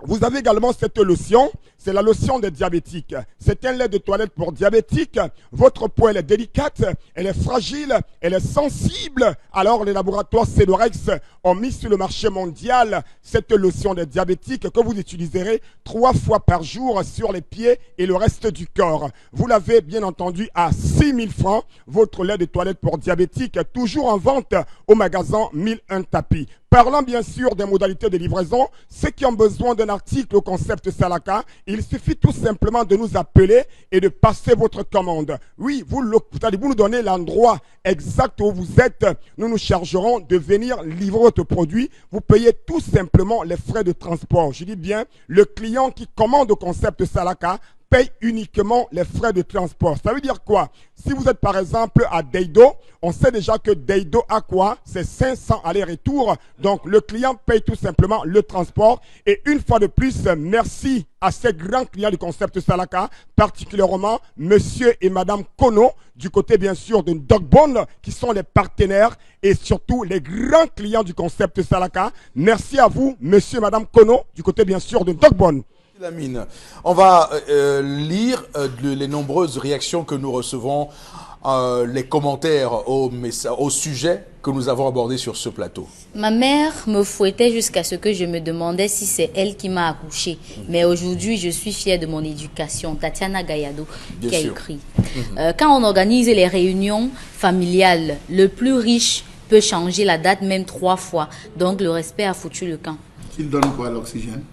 vous avez également cette lotion, c'est la lotion des diabétiques. C'est un lait de toilette pour diabétiques. Votre peau, elle est délicate, elle est fragile, elle est sensible. Alors, les laboratoires Celorex ont mis sur le marché mondial cette lotion des diabétiques que vous utiliserez 3 fois par jour sur les pieds et le reste du corps. Vous l'avez bien entendu à 6 000 francs, votre lait de toilette pour diabétiques, toujours en vente au magasin 1001 tapis. Parlant bien sûr des modalités de livraison, ceux qui ont besoin d'un article au concept Salaka, il suffit tout simplement de nous appeler et de passer votre commande. Oui, vous allez nous donner l'endroit exact où vous êtes. Nous nous chargerons de venir livrer votre produit. Vous payez tout simplement les frais de transport. Je dis bien, le client qui commande au concept Salaka paye uniquement les frais de transport. Ça veut dire quoi? Si vous êtes par exemple à Deido, on sait déjà que Deido a quoi? C'est 500 aller-retour. Donc le client paye tout simplement le transport. Et une fois de plus, merci à ces grands clients du concept Salaka, particulièrement monsieur et madame Kono, du côté bien sûr de Dogbone, qui sont les partenaires et surtout les grands clients du concept Salaka. Merci à vous, monsieur et madame Kono, du côté bien sûr de Dogbone. Lamine, on va lire les nombreuses réactions que nous recevons, les commentaires au sujet que nous avons abordé sur ce plateau. Ma mère me fouettait jusqu'à ce que je me demandais si c'est elle qui m'a accouché. Mais aujourd'hui, je suis fière de mon éducation. Tatiana Gayado qui a écrit. Quand on organise les réunions familiales, le plus riche peut changer la date même 3 fois. Donc le respect a foutu le camp. Il donne quoi à l'oxygène?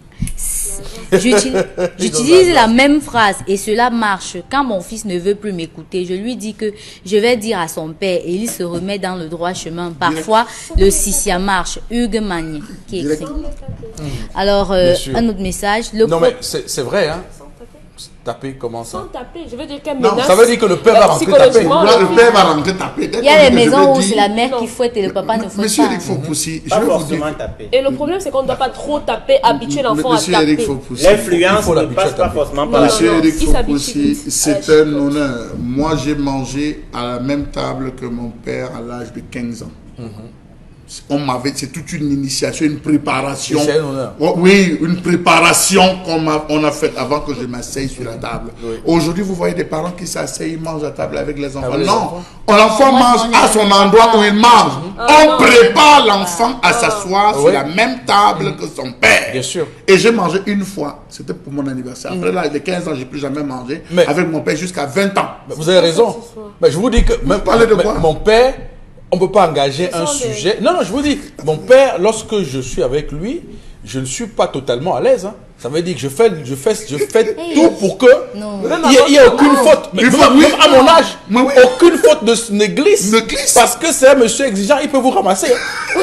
J'utilise la même phrase et cela marche. Quand mon fils ne veut plus m'écouter, je lui dis que je vais dire à son père et il se remet dans le droit chemin. Parfois, le sissia marche. Hugues Magne qui écrit. Alors, un autre message. Non mais c'est vrai, hein? Taper, comment ça? Sans taper, je veux dire qu'elle Non, menace. ça veut dire que le père va rentrer taper. Le père va rentrer taper. Il y a les maisons où c'est la mère qui fouette et le papa ne fouette Monsieur pas. Eric Fopoussi, je Pas vais vous forcément dire. taper. Et le problème, c'est qu'on ne doit pas trop taper, habituer l'enfant à Monsieur Eric taper. Fopoussi. L'influence faut ne l'habituer passe à pas taper. forcément par la Monsieur non, Eric il s'habitue Fopoussi, vite. c'est un honneur. Moi, j'ai mangé à la même table que mon père à l'âge de 15 ans. C'est toute une initiation, une préparation. C'est un honneur. Oh, oui, une préparation qu'on a faite avant que je m'asseye sur la table. Oui. Aujourd'hui, vous voyez des parents qui s'asseyent, ils mangent à table avec les enfants. Avec les Non, enfants. l'enfant mange à son endroit où il mange. On prépare l'enfant à s'asseoir sur Oui. la même table que son père. Bien sûr. Et j'ai mangé une fois, c'était pour mon anniversaire. Après l'âge de 15 ans, j'ai plus jamais mangé Mais- avec mon père jusqu'à 20 ans. Vous avez raison. Mais je vous dis que même parlez de quoi? mon père, on ne peut pas engager Ce un sont des- sujet. Non, non, je vous dis, mon père, lorsque je suis avec lui, je ne suis pas totalement à l'aise. Hein. Ça veut dire que je fais tout pour que Non. il n'y ait aucune faute. Mais Il faut- même oui. à mon âge, Mais oui. aucune faute ne glisse. Ne glisse. Parce que c'est un monsieur exigeant, il peut vous ramasser. hein.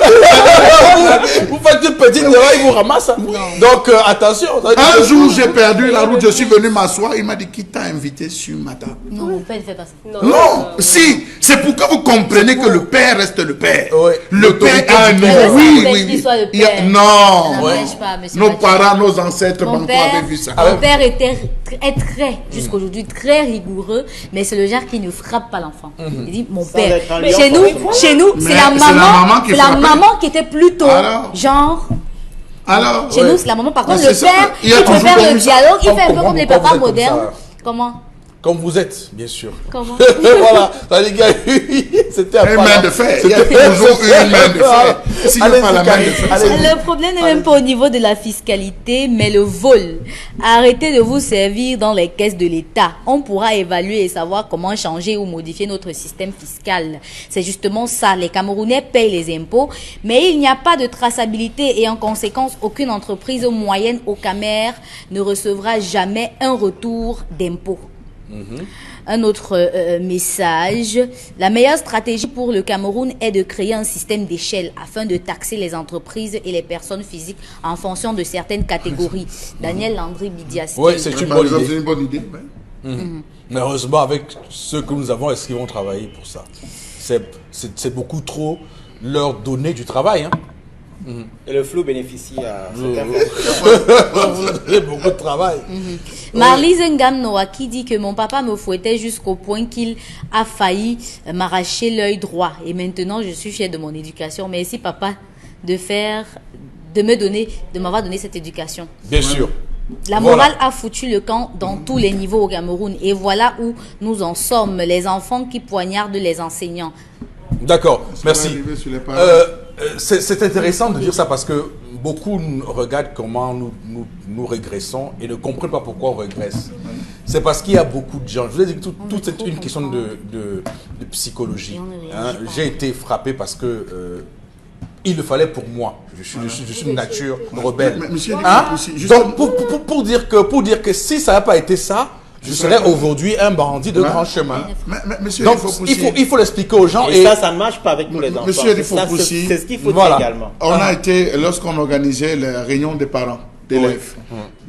Vous faites une petite erreur, il vous ramasse. hein. Donc attention. Ça veut dire Un que- jour, j'ai perdu la route, je suis venu m'asseoir, il m'a dit, qui t'a invité sur ma table? Non, mon père ne fait pas ça. Non, si, c'est pour que vous compreniez que le père reste le père. Ouais. Le père a un du niveau. père. Oui, Ça oui, n'empêche qu'il oui. soit le Il y a- père. Non, Ça n'empêche pas, monsieur nos Bachir. parents, nos ancêtres, Mon Banco père, avaient vu ça. mon père est très, jusqu'à aujourd'hui, très rigoureux, mais c'est le genre qui ne frappe pas l'enfant. Il dit, mon père. être un Mais lion, chez nous, forcément. Mais c'est la c'est la maman maman, qui c'est la frappait. maman qui était plutôt, Alors genre, Alors, chez nous, c'est la maman. Par contre, Mais le c'est ça, père, il y a il toujours préfère le comme ça. dialogue, il On fait un peu comprend comme les pourquoi papas vous êtes comme ça. modernes. Comment? Comme vous êtes, bien sûr. Comment? Voilà, ça, les gars, c'était un une pas- main de fer. Il y a toujours une main de fer. S'il n'y a Allez-y, pas la main de Karine, fer, allez-y. Le problème n'est même pas au niveau de la fiscalité, mais le vol. Arrêtez de vous servir dans les caisses de l'État. On pourra évaluer et savoir comment changer ou modifier notre système fiscal. C'est justement ça. Les Camerounais payent les impôts, mais il n'y a pas de traçabilité et en conséquence, aucune entreprise moyenne au Camer ne recevra jamais un retour d'impôt. Un autre message. La meilleure stratégie pour le Cameroun est de créer un système d'échelle afin de taxer les entreprises et les personnes physiques en fonction de certaines catégories. Daniel Landry Bidias. Oui, c'est une Par bonne exemple, idée. c'est une bonne idée. ouais. Mais heureusement, avec ceux que nous avons, est-ce qu'ils vont travailler pour ça? C'est beaucoup trop leur donner du travail. Hein. Et le flou bénéficie à certains. Vous avez beaucoup de travail. Marlise Ngam Noah qui dit que mon papa me fouettait jusqu'au point qu'il a failli m'arracher l'œil droit. Et maintenant, je suis fière de mon éducation. Merci papa de m'avoir donné cette éducation. Bien sûr. La Voilà. morale a foutu le camp dans tous les niveaux au Cameroun. Et voilà où nous en sommes. Les enfants qui poignardent les enseignants. D'accord, Ça va merci. arriver sur les parents. C'est intéressant de dire ça parce que beaucoup nous regardent comment nous régressons et ne comprennent pas pourquoi on régresse. C'est parce qu'il y a beaucoup de gens. Je vous ai dit que tout c'est une question de psychologie. Et on ne réagit Hein. pas. J'ai été frappé parce que il le fallait pour moi. Je suis une nature rebelle. Mais monsieur Eric Hein? Fopoussi, juste- Donc pour dire que si ça n'a pas été ça, je serais aujourd'hui un bandit de grand chemin. Mais monsieur Donc Eric Fopoussi, il faut l'expliquer aux gens Et ça ne marche pas avec tous les enfants. Monsieur C'est ça, Fopoussi, c'est ce qu'il faut voilà. dire également. on a été, lorsqu'on organisait les réunions des parents, d'élèves.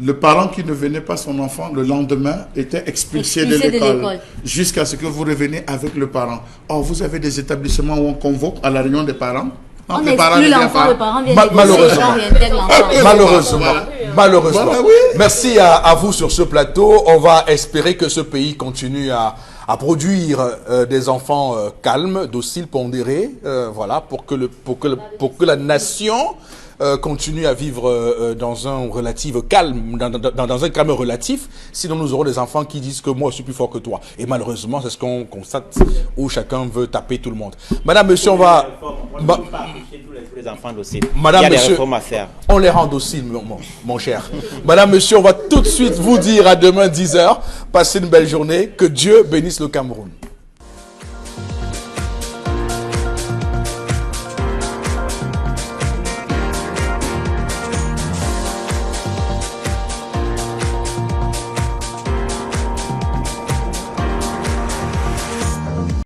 Le parent qui ne venait pas son enfant, le lendemain, était expulsé de l'école. Jusqu'à ce que vous reveniez avec le parent. Or, vous avez des établissements où on convoque à la réunion des parents. On exclut l'enfant, le parent vient Malheureusement. Voilà, oui. Merci à vous sur ce plateau. On va espérer que ce pays continue à produire des enfants calmes, dociles, pondérés, voilà, pour que la nation continue à vivre dans un calme, dans un calme relatif. Sinon, nous aurons des enfants qui disent que moi, je suis plus fort que toi. Et malheureusement, c'est ce qu'on constate, où chacun veut taper tout le monde. Madame, monsieur, on va... Les enfants dociles. Madame, il y a des monsieur, réformes à faire. On les rend dociles, mon cher. Madame, monsieur, on va tout de suite vous dire à demain 10h. Passez une belle journée. Que Dieu bénisse le Cameroun.